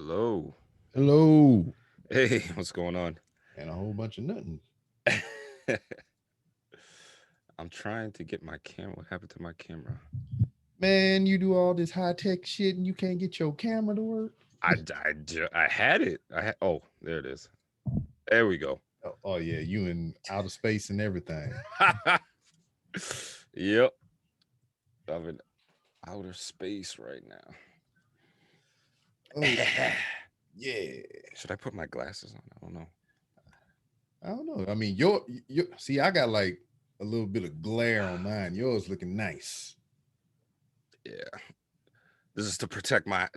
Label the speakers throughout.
Speaker 1: Hello.
Speaker 2: Hello.
Speaker 1: Hey, what's going on?
Speaker 2: And a whole bunch of nothing.
Speaker 1: I'm trying to get my camera. What happened to my camera?
Speaker 2: Man, you do all this high tech shit and you can't get your camera to work.
Speaker 1: I had it. Oh, there it is. There we go.
Speaker 2: Oh yeah, you in outer space and everything.
Speaker 1: Yep. I'm in outer space right now.
Speaker 2: Oh yeah.
Speaker 1: Should I put my glasses on? I don't know.
Speaker 2: I don't know. I mean, your see, I got like a little bit of glare on mine. Yours looking nice.
Speaker 1: Yeah. This is to protect my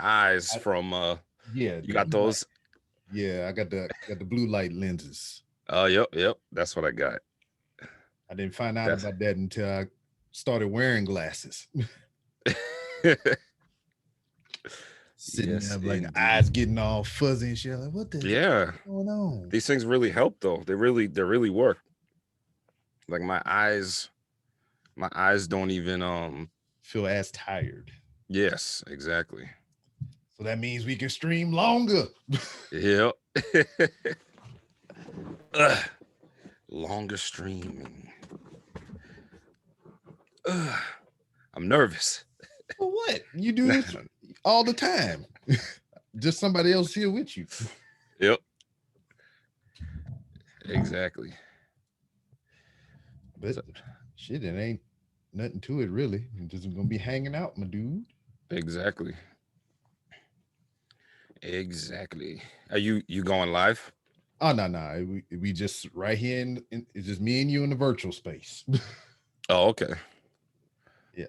Speaker 1: eyes from
Speaker 2: Yeah,
Speaker 1: you
Speaker 2: the
Speaker 1: got
Speaker 2: blue light.
Speaker 1: those?
Speaker 2: Yeah, I got the blue light lenses.
Speaker 1: Oh, yep. That's what I got.
Speaker 2: I didn't find out
Speaker 1: That's
Speaker 2: about that until I started wearing glasses. Sitting
Speaker 1: Yes,
Speaker 2: there like eyes
Speaker 1: indeed.
Speaker 2: getting all fuzzy and shit. Like, what the hell
Speaker 1: Yeah.
Speaker 2: is going on?
Speaker 1: These things really help though. They really work. Like my eyes don't even
Speaker 2: Feel as tired.
Speaker 1: yes, exactly.
Speaker 2: So that means we can stream longer.
Speaker 1: Yep. Ugh. Longer streaming. Ugh. I'm nervous.
Speaker 2: For what? You do this all the time. Just somebody else here with you.
Speaker 1: Yep. Exactly.
Speaker 2: But
Speaker 1: So-
Speaker 2: shit, it ain't nothing to it really. I'm just gonna be hanging out, my dude.
Speaker 1: exactly. Exactly. Are you going live?
Speaker 2: Oh no. We just right here it's just me and you in the virtual space.
Speaker 1: Oh, okay.
Speaker 2: Yeah.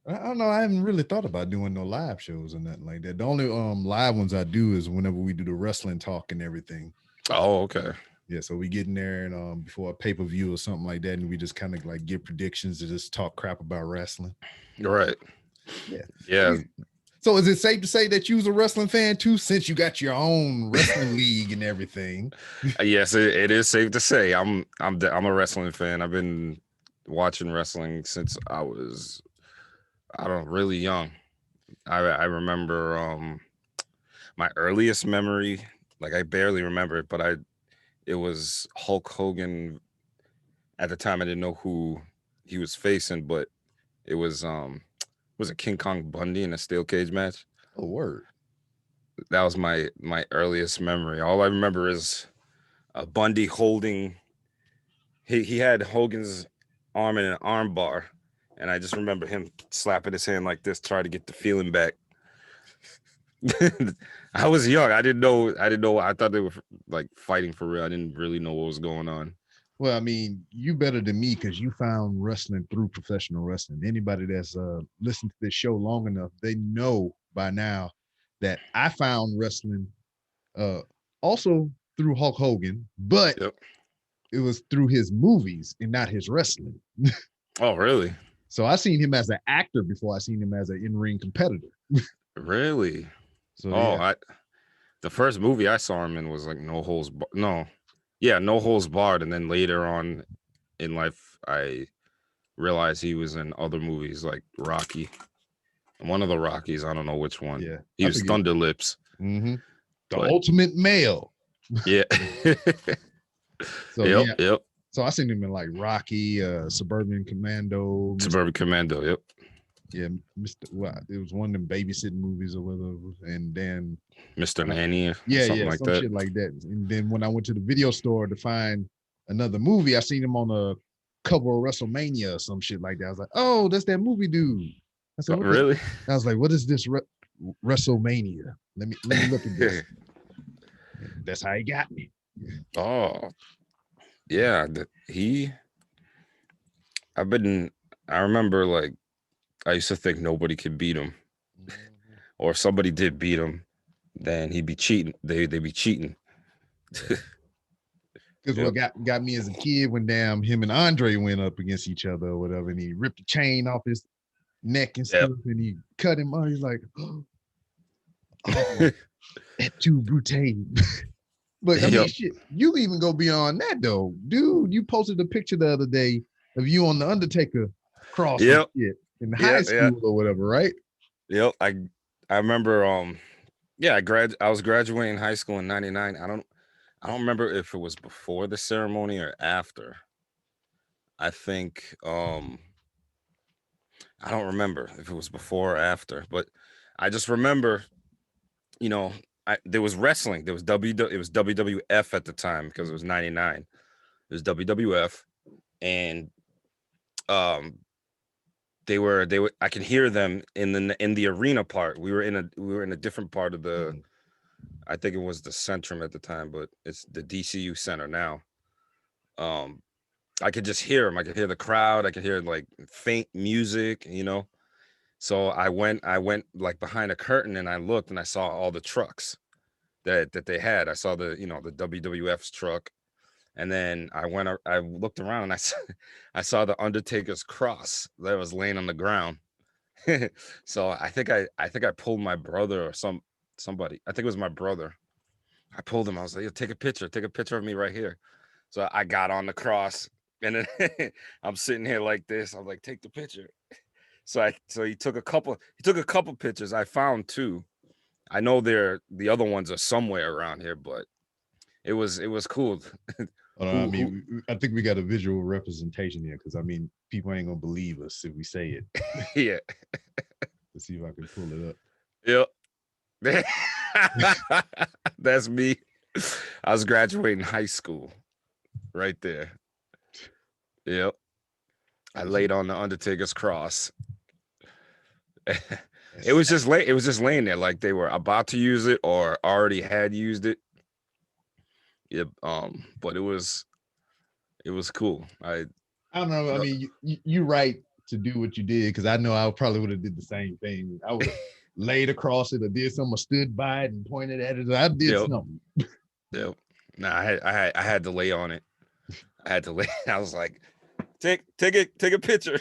Speaker 2: I don't know. I haven't really thought about doing no live shows or nothing like that. The only live ones I do is whenever we do the wrestling talk and everything.
Speaker 1: Oh, okay.
Speaker 2: Yeah, so we get in there and before a pay-per-view or something like that, and we just kind of like give predictions to just talk crap about wrestling.
Speaker 1: Right.
Speaker 2: Yeah.
Speaker 1: Yeah.
Speaker 2: So is it safe to say that you was a wrestling fan too, since you got your own wrestling league and everything?
Speaker 1: Yes, it is safe to say I'm a wrestling fan. I've been watching wrestling since I don't know, really young. I remember my earliest memory, like I barely remember it, but it was Hulk Hogan. At the time I didn't know who he was facing, but it was it King Kong Bundy in a steel cage match?
Speaker 2: Oh, word.
Speaker 1: That was my earliest memory. All I remember is Bundy holding he had Hogan's arm in an arm bar, and I just remember him slapping his hand like this, trying to get the feeling back. I was young. I didn't know. I thought they were like fighting for real. I didn't really know what was going on.
Speaker 2: Well, I mean, you better than me because you found wrestling through professional wrestling. Anybody that's listened to this show long enough, they know by now that I found wrestling uh, also through Hulk Hogan, but
Speaker 1: Yep.
Speaker 2: it was through his movies and not his wrestling.
Speaker 1: Oh, really?
Speaker 2: So I seen him as an actor before I seen him as an in-ring competitor.
Speaker 1: Really?
Speaker 2: So
Speaker 1: Oh,
Speaker 2: yeah,
Speaker 1: the first movie I saw him in was like No, yeah, No Holds Barred, and then later on in life, I realized he was in other movies like Rocky. One of the Rockies, I don't know which one.
Speaker 2: yeah,
Speaker 1: He
Speaker 2: I
Speaker 1: was
Speaker 2: forget.
Speaker 1: Thunder Lips,
Speaker 2: Mm-hmm. The
Speaker 1: but
Speaker 2: ultimate male.
Speaker 1: yeah.
Speaker 2: So
Speaker 1: Yep,
Speaker 2: yeah,
Speaker 1: yep.
Speaker 2: so I seen him in like Rocky, Suburban Commando,
Speaker 1: Suburban Commando, yep.
Speaker 2: yeah, Mr. Well, it was one of them babysitting movies or whatever, and then
Speaker 1: Mr. Nanny or something
Speaker 2: yeah,
Speaker 1: like
Speaker 2: some
Speaker 1: that.
Speaker 2: shit like that. And then when I went to the video store to find another movie, I seen him on a cover of WrestleMania or some shit like that. I was like, oh, that's that movie dude. I said,
Speaker 1: Oh,
Speaker 2: what the?
Speaker 1: really?
Speaker 2: I was like, what is this WrestleMania? Let me look at this. That's how he got me.
Speaker 1: Oh, yeah. I've been, I remember like, I used to think nobody could beat him, or if somebody did beat him, then he'd be cheating. They'd be cheating.
Speaker 2: Because what
Speaker 1: Yep.
Speaker 2: got me as a kid when damn him and Andre went up against each other or whatever, and he ripped the chain off his neck and
Speaker 1: Yep.
Speaker 2: stuff, and he cut him off. He's like, oh, et tu brute. But I mean,
Speaker 1: Yep.
Speaker 2: shit, you even go beyond that though, dude. You posted a picture the other day of you on the Undertaker cross
Speaker 1: Yep.
Speaker 2: shit in
Speaker 1: Yeah.
Speaker 2: high
Speaker 1: Yeah.
Speaker 2: school or whatever, right?
Speaker 1: Yep. I remember Yeah, I was graduating high school in '99. I don't remember if it was before the ceremony or after. I think I don't remember if it was before or after, but I just remember, you know, there was wrestling. There was it was WWF at the time because it was '99. It was WWF, and um they were I can hear them in the arena part. We were in a different part of the,
Speaker 2: Mhm.
Speaker 1: I think it was the Centrum at the time, but it's the DCU Center now. Um I could just hear them. I could hear the crowd. I could hear like faint music, So I went like behind a curtain and I looked and I saw all the trucks that they had. I saw the WWF's truck. And then I looked around and I saw the Undertaker's cross that was laying on the ground. So I think I pulled my brother or somebody. I think it was my brother. I pulled him. I was like, "Yo, take a picture of me right here." So I got on the cross and then I'm sitting here like this. I'm like, take the picture. So he took a couple pictures. I found two. I know the other ones are somewhere around here, but it was cool.
Speaker 2: I
Speaker 1: Who
Speaker 2: mean, I think we got a visual representation here because I mean, people ain't gonna believe us if we say it.
Speaker 1: yeah.
Speaker 2: Let's see if I can pull it up.
Speaker 1: Yep. That's me. I was graduating high school right there. Yep. I
Speaker 2: Let's see.
Speaker 1: laid on the Undertaker's cross. It
Speaker 2: That's,
Speaker 1: was just late. It was just laying there like they were about to use it or already had used it. Yep. But it was cool.
Speaker 2: I don't know. I
Speaker 1: No,
Speaker 2: mean, you right to do what you did because I know I probably would have did the same thing. I would have laid across it or did something, or stood by it and pointed at it. I did
Speaker 1: yep.
Speaker 2: something.
Speaker 1: Yep. Nah, I had to lay on it. I had to lay. I was like, take a picture.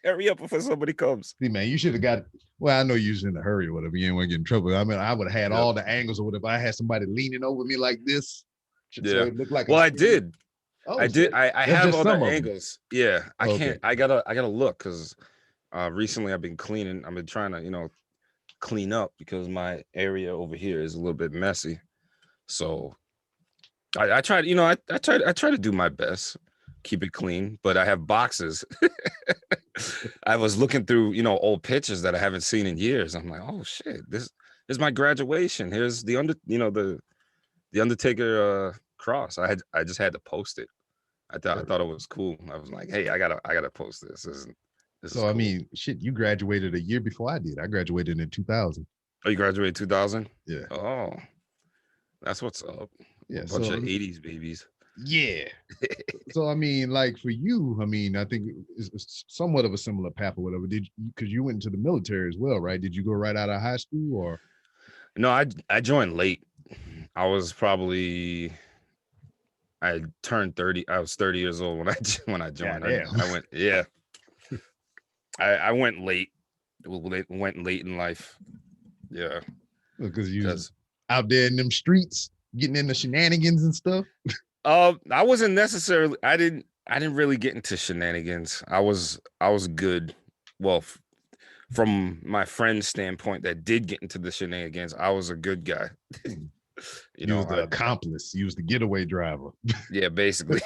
Speaker 1: Hurry up before somebody comes.
Speaker 2: See, man, you should have got. Well, I know you was in a hurry or whatever. You didn't want to get in trouble. I mean, I would have had
Speaker 1: Yep.
Speaker 2: all the angles or whatever. I had somebody leaning over me like this, so
Speaker 1: Yeah.
Speaker 2: it looked like a
Speaker 1: Well, I
Speaker 2: screen.
Speaker 1: did.
Speaker 2: Oh
Speaker 1: I did.
Speaker 2: shit,
Speaker 1: I
Speaker 2: that's
Speaker 1: have
Speaker 2: just
Speaker 1: other
Speaker 2: some of them.
Speaker 1: angles. Yeah. I
Speaker 2: Okay,
Speaker 1: can't. I gotta look because recently I've been cleaning. I've been trying to clean up because my area over here is a little bit messy. So I try to I try to do my best, keep it clean, but I have boxes. I was looking through, old pictures that I haven't seen in years. I'm like, oh shit, this is my graduation. Here's the Undertaker cross. I just had to post it. I thought it was cool. I was like, hey, I gotta post this. This is
Speaker 2: so I
Speaker 1: cool.
Speaker 2: mean, shit, you graduated a year before I did. I graduated in 2000.
Speaker 1: Oh, you graduated 2000?
Speaker 2: Yeah,
Speaker 1: Oh, that's what's up. A
Speaker 2: yeah.
Speaker 1: bunch of
Speaker 2: So
Speaker 1: 80s babies.
Speaker 2: yeah. So I mean, like for you, I mean, I think it's somewhat of a similar path or whatever. Did you because you went into the military as well, right? Did you go right out of high school or?
Speaker 1: No, I joined late. I was probably I turned 30. I was 30 years old when I when I
Speaker 2: Yeah,
Speaker 1: joined. I
Speaker 2: damn.
Speaker 1: I went yeah. I went late. Went late in life. Yeah,
Speaker 2: Because you was
Speaker 1: because
Speaker 2: out there in them streets getting into shenanigans and stuff.
Speaker 1: I wasn't necessarily. I didn't really get into shenanigans. I was good. Well, from my friend's standpoint, that did get into the shenanigans, I was a good guy. you
Speaker 2: You
Speaker 1: know,
Speaker 2: was the
Speaker 1: I
Speaker 2: accomplice. You was the getaway driver.
Speaker 1: Yeah, basically.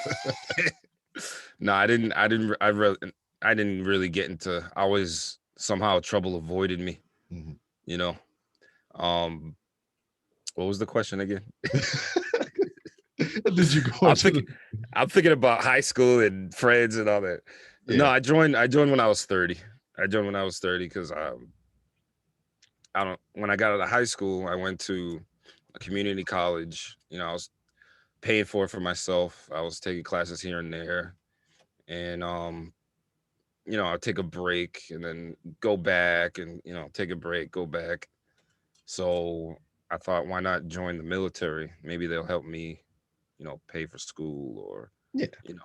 Speaker 1: No, I didn't. I didn't really get into. I always somehow trouble avoided me.
Speaker 2: Mhm.
Speaker 1: You know. Um, what was the question again?
Speaker 2: Did you go
Speaker 1: I'm
Speaker 2: into the?
Speaker 1: thinking. I'm thinking about high school and friends and all that. No,
Speaker 2: Yeah.
Speaker 1: I joined when I was 30. I joined when I was 30 because I don't. When I got out of high school, I went to a community college. I was paying for myself. I was taking classes here and there, and I'll take a break and then go back and take a break, go back. So I thought, why not join the military? Maybe they'll help me, pay for school or
Speaker 2: Yeah.
Speaker 1: you know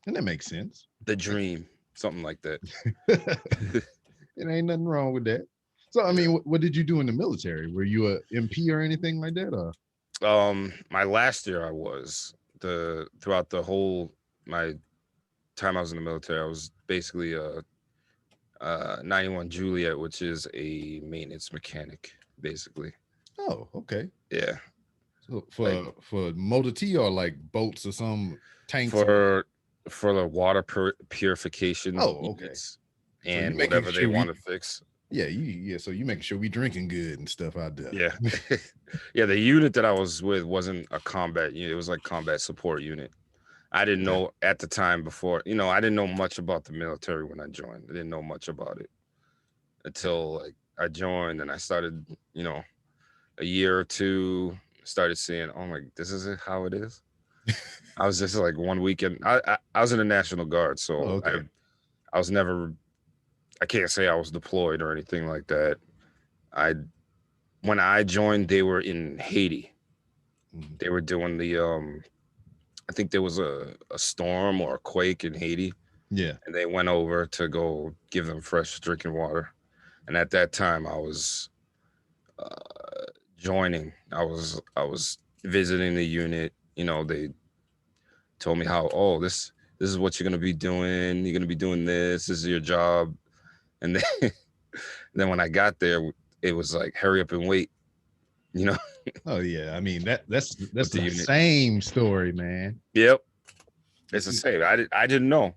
Speaker 2: And that makes sense.
Speaker 1: the dream, something like that.
Speaker 2: It ain't nothing wrong with that. So I
Speaker 1: Yeah.
Speaker 2: mean, what did you do in the military? Were you a MP or anything like that? Or
Speaker 1: My last year I was throughout the whole my time I was in the military, I was basically a 91 Juliet, which is a maintenance mechanic, basically.
Speaker 2: Oh, okay.
Speaker 1: Yeah.
Speaker 2: So
Speaker 1: Like
Speaker 2: for Motor T or like boats or some tanks or what?
Speaker 1: for the water purification
Speaker 2: Oh, okay.
Speaker 1: units
Speaker 2: So you
Speaker 1: and
Speaker 2: making
Speaker 1: whatever they
Speaker 2: sure
Speaker 1: want to
Speaker 2: we
Speaker 1: fix.
Speaker 2: yeah, so you making sure we drinking good and stuff out there.
Speaker 1: Yeah. Yeah, the unit that I was with wasn't a combat unit. It was like combat support unit. I didn't
Speaker 2: Okay.
Speaker 1: know at the time before, I didn't know much about the military when I joined. I didn't know much about it
Speaker 2: Yeah.
Speaker 1: until like I joined and I started, a year or two, started seeing, oh my, this is how it is. I was just like one weekend. I was in the National Guard,
Speaker 2: Oh,
Speaker 1: so
Speaker 2: okay.
Speaker 1: I was never. I can't say I was deployed or anything like that. I When I joined, they were in Haiti.
Speaker 2: Mhm.
Speaker 1: They were doing the I think there was a storm or a quake in Haiti,
Speaker 2: Yeah.
Speaker 1: and they went over to go give them fresh drinking water. And at that time, I was joining. I was visiting the unit. They told me how, oh, this is what you're gonna be doing. You're gonna be doing this. This is your job. And then then when I got there, it was like hurry up and wait. You know,
Speaker 2: Oh yeah. I mean that's
Speaker 1: with the
Speaker 2: the
Speaker 1: unit.
Speaker 2: same story, man.
Speaker 1: Yep, it's the same. I didn't know.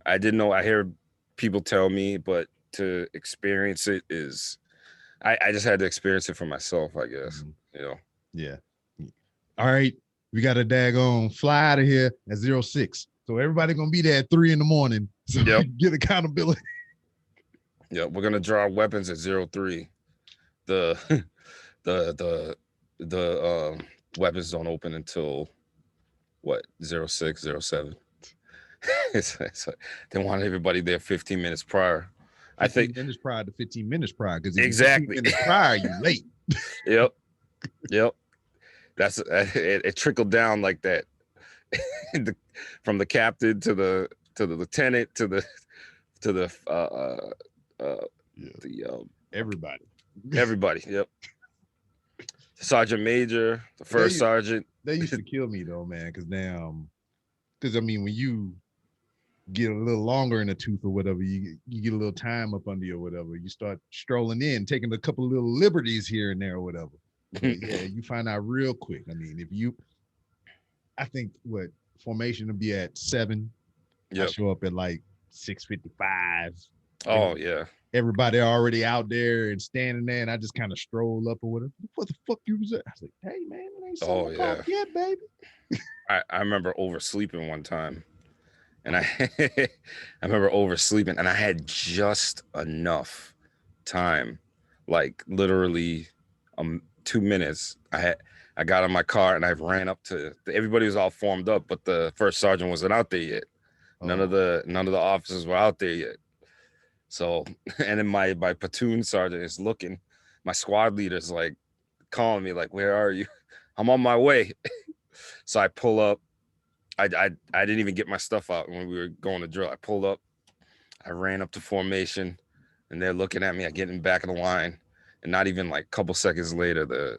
Speaker 1: I didn't know. I hear people tell me, but to experience it is, I just had to experience it for myself. I guess.
Speaker 2: Mhm.
Speaker 1: You know.
Speaker 2: Yeah. All right. We got a daggone fly out of here at 06. So everybody gonna be there at 3 in the morning. So we
Speaker 1: Yep.
Speaker 2: can get accountability.
Speaker 1: Yep. We're gonna draw weapons at 03. The the weapons don't open until what, 06, 07. It's like they want everybody there 15 minutes prior. I
Speaker 2: 15
Speaker 1: think
Speaker 2: minutes prior to 15 minutes prior. Because if you 15
Speaker 1: exactly.
Speaker 2: minutes prior, you late.
Speaker 1: Yep. Yep. That's it trickled down like that. the, from the captain to the lieutenant to the
Speaker 2: Yeah.
Speaker 1: the
Speaker 2: Everybody.
Speaker 1: everybody. Yep. Sergeant major, the first
Speaker 2: They
Speaker 1: sergeant.
Speaker 2: they used to kill me though, man. Because I mean, when you get a little longer in the tooth or whatever, you get a little time up under you or whatever. You start strolling in, taking a couple of little liberties here and there or whatever. But yeah, you find out real quick. I mean, I think what formation will be at 7. I
Speaker 1: Yep.
Speaker 2: show up at like 6:55.
Speaker 1: Oh yeah.
Speaker 2: Everybody already out there and standing there, and I just kind of stroll up or whatever. What the fuck you was at? I was like, hey man, it ain't
Speaker 1: Oh
Speaker 2: 7 o'clock
Speaker 1: yeah.
Speaker 2: yet, baby.
Speaker 1: I remember oversleeping one time, and
Speaker 2: Oh,
Speaker 1: I remember oversleeping, and I had just enough time, like literally 2 minutes. I got in my car and I ran up to everybody was all formed up, but the first sergeant wasn't out there yet.
Speaker 2: oh,
Speaker 1: None of the officers were out there yet. So, and then my platoon sergeant is looking, my squad leader's like calling me, like, where are you? I'm on my way. So I pull up. I didn't even get my stuff out when we were going to drill. I pulled up, I ran up to formation, and they're looking at me. I get in back of the line, and not even like a couple seconds later, the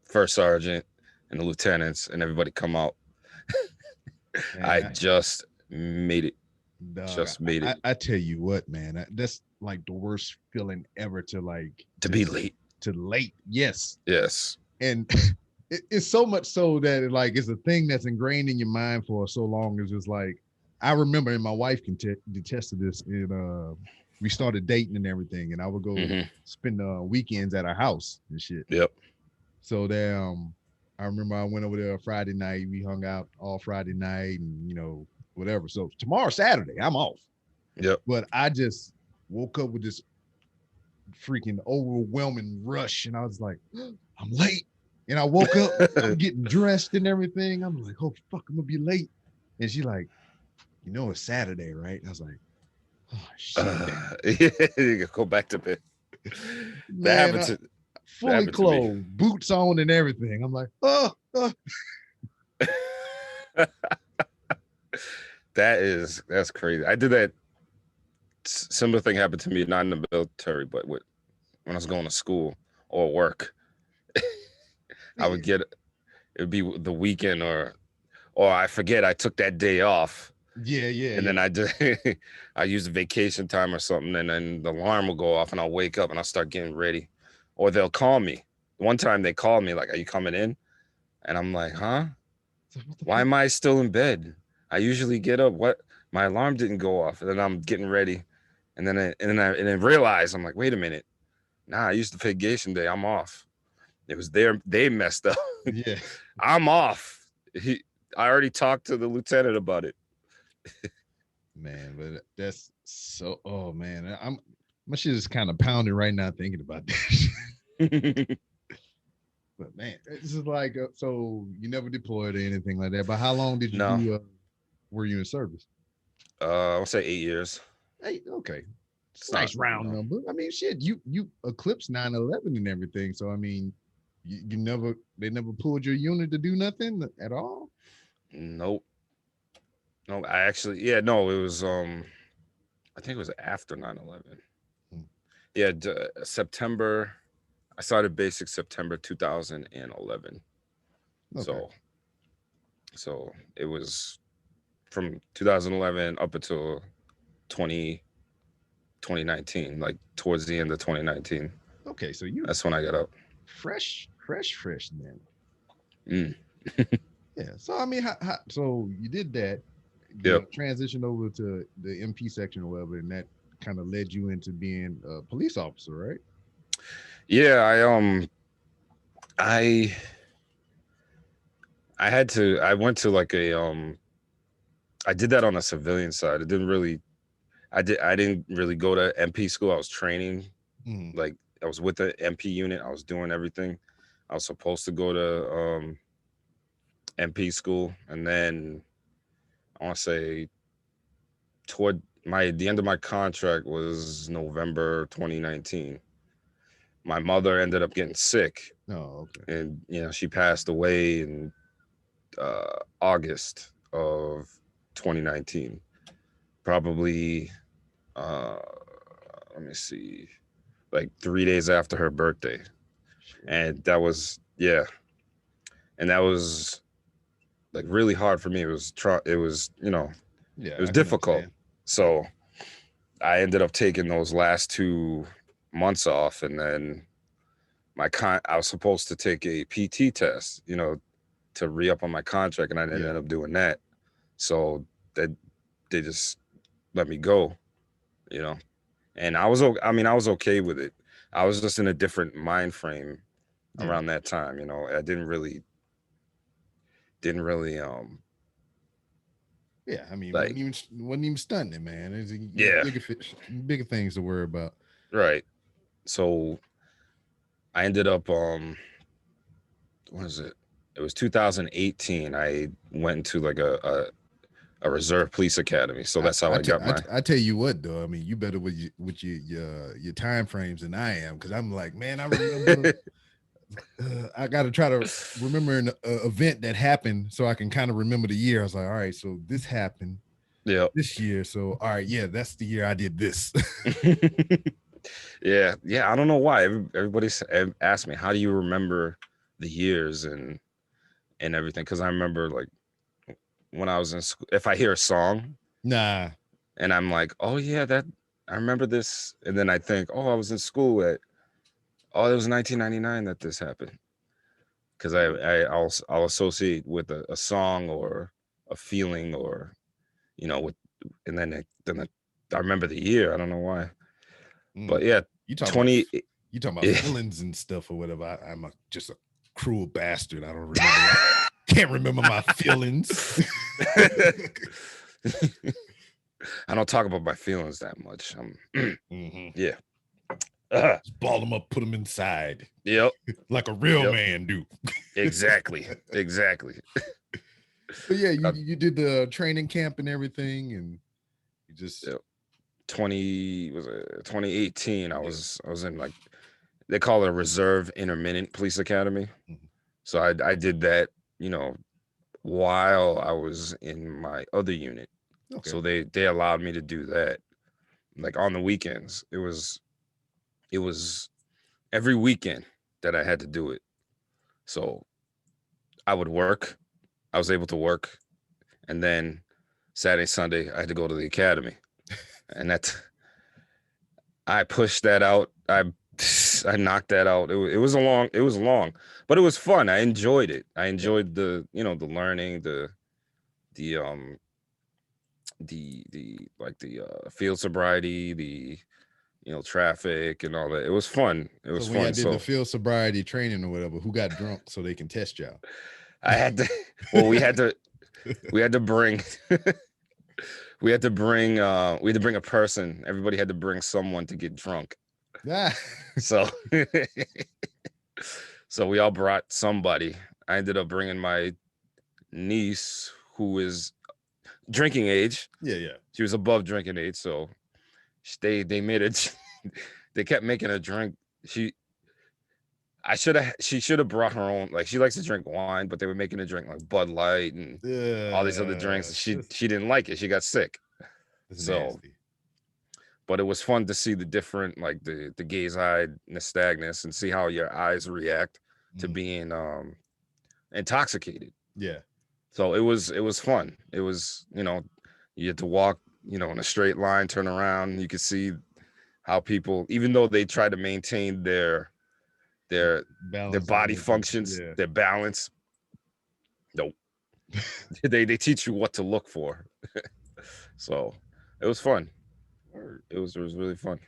Speaker 1: first sergeant and the lieutenants and everybody come out. I
Speaker 2: man,
Speaker 1: just made it.
Speaker 2: dog.
Speaker 1: Just made it
Speaker 2: I tell you what, man, that's like the worst feeling ever
Speaker 1: to be late.
Speaker 2: to late. Yes,
Speaker 1: Yes.
Speaker 2: and it's so much so that it's a thing that's ingrained in your mind for so long. It's just like I remember, and my wife can detest to this. We started dating and everything, and I would go
Speaker 1: Hmm.
Speaker 2: spend weekends at our house and shit.
Speaker 1: Yep.
Speaker 2: So there, I remember I went over there Friday night. We hung out all Friday night, and whatever. So tomorrow Saturday, I'm off,
Speaker 1: Yep.
Speaker 2: but I just woke up with this freaking overwhelming rush, and I was like, I'm late. And I woke up, I'm getting dressed and everything. I'm like, oh fuck, I'm gonna be late. And she like, it's Saturday, right? And I was like, oh shit,
Speaker 1: You go back to bed. That
Speaker 2: man,
Speaker 1: happened
Speaker 2: I
Speaker 1: to that
Speaker 2: fully
Speaker 1: happened to me.
Speaker 2: clothed, boots on and everything. I'm like, oh.
Speaker 1: That's crazy. I did that. Similar thing happened to me, not in the military, but when I was going to school or work. I would get, it would be the weekend, or I forget I took that day off, and then
Speaker 2: Yeah.
Speaker 1: I just I use vacation time or something, and then the alarm will go off and I'll wake up and I'll start getting ready, or they'll call me. one time they called me like, "Are you coming in?" And I'm like, "Huh?
Speaker 2: So what the
Speaker 1: Why
Speaker 2: fuck?
Speaker 1: am I still in bed? I usually get up. What? My alarm didn't go off." And then I'm getting ready, and then realize I'm like, "Wait a minute. Nah, I used to vacation day. I'm off. It was there. They messed up.
Speaker 2: Yeah,
Speaker 1: I'm off." I already talked to the lieutenant about it.
Speaker 2: man, but that's so. Oh man, my shit is kind of pounding right now thinking about this. But man, this is like so you never deployed or anything like that. But how long did you
Speaker 1: No,
Speaker 2: do? Were you in service?
Speaker 1: I'll say 8 years.
Speaker 2: Hey, okay, it's
Speaker 1: It's
Speaker 2: a nice
Speaker 1: not,
Speaker 2: round number. I mean, shit, you eclipsed 9/11 and everything. So I mean, you never they never pulled your unit to do nothing at all.
Speaker 1: nope. No, I actually, yeah, no, it was, I think it was after 9/11.
Speaker 2: Hmm.
Speaker 1: Yeah, September. I started basic September 2011.
Speaker 2: Okay,
Speaker 1: So, so it was from 2011 up until 20 2019, like towards the end of 2019.
Speaker 2: okay, so you
Speaker 1: That's when I got up.
Speaker 2: fresh then.
Speaker 1: Mm.
Speaker 2: Yeah. So I mean, so you did that,
Speaker 1: Yep.
Speaker 2: transition over to the MP section or whatever, and that kind of led you into being a police officer, right?
Speaker 1: Yeah, I I had to. I went to like a I did that on a civilian side. It didn't really. I didn't really go to MP school. I was training.
Speaker 2: Mm,
Speaker 1: Like I was with the MP unit. I was doing everything. I was supposed to go to MP school, and then I want to say toward the end of my contract was November 2019. My mother ended up getting sick,
Speaker 2: oh, okay.
Speaker 1: and she passed away in August of 2019. Probably, uh, let me see, like 3 days after her birthday,
Speaker 2: Shit.
Speaker 1: and that was and that was like really hard for me. It was it
Speaker 2: Yeah,
Speaker 1: was
Speaker 2: I can
Speaker 1: difficult.
Speaker 2: understand.
Speaker 1: So I ended up taking those last 2 months off, and then I was supposed to take a PT test, to re up on my contract, and I didn't
Speaker 2: Yeah,
Speaker 1: end up doing that. So that they just let me go, you know. And I mean, I was okay with it. I was just in a different mind frame
Speaker 2: yeah,
Speaker 1: around that time, I didn't really
Speaker 2: yeah. I mean,
Speaker 1: like
Speaker 2: wasn't even stunning, man. You got
Speaker 1: yeah,
Speaker 2: bigger things to worry about.
Speaker 1: right. So I ended up what is it? It was 2018. I went into like a reserve police academy. So
Speaker 2: I
Speaker 1: that's how
Speaker 2: I,
Speaker 1: I
Speaker 2: t-
Speaker 1: got
Speaker 2: I,
Speaker 1: my
Speaker 2: t- I tell you what though, I mean, you better with your time frames than I am because I'm like, man, I remember. I got to try to remember an event that happened so I can kind of remember the year. I was like, all right, so this happened
Speaker 1: yeah.
Speaker 2: this year. So, all right, yeah, that's the year I did this.
Speaker 1: Yeah. I don't know why everybody asked me, how do you remember the years and everything? Because I remember like when I was in school, if I hear a song
Speaker 2: Nah,
Speaker 1: and I'm like, oh yeah, that I remember this, and then I think, oh, I was in school it was 1999 that this happened. Because I'll associate with a song or a feeling or with, and I remember the year. I don't know why,
Speaker 2: mm.
Speaker 1: but yeah,
Speaker 2: you talking about
Speaker 1: 20.
Speaker 2: you talking about
Speaker 1: Yeah.
Speaker 2: feelings and stuff or whatever. I'm just a cruel bastard. I don't remember. Can't remember my feelings.
Speaker 1: I don't talk about my feelings that much.
Speaker 2: Mhm.
Speaker 1: Yeah. Uh,
Speaker 2: Just ball them up, put them inside,
Speaker 1: yep.
Speaker 2: like a real
Speaker 1: Yep.
Speaker 2: man do.
Speaker 1: Exactly. Exactly.
Speaker 2: But yeah, you
Speaker 1: Uh,
Speaker 2: you did the training camp and everything, and you just
Speaker 1: yep. 2018. I
Speaker 2: yeah.
Speaker 1: was in like, they call it a reserve intermittent police academy.
Speaker 2: Mhm.
Speaker 1: So I did that, while I was in my other unit.
Speaker 2: Okay.
Speaker 1: So they allowed me to do that like on the weekends. It was every weekend that I had to do it. So I would work. I was able to work, and then Saturday, Sunday, I had to go to the academy, and I pushed that out. I knocked that out. It was long, but it was fun. I enjoyed it. I
Speaker 2: Yeah.
Speaker 1: enjoyed the learning, the field sobriety, the traffic and all that. It was fun. It
Speaker 2: So
Speaker 1: was
Speaker 2: when y'all
Speaker 1: fun.
Speaker 2: did the
Speaker 1: So
Speaker 2: field sobriety training or whatever, who got drunk so they can test y'all?
Speaker 1: I had to well, we had to bring we had to bring a person. Everybody had to bring someone to get drunk.
Speaker 2: Ah,
Speaker 1: So so we all brought somebody. I ended up bringing my niece, who is drinking age.
Speaker 2: yeah.
Speaker 1: She was above drinking age, so they made it. They kept making her drink. She should have brought her own. Like, she likes to drink wine, but they were making her drink like Bud Light and all these other drinks. She didn't like it. She got sick.
Speaker 2: That's
Speaker 1: So,
Speaker 2: nasty.
Speaker 1: but it was fun to see the different, like the gaze eyed nystagmus, and see how your eyes react to being intoxicated.
Speaker 2: Yeah.
Speaker 1: So it was fun. It was, you had to walk, in a straight line, turn around. You could see how people, even though they try to maintain their
Speaker 2: Balance and
Speaker 1: body
Speaker 2: everything.
Speaker 1: functions,
Speaker 2: Yeah.
Speaker 1: their balance, nope. They teach you what to look for. So it was fun.
Speaker 2: Word.
Speaker 1: It was really fun.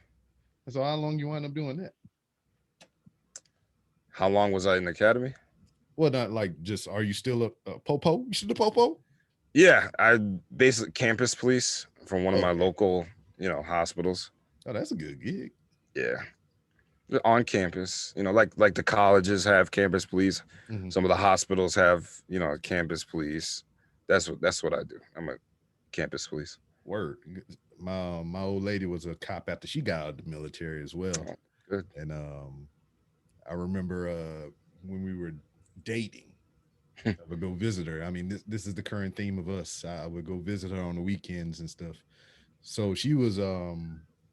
Speaker 2: So how long you wind up doing that?
Speaker 1: How long was I in the academy?
Speaker 2: Well, not like just, are you still a popo? You still a popo?
Speaker 1: Yeah, I basically campus police from one of my
Speaker 2: Okay.
Speaker 1: local, hospitals.
Speaker 2: Oh, that's a good gig.
Speaker 1: Yeah, on campus. Like the colleges have campus police.
Speaker 2: Mhm.
Speaker 1: Some of the hospitals have, campus police. That's what I do. I'm a campus police.
Speaker 2: Word. My old lady was a cop after she got out of the military as well.
Speaker 1: Oh, good.
Speaker 2: And I remember when we were dating, I would go visit her. I mean, this is the current theme of us. I would go visit her on the weekends and stuff. So she was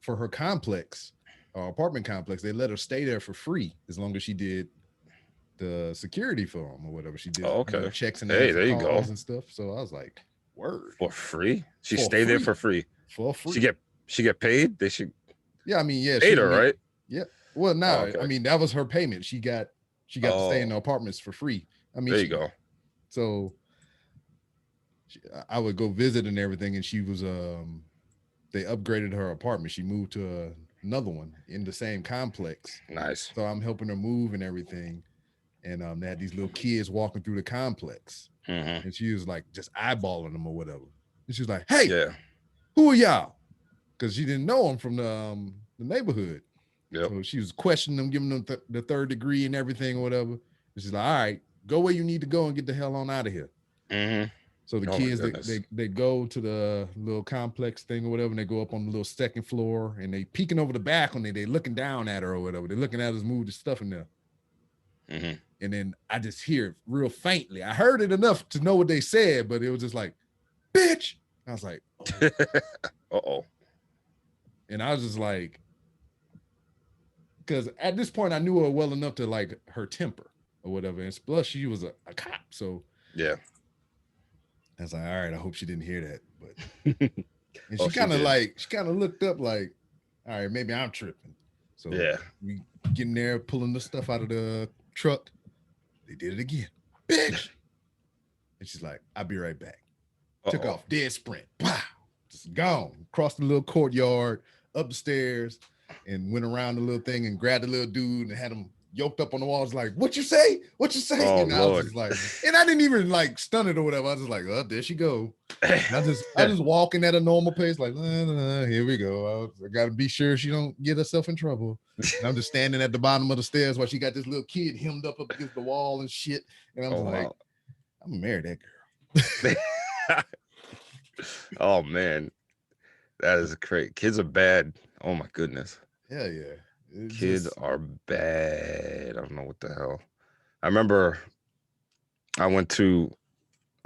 Speaker 2: for her complex, apartment complex, they let her stay there for free as long as she did the security for them or whatever. She did
Speaker 1: Oh, okay.
Speaker 2: checks and
Speaker 1: Hey,
Speaker 2: answer
Speaker 1: there you go.
Speaker 2: calls and stuff. So I was like, word.
Speaker 1: For free? She
Speaker 2: For
Speaker 1: stayed there
Speaker 2: free.
Speaker 1: for free.
Speaker 2: For free.
Speaker 1: She get paid? They should
Speaker 2: Yeah, I mean, yeah,
Speaker 1: paid her, right?
Speaker 2: Yeah. Well, no,
Speaker 1: Oh, okay.
Speaker 2: I mean, that was her payment. She got to stay in the
Speaker 1: Oh,
Speaker 2: apartments for free. I mean,
Speaker 1: there you go.
Speaker 2: So I would go visit and everything, and she was they upgraded her apartment. She moved to another one in the same complex.
Speaker 1: Nice.
Speaker 2: So I'm helping her move and everything. And they had these little kids walking through the complex.
Speaker 1: Mm-hmm.
Speaker 2: And she was like just eyeballing them or whatever. And she was like, "Hey,
Speaker 1: Yeah.
Speaker 2: who are y'all?" Because she didn't know them from the neighborhood.
Speaker 1: Yep.
Speaker 2: So she was questioning them, giving them the third degree and everything or whatever. And she's like, "All right, go where you need to go and get the hell on out of here."
Speaker 1: Mm-hmm.
Speaker 2: So the
Speaker 1: Oh my
Speaker 2: kids,
Speaker 1: goodness.
Speaker 2: they go to the little complex thing or whatever, and they go up on the little second floor, and they peeking over the balcony. They looking down at her or whatever. They're looking at us move the stuff in there.
Speaker 1: Mm-hmm.
Speaker 2: And then I just hear it real faintly. I heard it enough to know what they said, but it was just like, "Bitch." I was like, "Oh."
Speaker 1: Uh-oh.
Speaker 2: And I was just like, because at this point I knew her well enough to like her temper or whatever. And plus she was a cop. So
Speaker 1: Yeah.
Speaker 2: I was like, all right, I hope she didn't hear that. But and
Speaker 1: Oh,
Speaker 2: she kind of
Speaker 1: did.
Speaker 2: she kind of looked up like, all right, maybe I'm tripping. So
Speaker 1: Yeah.
Speaker 2: we getting there, pulling the stuff out of the truck. They did it again. "Bitch." And she's like, "I'll be right back." Took
Speaker 1: Uh-oh.
Speaker 2: off, dead sprint. Wow. Just gone. Crossed the little courtyard, up the stairs, and went around the little thing and grabbed the little dude and had him yoked up on the walls like, "What you say? What you say?"
Speaker 1: Oh,
Speaker 2: And I was
Speaker 1: Lord.
Speaker 2: just like, and I didn't even like stun it or whatever. I was just like, "Oh, there she go." And I just walking at a normal pace, like, "Here we go. I gotta be sure she don't get herself in trouble." And I'm just standing at the bottom of the stairs while she got this little kid hemmed up against the wall and shit. And I'm
Speaker 1: Oh,
Speaker 2: just like,
Speaker 1: wow.
Speaker 2: I'm gonna marry that girl.
Speaker 1: Oh, man. That is great. Kids are bad. Oh, my goodness.
Speaker 2: Yeah, yeah. It's
Speaker 1: Kids
Speaker 2: just,
Speaker 1: are bad. I don't know what the hell. I remember I went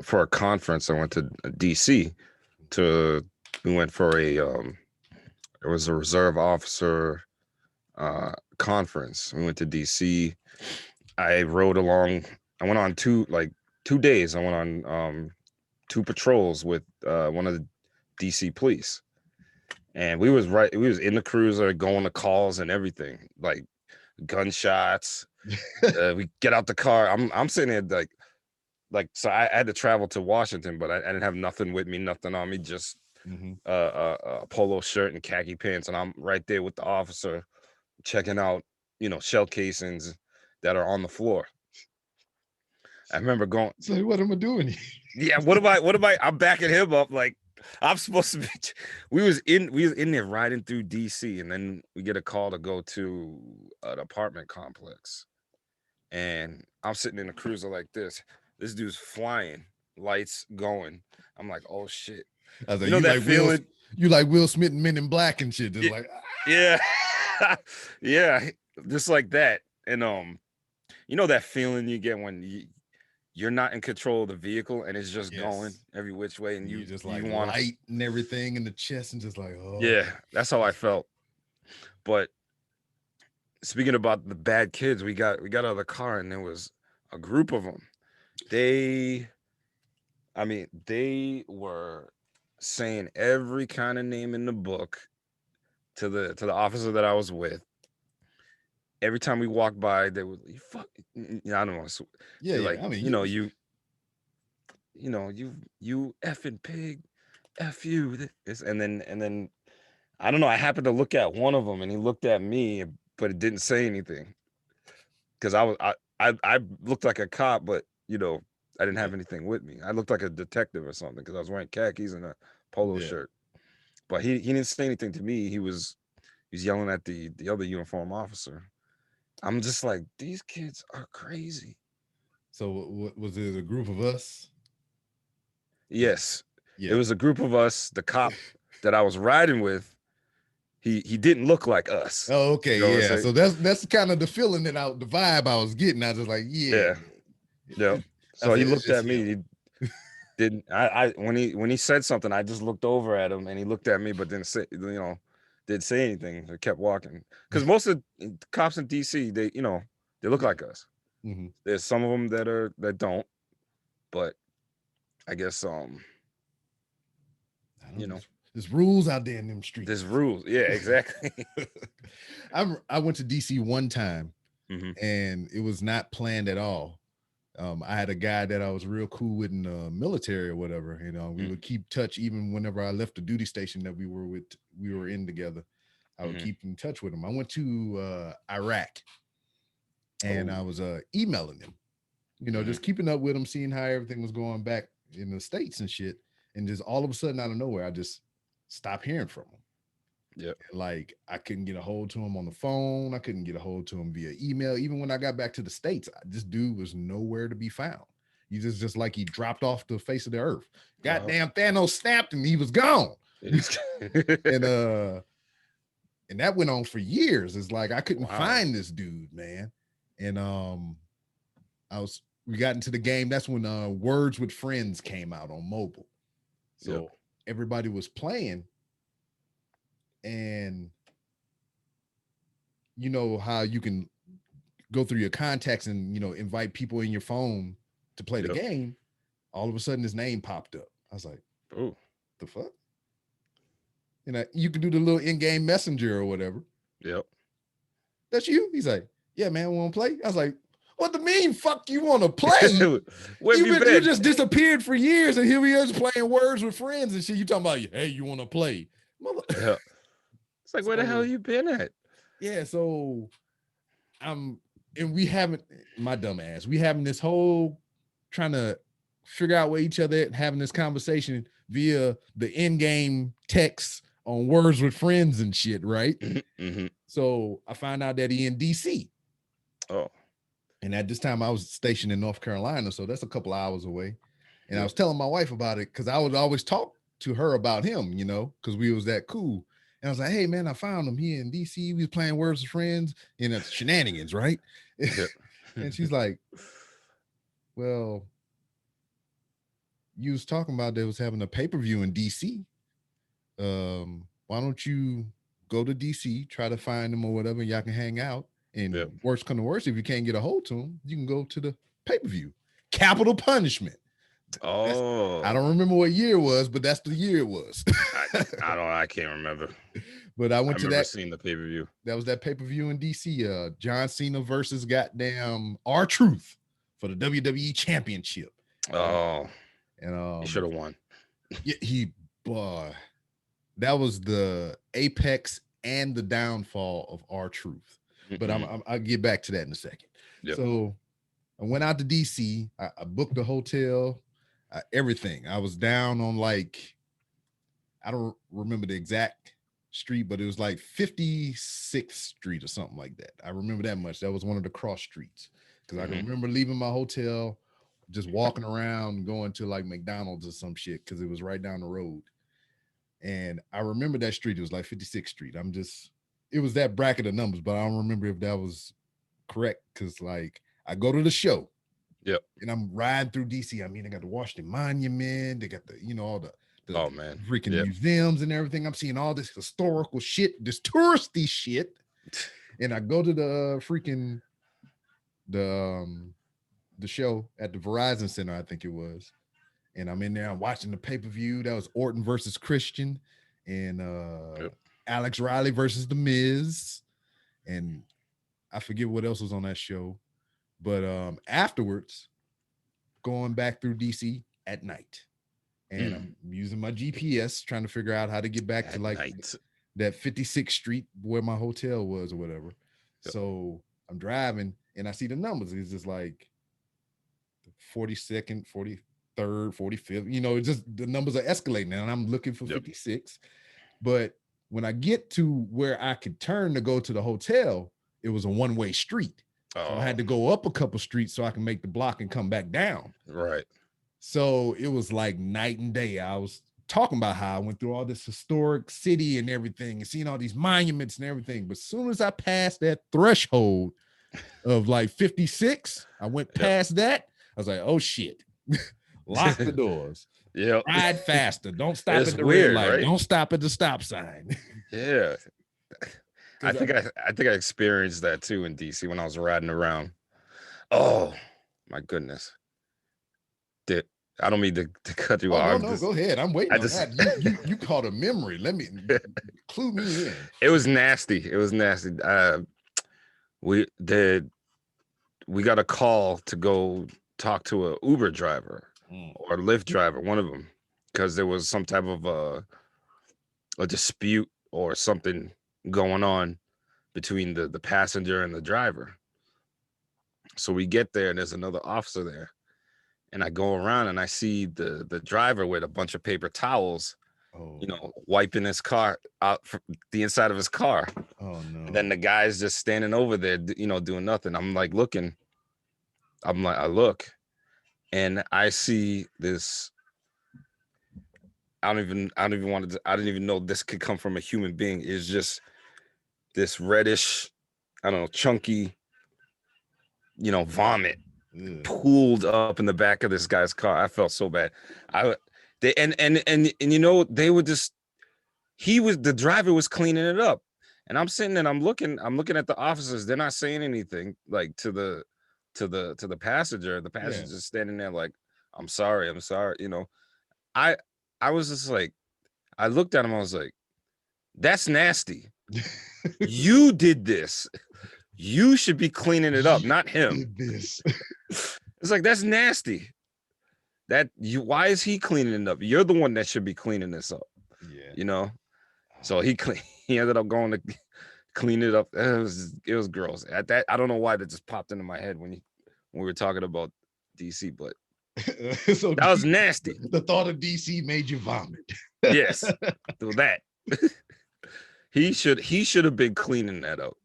Speaker 1: for a conference. I went to DC we went for it was a reserve officer conference. We went to DC. I rode along. I went on 2 days. I went on 2 patrols with one of the DC police, and we was in the cruiser going to calls and everything. Like, gunshots. We get out the car. I'm sitting there so I had to travel to Washington, but I didn't have nothing with me, nothing on me, just
Speaker 2: Mm-hmm.
Speaker 1: a polo shirt and khaki pants, and I'm right there with the officer checking out, shell casings that are on the floor. I remember going,
Speaker 2: So what am I doing?
Speaker 1: yeah, what am I? I'm backing him up like I'm supposed to be. We was in there riding through DC, and then we get a call to go to an apartment complex, and I'm sitting in a cruiser like this. This dude's flying, lights going. I'm like, oh shit.
Speaker 2: I was like,
Speaker 1: You know that feeling?
Speaker 2: you like Will Smith and Men in Black and shit. Just
Speaker 1: Yeah,
Speaker 2: like,
Speaker 1: yeah, yeah, just like that. And that feeling you get when you're not in control of the vehicle and it's just going
Speaker 2: yes.
Speaker 1: every which way, and
Speaker 2: You
Speaker 1: you
Speaker 2: just
Speaker 1: you
Speaker 2: like
Speaker 1: want to.
Speaker 2: light and everything in the chest and just like, oh.
Speaker 1: Yeah, that's how I felt. But speaking about the bad kids, we got out of the car and there was a group of them. They were saying every kind of name in the book to the officer that I was with. Every time we walked by, they would, "You fuck," I don't want to.
Speaker 2: Yeah,
Speaker 1: They're
Speaker 2: yeah.
Speaker 1: like,
Speaker 2: I mean,
Speaker 1: you effing pig, f you. And then I don't know. I happened to look at one of them, and he looked at me, but it didn't say anything because I looked like a cop, but I didn't
Speaker 2: yeah,
Speaker 1: have anything with me. I looked like a detective or something because I was wearing khakis and a polo
Speaker 2: yeah.
Speaker 1: shirt. But he didn't say anything to me. He was yelling at the other uniform officer. I'm just like, these kids are crazy.
Speaker 2: So what was it? A group of us? Was it?
Speaker 1: Yes, it
Speaker 2: Yeah.
Speaker 1: was a group of us. The cop that I was riding with, he didn't look like us.
Speaker 2: Oh, okay,
Speaker 1: You know what I'm
Speaker 2: yeah.
Speaker 1: saying?
Speaker 2: So that's kind of the feeling the vibe I was getting. I was just like, yeah,
Speaker 1: Yeah, yeah.
Speaker 2: man. I
Speaker 1: So he
Speaker 2: said it's
Speaker 1: looked
Speaker 2: just
Speaker 1: at
Speaker 2: him.
Speaker 1: me. He didn't. When he said something, I just looked over at him, and he looked at me, but didn't say anything. He kept walking because most of the cops in DC, they look
Speaker 2: Yeah.
Speaker 1: like us.
Speaker 2: Mm-hmm.
Speaker 1: There's some of them that don't, but I guess
Speaker 2: I know
Speaker 1: you know,
Speaker 2: there's rules out there in them
Speaker 1: there's
Speaker 2: streets.
Speaker 1: rules. Yeah, exactly.
Speaker 2: I went to DC one time
Speaker 1: Hmm.
Speaker 2: and it was not planned at all. I had a guy that I was real cool with in the military or whatever. We would keep touch even whenever I left the duty station that we were in together. I would
Speaker 1: Hmm.
Speaker 2: keep in touch with him. I went to Iraq and I
Speaker 1: Oh.
Speaker 2: was emailing him,
Speaker 1: Hmm.
Speaker 2: just keeping up with him, seeing how everything was going back in the States and shit. And just all of a sudden out of nowhere, I just stopped hearing from him.
Speaker 1: Yep.
Speaker 2: Like I couldn't get a hold to him on the phone. I couldn't get a hold to him via email. Even when I got back to the States, this dude was nowhere to be found. He just like he dropped off the face of the earth.
Speaker 1: Wow.
Speaker 2: Goddamn Thanos snapped and he was gone. and uh and that went on for years. It's like I couldn't
Speaker 1: Wow.
Speaker 2: find this dude, man. And we got into the game. That's when Words with Friends came out on mobile.
Speaker 1: Yep.
Speaker 2: So everybody was playing, and you know how you can go through your contacts and invite people in your phone to play the
Speaker 1: Yep.
Speaker 2: game. All of a sudden, his name popped up. I was like,
Speaker 1: Oh.
Speaker 2: "The fuck?" You can do the little in-game messenger or whatever.
Speaker 1: Yep.
Speaker 2: That's you. He's like, "Yeah, man, want to play?" I was like, "What do you mean? Fuck, you want to play?
Speaker 1: Where have you
Speaker 2: You
Speaker 1: been?
Speaker 2: just disappeared for years, and here we is playing Words with Friends and shit. You talking about, hey, you want to play?"
Speaker 1: Yeah. It's like, where the hell
Speaker 2: So
Speaker 1: you been at?
Speaker 2: yeah, so I'm and we haven't my dumb ass. We having this whole trying to figure out where each other at, having this conversation via the in-game text on Words with Friends and shit, right?
Speaker 1: Hmm.
Speaker 2: So I find out that he in DC.
Speaker 1: Oh.
Speaker 2: And at this time I was stationed in North Carolina, so that's a couple hours away. And I
Speaker 1: Yep.
Speaker 2: was telling my wife about it because I would always talk to her about him, because we was that cool. And I was like, "Hey man, I found him here in DC. We was playing Words with Friends, and it's shenanigans, right?"
Speaker 1: Yep.
Speaker 2: And she's like, "Well, you was talking about they was having a pay-per-view in DC. Why don't you go to DC, try to find them or whatever, and y'all can hang out.
Speaker 1: Yep.
Speaker 2: And worst come to worst, if you can't get a hold to them, you can go to the pay-per-view. Capital punishment." That's I
Speaker 1: Oh,
Speaker 2: don't remember what year it was, but that's the year it was.
Speaker 1: I can't remember.
Speaker 2: But I
Speaker 1: I
Speaker 2: went to
Speaker 1: remember
Speaker 2: that.
Speaker 1: seeing the pay-per-view.
Speaker 2: That was that pay-per-view in DC. John Cena versus goddamn R-Truth for the WWE Championship.
Speaker 1: Oh,
Speaker 2: And
Speaker 1: he should have won.
Speaker 2: yeah, boy, that was the apex and the downfall of R-Truth. But
Speaker 1: Mm-mm.
Speaker 2: I'll get back to that in a second.
Speaker 1: Yep.
Speaker 2: So I went out to DC. I booked a hotel, everything. I was down on like, I don't remember the exact street, but it was like 56th Street or something like that. I remember that much. That was one of the cross streets because I can remember leaving my hotel, just walking around, going to like McDonald's or some shit because it was right down the road. And I remember that street. It was like 56th Street. It was that bracket of numbers, but I don't remember if that was correct because like I go to the show.
Speaker 1: Yep.
Speaker 2: And I'm riding through DC. I mean, they got the Washington Monument. They got all the
Speaker 1: Oh man.
Speaker 2: freaking
Speaker 1: Yep.
Speaker 2: museums and everything. I'm seeing all this historical shit, this touristy shit. And I go to the freaking the show at the Verizon Center, I think it was. And I'm in there, I'm watching the pay-per-view. That was Orton versus Christian and
Speaker 1: Yep.
Speaker 2: Alex Riley versus The Miz. And I forget what else was on that show. But afterwards, going back through DC at night. And I'm using my GPS trying to figure out how to get back to like that 56th Street where my hotel was or whatever. Yep. So I'm driving and I see the numbers. It's just like 42nd, 43rd, 45th. It's just the numbers are escalating and I'm looking for 56. But when I get to where I could turn to go to the hotel, it was a one-way street. So I had to go up a couple streets so I can make the block and come back down.
Speaker 1: Right.
Speaker 2: So it was like night and day. I was talking about how I went through all this historic city and everything and seeing all these monuments and everything. But as soon as I passed that threshold of like 56, I went past that. I was like, oh shit. Lock the doors.
Speaker 1: Yeah.
Speaker 2: Ride faster. Don't stop at the red light. Right? Don't stop at the stop sign.
Speaker 1: Yeah. I think I experienced that too in DC when I was riding around. Oh my goodness. I don't mean to cut you off.
Speaker 2: No, go ahead. I'm waiting on that. You caught a memory. Let me clue me in.
Speaker 1: It was nasty. We got a call to go talk to a Uber driver or Lyft driver, one of them, because there was some type of a dispute or something going on between the passenger and the driver. So we get there and there's another officer there. And I go around and I see the driver with a bunch of paper towels, wiping his car out from the inside of his car.
Speaker 2: Oh no!
Speaker 1: And then the guy's just standing over there, doing nothing. I'm like looking. I look, and I see this. I didn't even know this could come from a human being. It's just this reddish, I don't know, chunky, vomit. Pooled up in the back of this guy's car. I felt so bad. The driver was cleaning it up, and I'm sitting and I'm looking at the officers. They're not saying anything like to the passenger. The passenger's standing there like, I'm sorry. I was just like, I looked at him. I was like, that's nasty. You did this. You should be cleaning it up, not him.
Speaker 2: This.
Speaker 1: It's like, that's nasty. Why is he cleaning it up? You're the one that should be cleaning this up. Yeah. So he ended up going to clean it up. It was gross. I don't know why that just popped into my head when we were talking about DC, but so that was nasty.
Speaker 2: The thought of DC made you vomit.
Speaker 1: Yes. So that he should have been cleaning that up.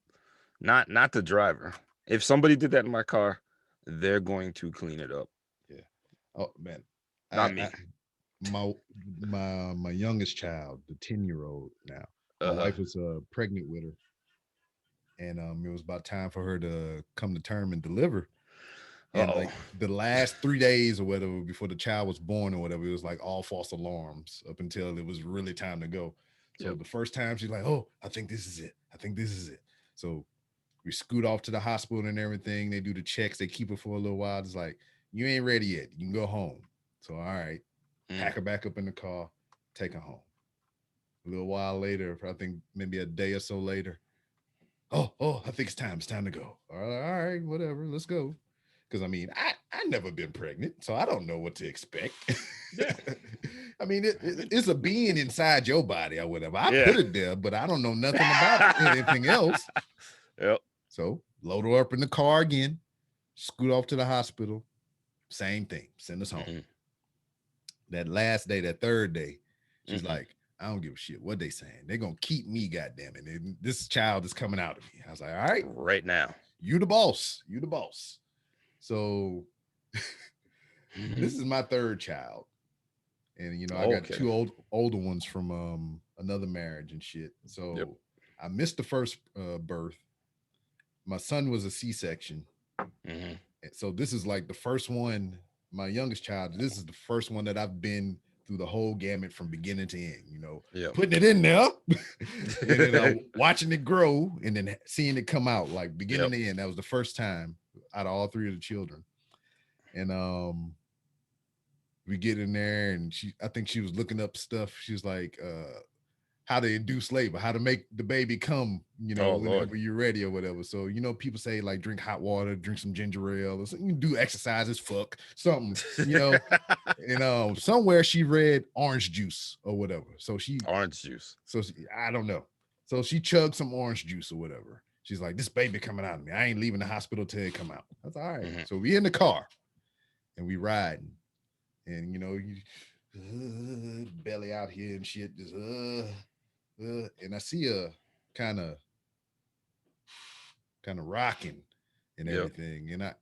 Speaker 1: Not the driver. If somebody did that in my car, they're going to clean it up.
Speaker 2: Yeah. Oh man.
Speaker 1: Not me.
Speaker 2: My youngest child, the 10-year-old now. My wife was pregnant with her. And it was about time for her to come to term and deliver. And like the last 3 days or whatever before the child was born or whatever, it was like all false alarms up until it was really time to go. So the first time she's like, oh, I think this is it. So we scoot off to the hospital and everything. They do the checks. They keep her for a little while. It's like, you ain't ready yet. You can go home. So all right,
Speaker 1: Mm.
Speaker 2: pack her back up in the car, take her home. A little while later, I think maybe a day or so later, oh, I think it's time. It's time to go. All right, whatever. Let's go. Because I mean, I never been pregnant, so I don't know what to expect.
Speaker 1: Yeah.
Speaker 2: I mean, it's a being inside your body or whatever. I
Speaker 1: Yeah.
Speaker 2: put it there, but I don't know nothing about anything else.
Speaker 1: Yep.
Speaker 2: So load her up in the car again, scoot off to the hospital. Same thing. Send us home.
Speaker 1: Mm-hmm.
Speaker 2: That last day, that third day, she's
Speaker 1: Mm-hmm.
Speaker 2: like, I don't give a shit what they saying. They're gonna keep me, goddamn it. And this child is coming out of me. I was like, all right,
Speaker 1: Right now.
Speaker 2: you the boss. You the boss. So
Speaker 1: Mm-hmm.
Speaker 2: this is my third child. And I got
Speaker 1: Okay.
Speaker 2: two older ones from another marriage and shit. So
Speaker 1: Yep.
Speaker 2: I missed the first birth. My son was a C-section.
Speaker 1: Mm-hmm.
Speaker 2: So this is like the first one, my youngest child. This is the first one that I've been through the whole gamut from beginning to end,
Speaker 1: Yep.
Speaker 2: putting it in there and then watching it grow and then seeing it come out like beginning
Speaker 1: Yep.
Speaker 2: to end. That was the first time out of all three of the children. And we get in there and I think she was looking up stuff. She was like, how to induce labor, how to make the baby come,
Speaker 1: Oh
Speaker 2: whenever
Speaker 1: Lord.
Speaker 2: you're ready or whatever. So, people say like drink hot water, drink some ginger ale, or something. You can do exercises, fuck something, and somewhere she read orange juice or whatever. So
Speaker 1: Orange juice.
Speaker 2: I don't know. So she chugged some orange juice or whatever. She's like, this baby coming out of me. I ain't leaving the hospital till it come out. That's all right.
Speaker 1: Mm-hmm.
Speaker 2: So we in the car and we riding, and you belly out here and shit, just and I see her kind of rocking and
Speaker 1: Yep.
Speaker 2: everything, and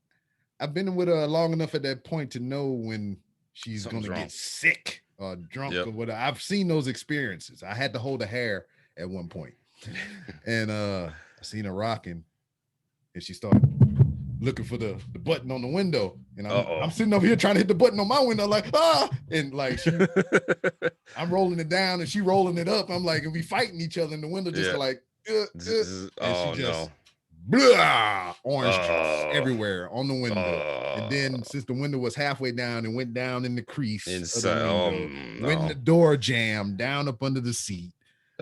Speaker 2: I've been with her long enough at that point to know when she's
Speaker 1: Something's
Speaker 2: gonna
Speaker 1: wrong.
Speaker 2: get sick or drunk
Speaker 1: Yep.
Speaker 2: or whatever. I've seen those experiences. I had to hold her hair at one point, and I seen her rocking, and she started looking for the button on the window, and I'm sitting over here trying to hit the button on my window, like and like I'm rolling it down and she rolling it up. I'm like, and we fighting each other in the window, just like, and she just blah, orange juice everywhere on the window. And then since the window was halfway down, it went down in the crease of the window, went in the door jam, down up under the seat.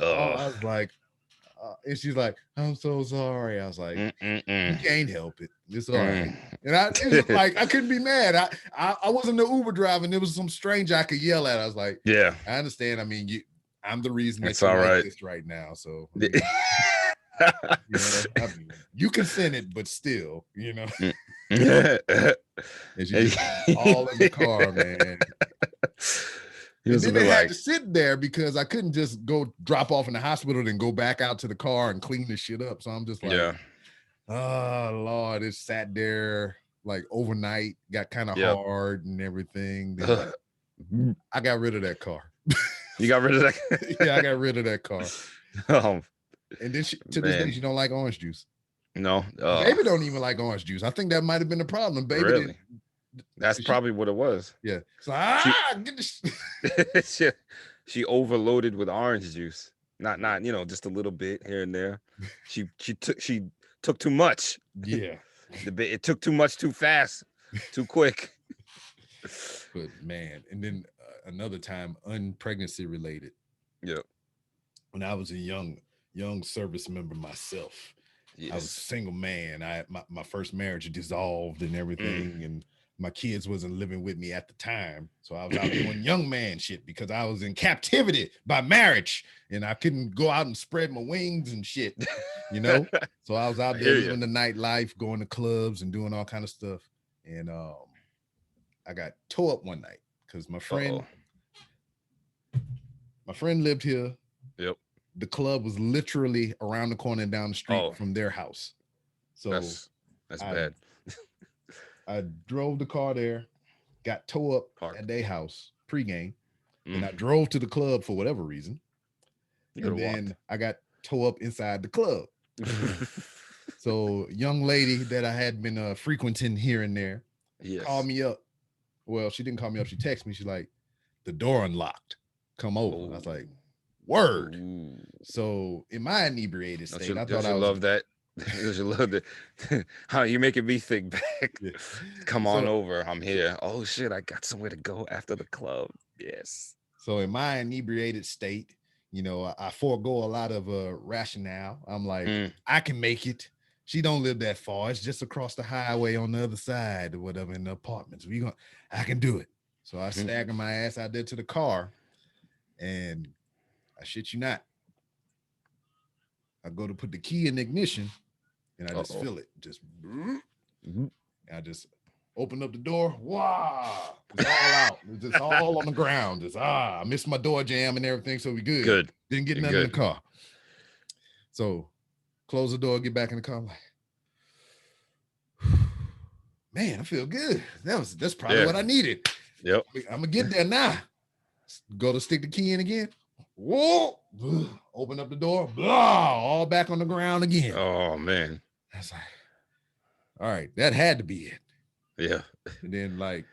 Speaker 2: I was like, and she's like, I'm so sorry. I was like, you can't help it. It's all right. And it's just like, I couldn't be mad. I wasn't the Uber driver and there was some stranger I could yell at. I was like,
Speaker 1: yeah,
Speaker 2: I understand. I mean, I'm the reason
Speaker 1: it's
Speaker 2: that you're
Speaker 1: all
Speaker 2: like
Speaker 1: right.
Speaker 2: this right now. So, I mean, you consented, but still, and she just all in the car, man. And then they had to sit there because I couldn't just go drop off in the hospital and go back out to the car and clean this shit up. So I'm just like, oh Lord, it sat there like overnight, got kind of hard and everything. Then I got rid of that car.
Speaker 1: You got rid of that?
Speaker 2: Yeah, I got rid of that car. And then to this day, she don't like orange juice.
Speaker 1: No,
Speaker 2: baby don't even like orange juice. I think that might have been the problem. Baby,
Speaker 1: really? That's probably what it was.
Speaker 2: Yeah. So get this.
Speaker 1: she overloaded with orange juice. Not just a little bit here and there. She took too much.
Speaker 2: Yeah.
Speaker 1: It took too much too fast, too quick.
Speaker 2: But man, and then another time, unpregnancy related.
Speaker 1: Yep.
Speaker 2: When I was a young service member myself, I was a single man. My first marriage dissolved and everything, and my kids wasn't living with me at the time. So I was out doing young man shit because I was in captivity by marriage and I couldn't go out and spread my wings and shit, So I was out there living the nightlife, going to clubs and doing all kind of stuff. And I got tore up one night because my friend lived here.
Speaker 1: Yep.
Speaker 2: The club was literally around the corner and down the street from their house. So
Speaker 1: that's bad.
Speaker 2: I drove the car there, got towed up at their house pregame, and I drove to the club for whatever reason. And then I got towed up inside the club. So young lady that I had been frequenting here and there called me up. Well, she didn't call me up. She texted me. She's like, the door unlocked. Come over. And I was like, word. So in my inebriated state, I thought I was
Speaker 1: love that. There's a little bit. How you making me think back?
Speaker 2: Yeah.
Speaker 1: Come on
Speaker 2: So
Speaker 1: over. I'm here. Oh shit! I got somewhere to go after the club. Yes.
Speaker 2: so in my inebriated state, I forego a lot of rationale. I'm like,
Speaker 1: Mm.
Speaker 2: I can make it. She don't live that far. It's just across the highway on the other side or whatever in the apartments. I can do it. So I
Speaker 1: Mm.
Speaker 2: stagger my ass out there to the car, and I shit you not, I go to put the key in the ignition, and I just
Speaker 1: Uh-oh.
Speaker 2: feel it. I just open up the door. Wow. It's all out. It's just all on the ground. I missed my door jam and everything. So we good.
Speaker 1: Good.
Speaker 2: Didn't get nothing in the
Speaker 1: Good.
Speaker 2: car. So close the door, get back in the car. I'm like, man, I feel good. That's probably what I needed.
Speaker 1: Yep.
Speaker 2: I'm gonna get there now. Go to stick the key in again. Whoa! Open up the door. Blah! All back on the ground again.
Speaker 1: Oh man.
Speaker 2: That's like, all right, that had to be it.
Speaker 1: Yeah.
Speaker 2: And then like,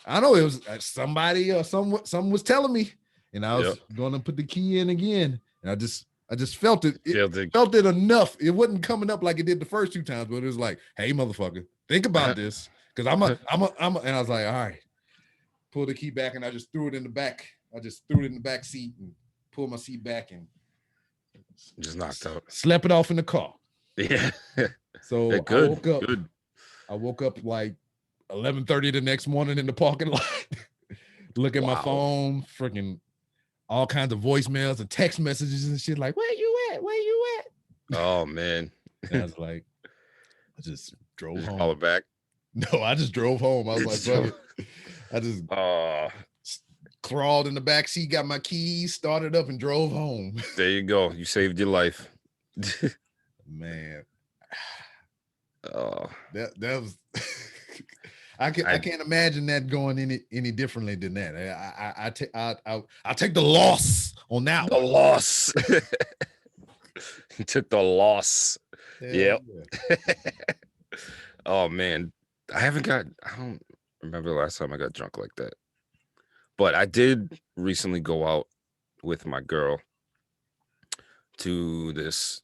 Speaker 2: I know it was somebody or someone was telling me, and I was going to put the key in again, and I just felt it. Felt it enough. It wasn't coming up like it did the first 2 times, but it was like, hey, motherfucker, think about this, because I'm a, and I was like, all right, pull the key back, and I just threw it in the back. I just threw it in the back seat and pulled my seat back and
Speaker 1: just knocked out.
Speaker 2: Slept it off in the car.
Speaker 1: Yeah.
Speaker 2: So I woke up. Good. I woke up like 11:30 the next morning in the parking lot. Look at my phone, freaking all kinds of voicemails and text messages and shit like, where you at? Where you at?
Speaker 1: Oh man.
Speaker 2: And I was like, I just drove home.
Speaker 1: Call it back.
Speaker 2: No, I just drove home. I was like, fuck it. I just crawled in the back seat, got my keys, started up, and drove home.
Speaker 1: There you go. You saved your life.
Speaker 2: Man.
Speaker 1: Oh,
Speaker 2: that was I can't imagine that going any differently than that. I'll take the loss on that.
Speaker 1: The loss. He took the loss. Yeah. Oh man, I don't remember the last time I got drunk like that. But I did recently go out with my girl to this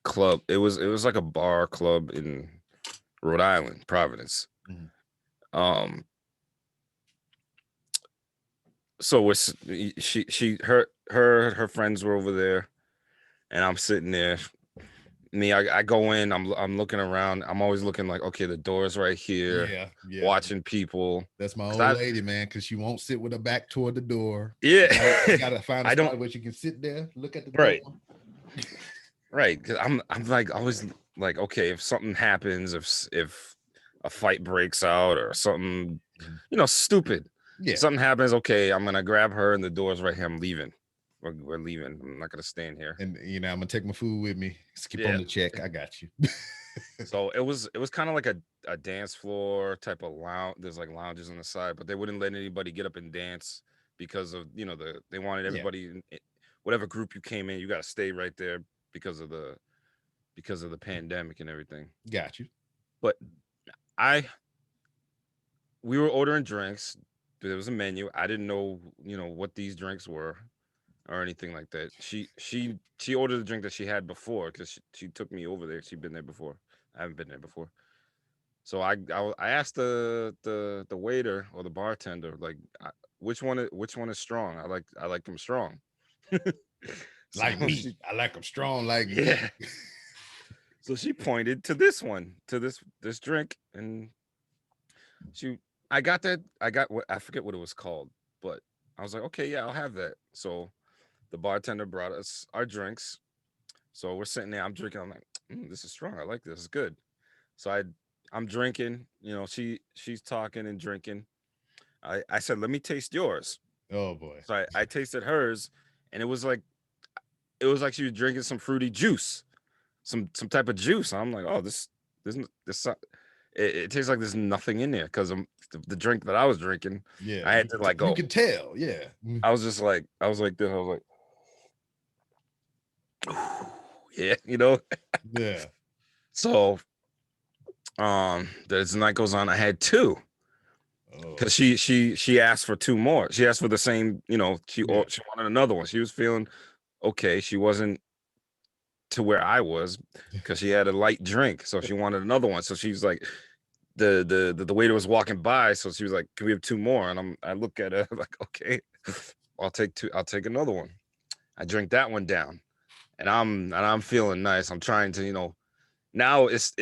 Speaker 1: club. It was like a bar club in Rhode Island, Providence. Mm-hmm. So her friends were over there, and I'm sitting there. I go in, I'm looking around. I'm always looking like, okay, the door's right here. Yeah. Watching people.
Speaker 2: That's my old lady, man, because she won't sit with her back toward the door.
Speaker 1: Yeah.
Speaker 2: You gotta find a spot where she can sit there, look at the door.
Speaker 1: Right. Because I'm like always like, okay, if something happens, if a fight breaks out or something, stupid. Yeah. Something happens, okay, I'm gonna grab her and the door's right here. I'm leaving. We're leaving. I'm not gonna stay in here.
Speaker 2: And I'm gonna take my food with me. Skip on the check. I got you.
Speaker 1: So it was kind of like a dance floor type of lounge. There's like lounges on the side, but they wouldn't let anybody get up and dance because of they wanted everybody, whatever group you came in, you got to stay right there because of the pandemic and everything.
Speaker 2: Got you.
Speaker 1: But we were ordering drinks. There was a menu. I didn't know what these drinks were or anything like that. She ordered a drink that she had before because she took me over there. She'd been there before. I haven't been there before. So I asked the waiter or the bartender, like, which one is strong? I like them strong.
Speaker 2: Like me. I like them strong like me.
Speaker 1: Yeah. So she pointed to this one, to this drink, and I got what, I forget what it was called, but I was like, okay, yeah, I'll have that. So the bartender brought us our drinks. So we're sitting there, I'm drinking, I'm like, this is strong. I like this. It's good. So I'm drinking, she's talking and drinking. I said, let me taste yours.
Speaker 2: Oh boy.
Speaker 1: So I tasted hers, and it was like she was drinking some fruity juice, some type of juice. I'm like, oh, this it tastes like there's nothing in there because the drink that I was drinking.
Speaker 2: Yeah,
Speaker 1: I had to like go.
Speaker 2: You could tell. Yeah.
Speaker 1: I was just like, I was like this. I was like, yeah,
Speaker 2: Yeah.
Speaker 1: So, as the night goes on, I had 2. Because she asked for 2 more. She asked for the same, she wanted another one. She was feeling okay. She wasn't to where I was because she had a light drink, so she wanted another one. So she was like, the waiter was walking by, so she was like, "Can we have two more?" And I look at her like, "Okay, I'll take two. I'll take another one." I drink that one down, and I'm feeling nice. I'm trying to, now it's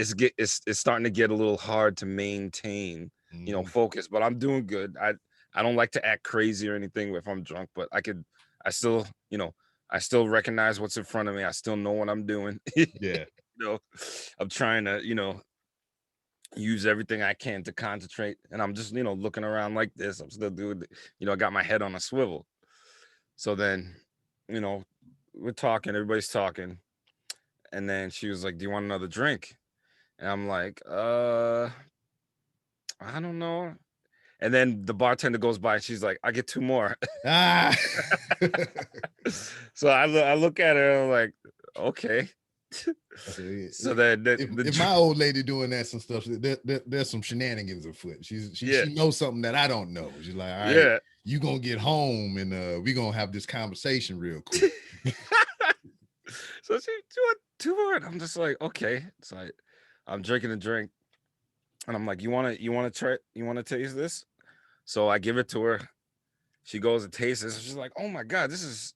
Speaker 1: starting to get a little hard to maintain,
Speaker 2: Mhm.
Speaker 1: focus, but I'm doing good. I don't like to act crazy or anything if I'm drunk, but I still, I still recognize what's in front of me. I still know what I'm doing.
Speaker 2: Yeah.
Speaker 1: know, I'm trying to, use everything I can to concentrate. And I'm just, looking around like this. I'm still doing, I got my head on a swivel. So then, you know, we're talking, everybody's talking. And then she was like, "Do you want another drink?" And I'm like, I don't know. And then the bartender goes by and she's like, "I get two more."
Speaker 2: Ah.
Speaker 1: So I look at her and I'm like, okay.
Speaker 2: I say,
Speaker 1: So then
Speaker 2: if my old lady doing that some stuff, there's some shenanigans afoot.
Speaker 1: yeah,
Speaker 2: She knows something that I don't know. She's like, all right,
Speaker 1: yeah.
Speaker 2: you gonna get home and we gonna have this conversation real quick.
Speaker 1: So she doing two more. And I'm just like, okay. So I'm drinking a drink and I'm like, you wanna taste this? So I give it to her. She goes and tastes it. She's like, "Oh my God, this is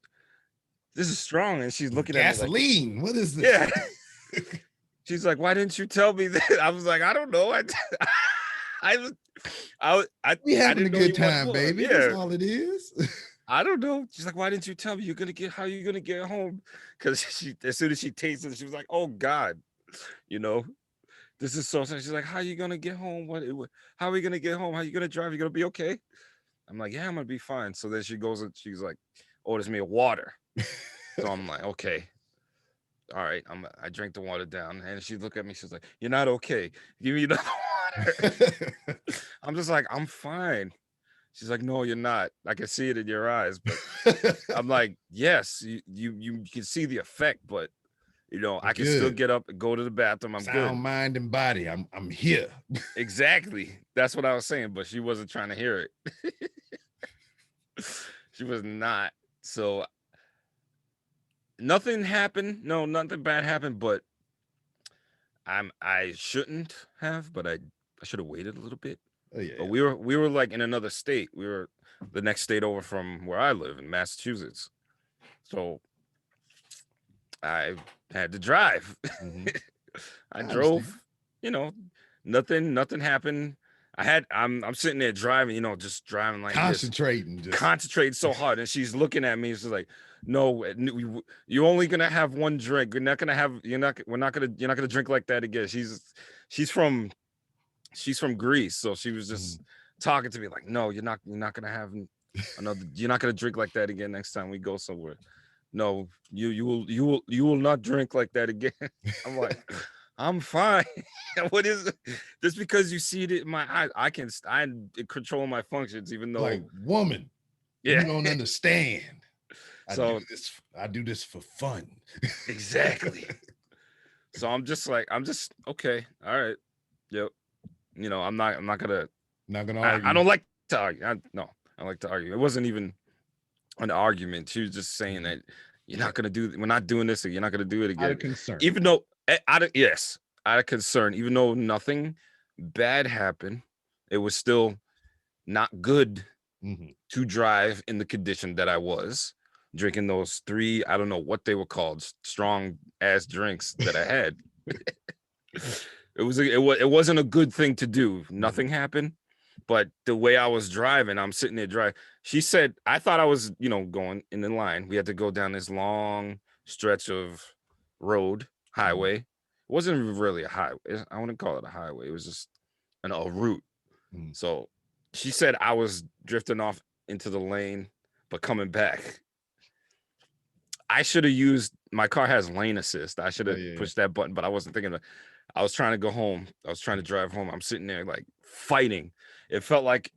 Speaker 1: strong." And she's looking at me like,
Speaker 2: Gasoline. What is this?
Speaker 1: yeah. She's like, "Why didn't you tell me that?" I was like, "I don't know. I was,
Speaker 2: We
Speaker 1: I
Speaker 2: having a
Speaker 1: didn't know
Speaker 2: good
Speaker 1: you want
Speaker 2: time,
Speaker 1: more."
Speaker 2: baby. That's
Speaker 1: Yeah,
Speaker 2: all it is.
Speaker 1: I don't know. She's like, "Why didn't you tell me? How are you gonna get home?" Because as soon as she tasted it, she was like, "Oh God, you know, this is so." She's like, "How are you gonna get home? How are we gonna get home? How are you gonna drive? You gonna be okay?" I'm like, "Yeah, I'm gonna be fine." So then she goes and she's like, orders me a water. So I'm like, "Okay, all right." I drank the water down, and she looked at me. She's like, "You're not okay. Give me another water." I'm just like, "I'm fine." She's like, "No, you're not. I can see it in your eyes." But I'm like, "Yes, you can see the effect, but I can still
Speaker 2: Good.
Speaker 1: get up and go to the bathroom. I'm
Speaker 2: Sound
Speaker 1: good."
Speaker 2: mind and body. I'm here.
Speaker 1: Exactly. That's what I was saying, but she wasn't trying to hear it. She was not. So nothing happened. No, nothing bad happened, but I shouldn't have, but I should have waited a little bit.
Speaker 2: Oh
Speaker 1: But
Speaker 2: yeah.
Speaker 1: we were like in another state. We were the next state over from where I live in Massachusetts. So I had to drive.
Speaker 2: Mhm.
Speaker 1: I
Speaker 2: I understand.
Speaker 1: drove, you know, nothing happened. I'm sitting there driving, just driving like this,
Speaker 2: Concentrating, just
Speaker 1: concentrating so hard, and she's looking at me. She's like, "No, you're only gonna have one drink. You're not gonna drink like that again." She's from she's from Greece, so she was
Speaker 2: mhm.
Speaker 1: just talking to me like, "No, you're not gonna have another. You're not gonna drink like that again next time we go somewhere. No, you will not drink like that again." I'm like, "I'm fine." What is it? Just because you see it in my eyes, I control my functions, even
Speaker 2: Like,
Speaker 1: though,
Speaker 2: woman,
Speaker 1: yeah.
Speaker 2: you don't understand.
Speaker 1: So
Speaker 2: I do this for fun.
Speaker 1: exactly. So I'm just okay. All right. Yep. I'm not gonna.
Speaker 2: Not gonna
Speaker 1: I
Speaker 2: argue.
Speaker 1: don't like to argue. No, I like to argue. It wasn't even an argument. She was just saying
Speaker 2: Mhm.
Speaker 1: that we're not doing this, or you're not gonna do it
Speaker 2: Out
Speaker 1: again.
Speaker 2: of concern.
Speaker 1: Even though, yes, out of concern, even though nothing bad happened, it was still not good
Speaker 2: Mhm.
Speaker 1: to drive in the condition that I was drinking those three, I don't know what they were called, strong ass drinks that I had. It wasn't a good thing to do.
Speaker 2: Mhm.
Speaker 1: Nothing happened, but the way I was driving, I'm sitting there driving. She said I thought I was, going in the line. We had to go down this long stretch of road,
Speaker 2: Mhm.
Speaker 1: highway. It wasn't really a highway. I wouldn't call it a highway. It was just a route.
Speaker 2: Mhm.
Speaker 1: So she said I was drifting off into the lane, but coming back. I should have used my car has lane assist. I should
Speaker 2: Oh
Speaker 1: have
Speaker 2: yeah.
Speaker 1: pushed that button, but I wasn't thinking of. I was trying to go home. I was trying to drive home. I'm sitting there like fighting. It felt like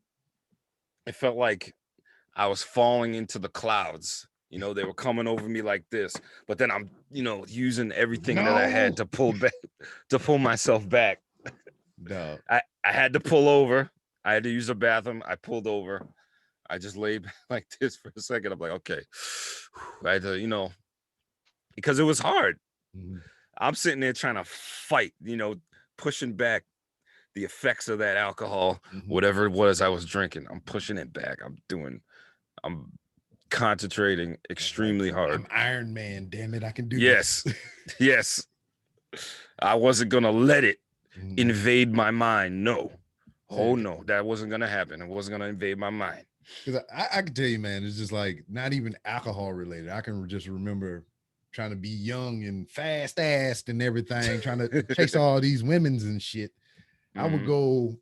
Speaker 1: it felt like I was falling into the clouds. They were coming over me like this, but then I'm, using everything that I
Speaker 2: No.
Speaker 1: had to pull back, to pull myself back.
Speaker 2: No.
Speaker 1: I had to pull over. I had to use the bathroom. I pulled over. I just laid like this for a second. I'm like, okay. I had to, because it was hard.
Speaker 2: Mhm.
Speaker 1: I'm sitting there trying to fight, pushing back the effects of that alcohol,
Speaker 2: Mhm.
Speaker 1: whatever it was I was drinking. I'm pushing it back. I'm concentrating
Speaker 2: Like,
Speaker 1: extremely
Speaker 2: I'm
Speaker 1: hard.
Speaker 2: Iron Man, damn it, I can do this.
Speaker 1: Yes. Yes. I wasn't gonna let it
Speaker 2: Mhm.
Speaker 1: invade my mind. No. Oh
Speaker 2: Because
Speaker 1: no, that wasn't gonna happen. It wasn't gonna invade my mind.
Speaker 2: I can tell you, man, it's just like not even alcohol related. I can just remember trying to be young and fast assed and everything, trying to chase all these women's and shit. I would
Speaker 1: Mhm.
Speaker 2: go.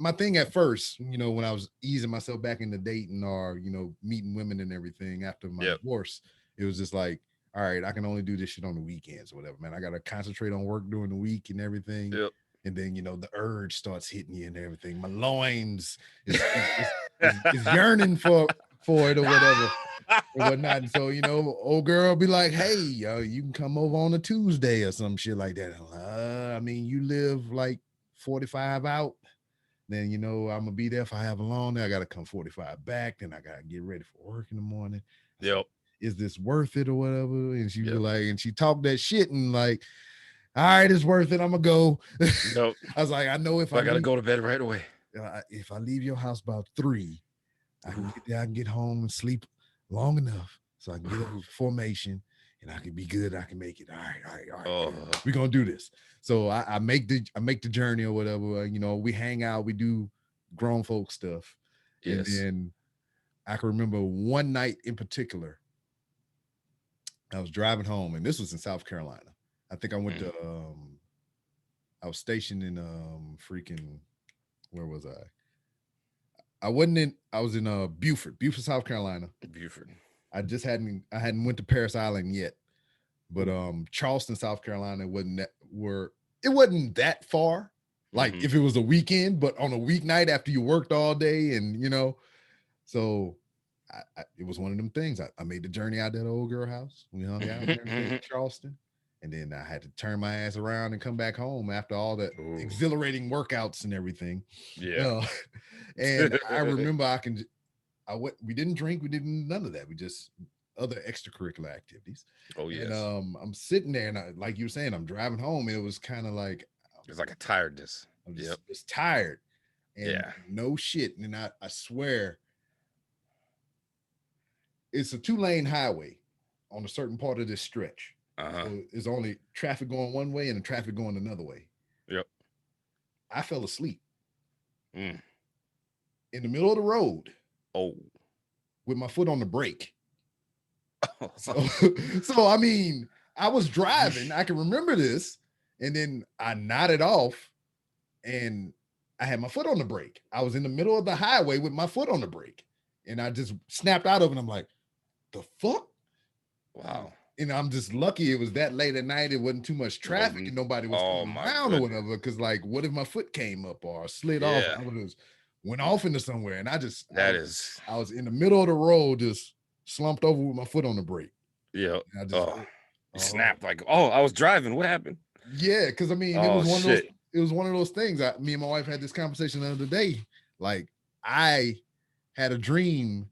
Speaker 2: My thing at first, when I was easing myself back into dating or meeting women and everything after my
Speaker 1: Yep.
Speaker 2: divorce, it was just like, all right, I can only do this shit on the weekends or whatever, man. I gotta concentrate on work during the week and everything.
Speaker 1: Yep.
Speaker 2: And then the urge starts hitting you and everything. My loins is yearning for it or whatever and whatnot. And so, old girl be like, hey, you can come over on a Tuesday or some shit like that. I mean, you live like 45 out, then I'm gonna be there if I have a long day. I gotta come 45 back, then I gotta get ready for work in the morning. I was like,
Speaker 1: Yep.
Speaker 2: is this worth it or whatever? And she be
Speaker 1: Yep.
Speaker 2: like, and she talked that shit and like, all right, it's worth it. I'm gonna go.
Speaker 1: Yep.
Speaker 2: I was like, I know
Speaker 1: I gotta go to bed right away.
Speaker 2: if I leave your house about 3, I can
Speaker 1: Ooh.
Speaker 2: get there, I can get home and sleep long enough so I can get up
Speaker 1: Ooh.
Speaker 2: formation and I can be good. I can make it. All right.
Speaker 1: Oh.
Speaker 2: We're gonna do this. So I make the journey or whatever. We hang out, we do grown folk stuff. And
Speaker 1: Yes.
Speaker 2: then I can remember one night in particular, I was driving home, and this was in South Carolina. I think I went
Speaker 1: Mm.
Speaker 2: to I was stationed in freaking where was I? I was in Beaufort, South Carolina.
Speaker 1: Buford.
Speaker 2: I hadn't went to Paris Island yet, but
Speaker 1: Ooh.
Speaker 2: Charleston, South Carolina it wasn't that far. Like
Speaker 1: Mhm.
Speaker 2: if it was a weekend, but on a weeknight after you worked all day and so it was one of them things. I made the journey out to that old girl house. We hung out and everything in Charleston. And then I had to turn my ass around and come back home after all the
Speaker 1: Ooh.
Speaker 2: exhilarating workouts and everything.
Speaker 1: Yeah.
Speaker 2: And I remember we didn't drink, we didn't none of that. We just other extracurricular activities.
Speaker 1: Oh
Speaker 2: And
Speaker 1: yes.
Speaker 2: I'm sitting there and like you were saying, I'm driving home and it was kind of like
Speaker 1: It's like a tiredness.
Speaker 2: I'm
Speaker 1: Yep.
Speaker 2: just tired and
Speaker 1: Yeah.
Speaker 2: no shit. And I swear it's a 2-lane highway on a certain part of this stretch.
Speaker 1: Uh-huh.
Speaker 2: So it's only traffic going one way and traffic going another way.
Speaker 1: Yep.
Speaker 2: I fell asleep
Speaker 1: Mm.
Speaker 2: in the middle of the road
Speaker 1: Oh.
Speaker 2: with my foot on the brake. So, so I mean, I was driving. I can remember this, and then I nodded off, and I had my foot on the brake. I was in the middle of the highway with my foot on the brake, and I just snapped out of it. And I'm like, "The fuck!"
Speaker 1: Wow.
Speaker 2: And I'm just lucky it was that late at night. It wasn't too much traffic, and nobody was
Speaker 1: Oh
Speaker 2: coming
Speaker 1: my
Speaker 2: around or
Speaker 1: goodness.
Speaker 2: whatever. Because like, what if my foot came up or slid off?
Speaker 1: Yeah.
Speaker 2: I would have went off into somewhere, and
Speaker 1: That is.
Speaker 2: I was in the middle of the road, just slumped over with my foot on the brake.
Speaker 1: Yeah.
Speaker 2: And I just,
Speaker 1: Oh. You
Speaker 2: oh
Speaker 1: snapped like, oh, I was driving. What happened?
Speaker 2: yeah, because I mean,
Speaker 1: Oh shit.
Speaker 2: it was one of those things. Me and my wife had this conversation the other day. Like, I had a dream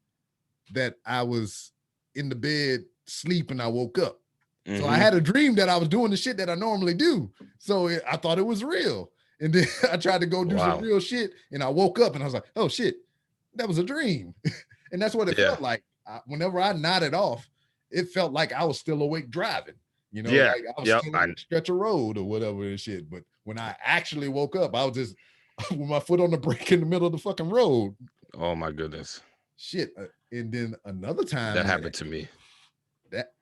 Speaker 2: that I was in the bed sleeping. I woke up. So I
Speaker 1: Mm-hmm.
Speaker 2: had a dream that I was doing the shit that I normally do. So I thought it was real. And then I tried to go do some
Speaker 1: Wow.
Speaker 2: real shit. And I woke up and I was like, oh shit, that was a dream. And that's what it
Speaker 1: Yeah.
Speaker 2: felt like. Whenever I nodded off, it felt like I was still awake driving.
Speaker 1: Yeah.
Speaker 2: Like I was
Speaker 1: Yep.
Speaker 2: still on a stretch of road or whatever and shit. But when I actually woke up, I was just with my foot on the brake in the middle of the fucking road.
Speaker 1: Oh my goodness.
Speaker 2: Shit. And then another time
Speaker 1: That happened to me.
Speaker 2: that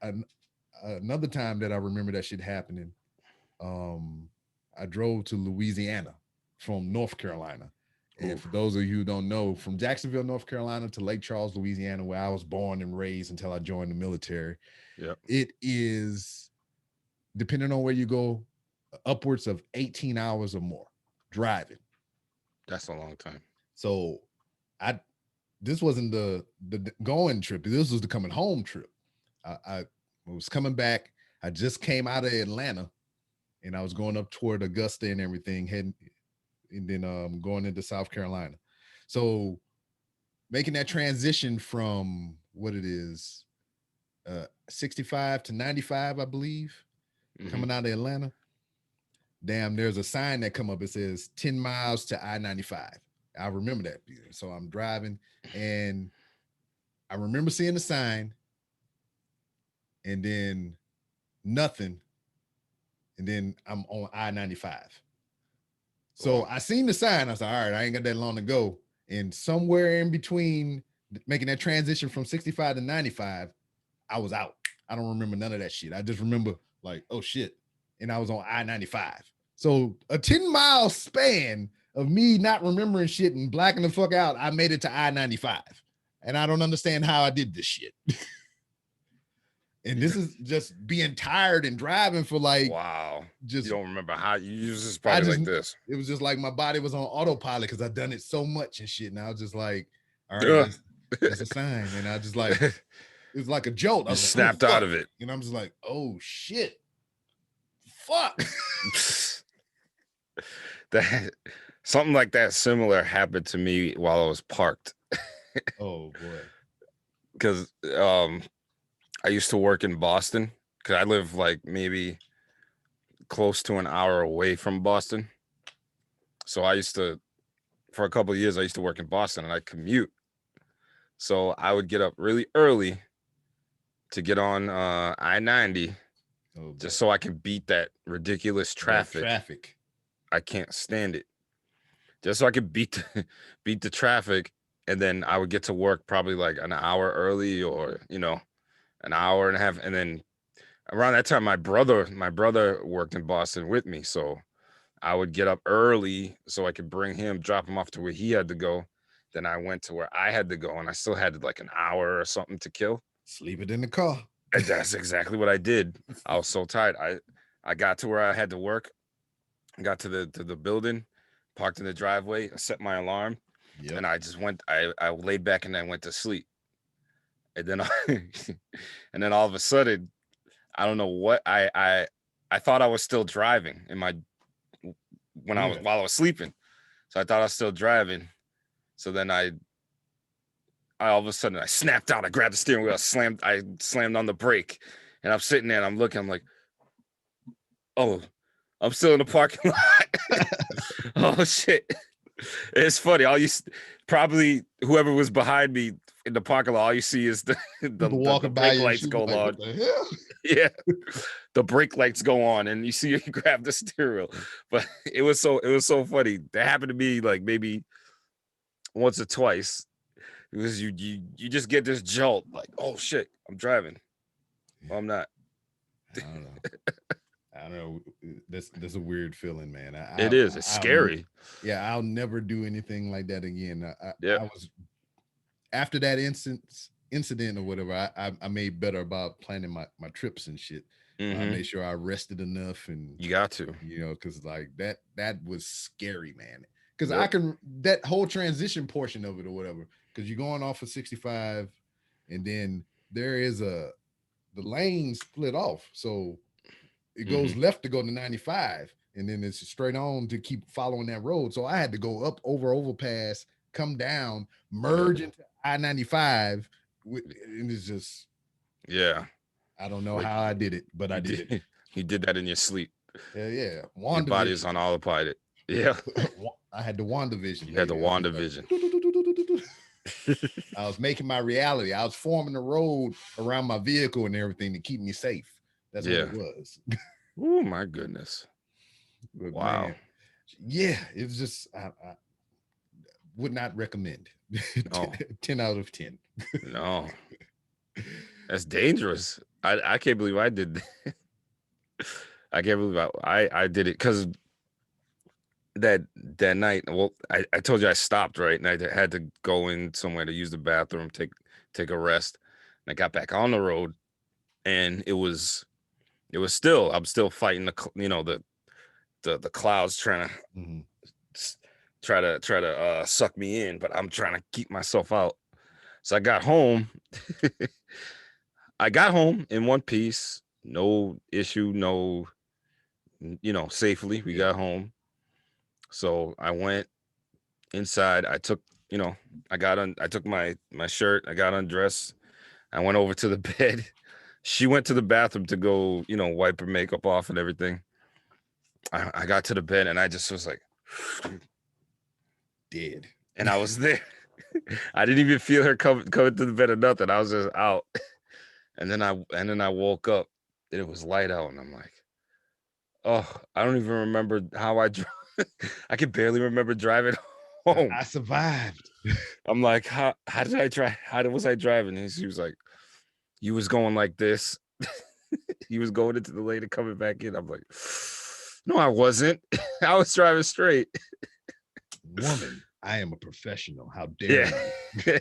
Speaker 2: another time that I remember that shit happening, I drove to Louisiana from North Carolina. And
Speaker 1: Oof.
Speaker 2: for those of you who don't know, from Jacksonville, North Carolina to Lake Charles, Louisiana, where I was born and raised until I joined the military,
Speaker 1: Yep.
Speaker 2: it is, depending on where you go, upwards of 18 hours or more driving.
Speaker 1: That's a long time.
Speaker 2: So I this wasn't the going trip. This was the coming home trip. I was coming back. I just came out of Atlanta and I was going up toward Augusta and everything, heading and then going into South Carolina. So making that transition from what it is, 65 to 95, I believe.
Speaker 1: Hmm.
Speaker 2: coming out of Atlanta. Damn, there's a sign that come up. It says 10 miles to I-95. I remember that. So I'm driving and I remember seeing the sign and then nothing. And then I'm on I-95. So
Speaker 1: Well,
Speaker 2: I seen the sign. I was like, all right, I ain't got that long to go. And somewhere in between making that transition from 65 to 95, I was out. I don't remember none of that shit. I just remember like, oh shit. And I was on I-95. So a 10-mile span of me not remembering shit and blacking the fuck out, I made it to I-95. And I don't understand how I did this shit. And this is just being tired and driving for like
Speaker 1: wow. You
Speaker 2: just
Speaker 1: don't remember how you use this
Speaker 2: I
Speaker 1: probably
Speaker 2: just
Speaker 1: like this.
Speaker 2: it was just like my body was on autopilot because I've done it so much and shit. And I was just like, all right,
Speaker 1: Ugh.
Speaker 2: that's a sign. And I just like it was like a jolt. I
Speaker 1: You
Speaker 2: was like, oh
Speaker 1: snapped out
Speaker 2: fuck.
Speaker 1: of it.
Speaker 2: And I'm just like, oh shit. Fuck.
Speaker 1: That something like that similar happened to me while I was parked.
Speaker 2: Oh boy.
Speaker 1: Because I used to work in Boston. Because I live like maybe close to an hour away from Boston. So I used to, for a couple of years, I used to work in Boston and I commute. So I would get up really early to get on I-90
Speaker 2: Oh boy.
Speaker 1: just so I can beat that ridiculous
Speaker 2: That
Speaker 1: traffic.
Speaker 2: traffic.
Speaker 1: I can't stand it. Just so I could beat the traffic, and then I would get to work probably like an hour early, or an hour and a half, and then around that time my brother worked in Boston with me, so I would get up early so I could bring him, drop him off to where he had to go. Then I went to where I had to go, and I still had like an hour or something to kill.
Speaker 2: Sleep it in the car.
Speaker 1: And that's exactly what I did. I was so tired. I got to where I had to work. I got to the building, parked in the driveway, I set my alarm,
Speaker 2: Yep.
Speaker 1: and I just went. I laid back and I went to sleep. And then and then all of a sudden, I don't know what I thought I was still driving in my while I was sleeping. So I thought I was still driving. So then I all of a sudden I snapped out. I grabbed the steering wheel, I slammed on the brake, and I'm sitting there and I'm looking. I'm like, oh, I'm still in the parking lot. Oh shit. It's funny. Probably whoever was behind me in the parking lot, all you see is the brake lights go
Speaker 2: like,
Speaker 1: on.
Speaker 2: what the hell?
Speaker 1: Yeah, the brake lights go on, and you see you grab the steering wheel. But it was so funny. That happened to me like maybe once or twice. It was you just get this jolt, like, oh shit, I'm driving. Well, I'm not.
Speaker 2: I don't know. I don't know. That's a weird feeling, man.
Speaker 1: It is. It's scary.
Speaker 2: I'll never do anything like that again.
Speaker 1: Yeah.
Speaker 2: I was after that incident or whatever. I made better about planning my trips and shit. I made sure I rested enough, and
Speaker 1: You got to.
Speaker 2: because like that was scary, man. Because I can that whole transition portion of it or whatever. Because you're going off of 65, and then there is the lane split off, so it goes left to go to 95, and then it's straight on to keep following that road. So I had to go up overpass, come down, merge into I-95, and it's just I don't know how I did it, but I did it.
Speaker 1: You did that in your sleep.
Speaker 2: Yeah.
Speaker 1: Your body is on autopilot. Yeah.
Speaker 2: I had the WandaVision.
Speaker 1: You had the WandaVision.
Speaker 2: I was making my reality. I was forming the road around my vehicle and everything to keep me safe. That's what it was.
Speaker 1: Oh my goodness.
Speaker 2: But
Speaker 1: wow.
Speaker 2: Man, yeah, it was just I would not recommend.
Speaker 1: No.
Speaker 2: 10 out of 10.
Speaker 1: No. That's dangerous. I can't believe I did that. I can't believe I did it because that night. Well, I told you I stopped, right? And I had to go in somewhere to use the bathroom, take a rest. And I got back on the road, and I'm still fighting the clouds trying to suck me in, but I'm trying to keep myself out. So I got home. I got home in one piece, no issue, no, safely. We got home. So I went inside. I took, I took my shirt. I got undressed. I went over to the bed, she went to the bathroom to go, wipe her makeup off and everything. I got to the bed and I just was like,
Speaker 2: Dead.
Speaker 1: and I was there. I didn't even feel her coming to the bed or nothing. I was just out. And then I woke up and it was light out and I'm like, oh, I don't even remember how I drove. I can barely remember driving home.
Speaker 2: I survived.
Speaker 1: I'm like, how did I drive? Was I driving? And she was like, you was going like this. You was going into the lane and coming back in. I'm like, no, I wasn't. I was driving straight.
Speaker 2: Woman, I am a professional. How dare
Speaker 1: Yeah.
Speaker 2: you?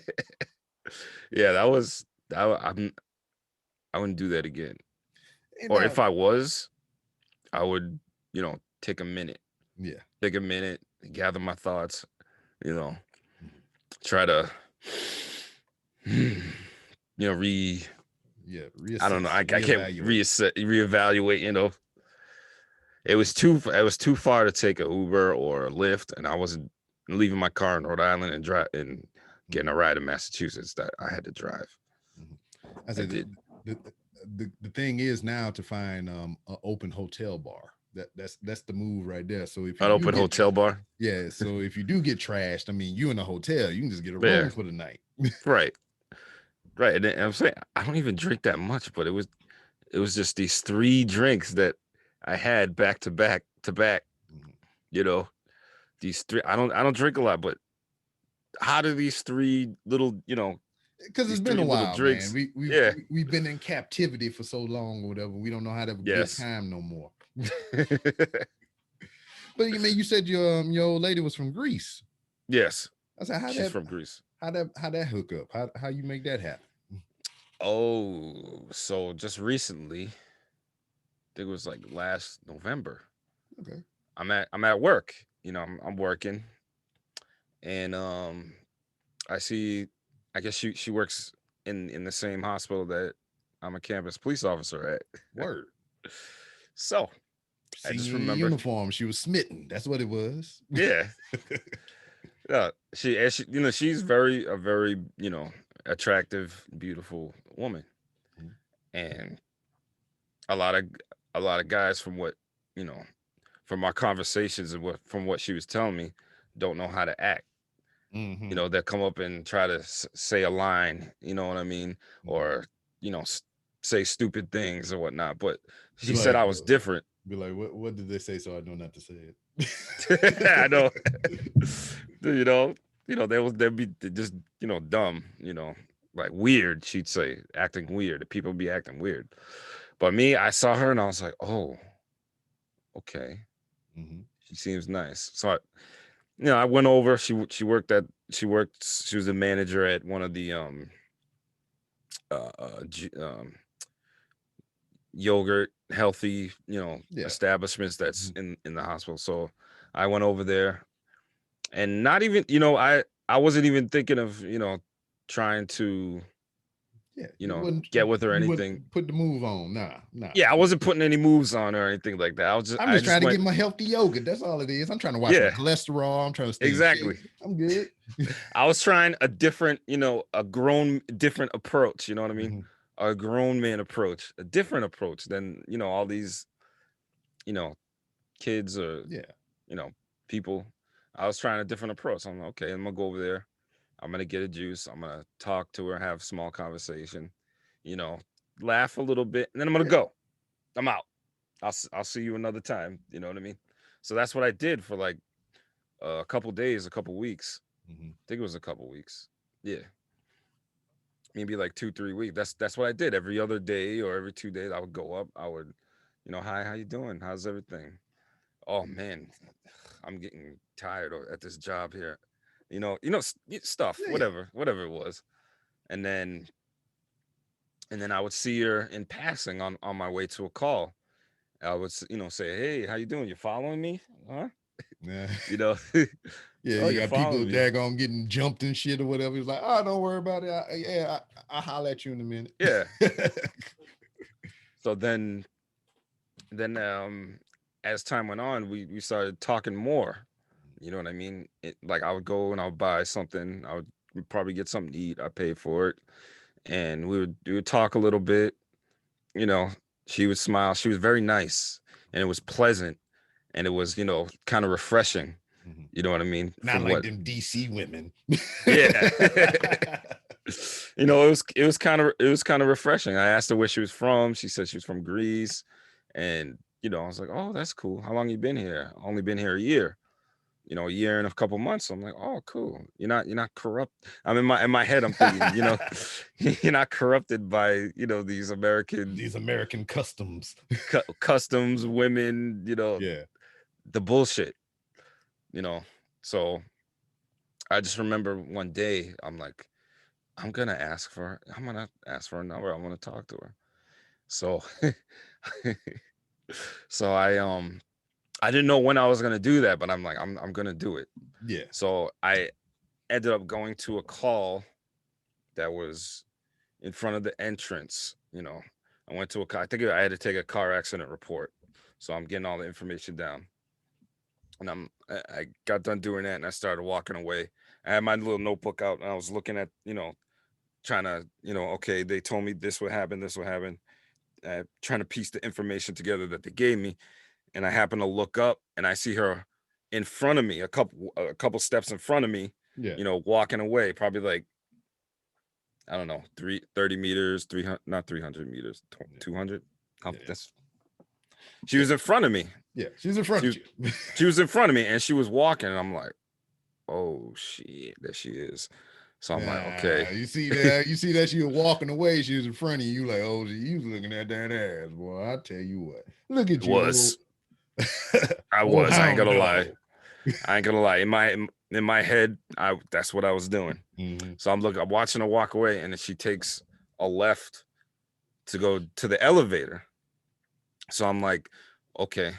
Speaker 1: Yeah, that was I wouldn't do that again.
Speaker 2: And
Speaker 1: Or
Speaker 2: now,
Speaker 1: if I was, I would, take a minute.
Speaker 2: yeah.
Speaker 1: Take a minute, gather my thoughts, you know, try to re
Speaker 2: Yeah.
Speaker 1: I don't know. I
Speaker 2: Reassess,
Speaker 1: can't
Speaker 2: reevaluate.
Speaker 1: reevaluate. It was too far to take a Uber or a Lyft, and I wasn't leaving my car in Rhode Island and getting a ride in Massachusetts. That I had to drive.
Speaker 2: I
Speaker 1: I
Speaker 2: said
Speaker 1: did.
Speaker 2: the thing is now to find an open hotel bar. That's the move right there. So if you
Speaker 1: An
Speaker 2: do
Speaker 1: open
Speaker 2: get
Speaker 1: hotel bar.
Speaker 2: yeah, so if you do get trashed, I mean, you in a hotel, you can just get a room
Speaker 1: Yeah,
Speaker 2: for the night.
Speaker 1: right, right. And I'm saying I don't even drink that much, but it was just these 3 drinks that I had back to back to back. You know, these three. I don't drink a lot, but how do these three little,
Speaker 2: Because it's
Speaker 1: these
Speaker 2: been a
Speaker 1: three little
Speaker 2: while, man.
Speaker 1: drinks?
Speaker 2: We've
Speaker 1: Yeah.
Speaker 2: we've been in captivity for so long or whatever. We don't know how to have a good
Speaker 1: Yes.
Speaker 2: time no more. But you mean you said your old lady was from Greece.
Speaker 1: Yes.
Speaker 2: I said
Speaker 1: She's from Greece.
Speaker 2: how that hook up? How you make that happen?
Speaker 1: Oh, so just recently, I think it was like last November.
Speaker 2: Okay.
Speaker 1: I'm at work. I'm working, and I see. I guess she works in the same hospital that I'm a campus police officer at.
Speaker 2: Word.
Speaker 1: So I
Speaker 2: Seen
Speaker 1: just
Speaker 2: you in
Speaker 1: remember,
Speaker 2: uniform. She was smitten. That's what it was.
Speaker 1: yeah, yeah. She's very attractive, beautiful woman, and a lot of a lot of guys you know from our conversations and from what she was telling me don't know how to act.
Speaker 2: Mm-hmm.
Speaker 1: They'll come up and try to say a line, you know what I mean, or you know s- say stupid things or whatnot. But
Speaker 2: Be
Speaker 1: she said
Speaker 2: like,
Speaker 1: I was different.
Speaker 2: what did they say so I know not to say
Speaker 1: I know.
Speaker 2: it?
Speaker 1: you know, they'd be just dumb, like weird. She'd say acting weird. People be acting weird. But me, I saw her and I was like, oh, okay,
Speaker 2: Mm-hmm.
Speaker 1: she seems nice. So I went over. She was a manager at one of the yogurt healthy
Speaker 2: Yeah.
Speaker 1: establishments that's
Speaker 2: Mhm.
Speaker 1: in the hospital. So I went over there and not even I wasn't even thinking of trying to
Speaker 2: Yeah. You wouldn't
Speaker 1: get with her or
Speaker 2: you
Speaker 1: anything.
Speaker 2: wouldn't put the move on. Nah, nah.
Speaker 1: Yeah, I wasn't putting any moves on her or anything like that.
Speaker 2: I'm
Speaker 1: I
Speaker 2: just
Speaker 1: just
Speaker 2: trying to
Speaker 1: went.
Speaker 2: get my healthy yogurt. That's all it is. I'm trying to watch my
Speaker 1: Yeah,
Speaker 2: cholesterol. I'm trying to stay in shape.
Speaker 1: exactly.
Speaker 2: I'm good.
Speaker 1: I was trying a different, different approach, you know what I mean?
Speaker 2: Mhm.
Speaker 1: A grown man approach, a different approach than, all these, you know, kids or,
Speaker 2: Yeah.
Speaker 1: you know, people. I was trying a different approach. I'm like, okay, I'm gonna go over there. I'm gonna get a juice. I'm gonna talk to her, have a small conversation, you know, laugh a little bit, and then I'm gonna
Speaker 2: Yeah.
Speaker 1: go. I'm out. I'll see you another time. You know what I mean? So that's what I did for like a couple days, a couple weeks.
Speaker 2: Mhm.
Speaker 1: I think it was a couple weeks. Yeah, maybe like 2, 3 weeks. That's what I did. Every other day or every 2 days, I would go up. I would, hi, how you doing? How's everything? Oh man, I'm getting tired at this job here. Stuff,
Speaker 2: Yeah. Yeah.
Speaker 1: whatever it was. And then I would see her in passing on my way to a call. I would say, hey, how you doing? You following me? Huh?
Speaker 2: Yeah.
Speaker 1: You know,
Speaker 2: Yeah,
Speaker 1: oh,
Speaker 2: you
Speaker 1: you're
Speaker 2: got people
Speaker 1: following me.
Speaker 2: daggone getting jumped and shit or whatever. He's like, oh, don't worry about it. I'll holler at you in a minute.
Speaker 1: Yeah. So then as time went on, we started talking more. You know what I mean? Like I would go and I would buy something. I would probably get something to eat. I pay for it, and we would talk a little bit. you know, she would smile. She was very nice, and it was pleasant, and it was, kind of refreshing.
Speaker 2: Mhm.
Speaker 1: You know what I mean?
Speaker 2: Not
Speaker 1: From
Speaker 2: like
Speaker 1: what,
Speaker 2: them DC women.
Speaker 1: yeah. it was kind of refreshing. I asked her where she was from. She said she was from Greece, and I was like, oh, that's cool. How long you been here? Only been here a year. A year and a couple months. I'm like, oh, cool. You're not corrupt. I'm in my head. I'm thinking, you're not corrupted by these American
Speaker 2: These American customs.
Speaker 1: customs, women,
Speaker 2: Yeah.
Speaker 1: the bullshit. You know. So I just remember one day, I'm like, I'm gonna ask for a number. I want to talk to her. So, so I didn't know when I was gonna do that, but I'm like, I'm gonna do it.
Speaker 2: Yeah.
Speaker 1: So I ended up going to a call that was in front of the entrance. I went to I think I had to take a car accident report. So I'm getting all the information down. And I got done doing that and I started walking away. I had my little notebook out and I was looking at, trying to, okay, they told me this would happen. Trying to piece the information together that they gave me. And I happen to look up and I see her in front of me, a couple steps in front of me,
Speaker 2: Yeah.
Speaker 1: walking away, probably like, I don't know, 30 meters, 300, not 300 meters, 200.
Speaker 2: Yeah.
Speaker 1: She was in front of me.
Speaker 2: Yeah. She's in front
Speaker 1: She
Speaker 2: of you.
Speaker 1: she was in front of me and she was walking. And I'm like, oh shit, there she is. So I'm like, okay.
Speaker 2: You see that? You see that she was walking away. She was in front of you. You like, oh, you was looking at that ass, boy. I tell you what. Look at
Speaker 1: It
Speaker 2: you,
Speaker 1: was. I
Speaker 2: old
Speaker 1: was. I ain't
Speaker 2: hound
Speaker 1: gonna lie.
Speaker 2: dog.
Speaker 1: I ain't gonna lie. In my head, that's what I was doing.
Speaker 2: Mhm.
Speaker 1: So I'm watching her walk away, and then she takes a left to go to the elevator. So I'm like, okay,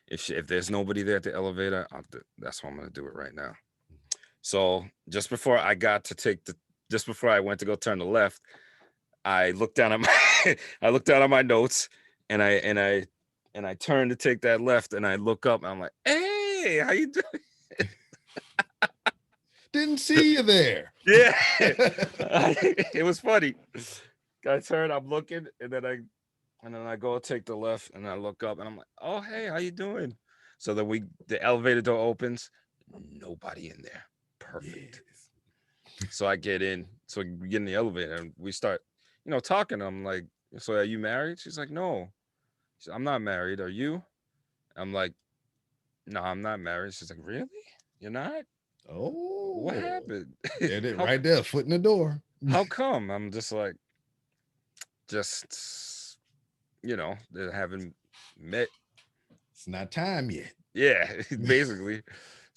Speaker 1: if there's nobody there at the elevator, that's why I'm gonna do it right now. So just before I went to go turn the left, I looked down at my I looked down at my notes, and I turned to take that left, and I look up, and I'm like, hey, how you doing?
Speaker 2: Didn't see you there.
Speaker 1: Yeah, it was funny. I turn, I'm looking, and then I go take the left, and I look up, and I'm like, oh, hey, how you doing? So then the elevator door opens, nobody in there. Perfect.
Speaker 2: Yes.
Speaker 1: So I get in. So we get in the elevator, and we start, talking. I'm like, so are you married? She's like, no. I'm not married. Are you? I'm like, no, I'm not married. She's like, really? You're not? What
Speaker 2: Oh,
Speaker 1: happened?
Speaker 2: there it
Speaker 1: how
Speaker 2: right there, foot in the door.
Speaker 1: how come? I'm just like, just they haven't met.
Speaker 2: It's not time yet.
Speaker 1: Yeah, basically,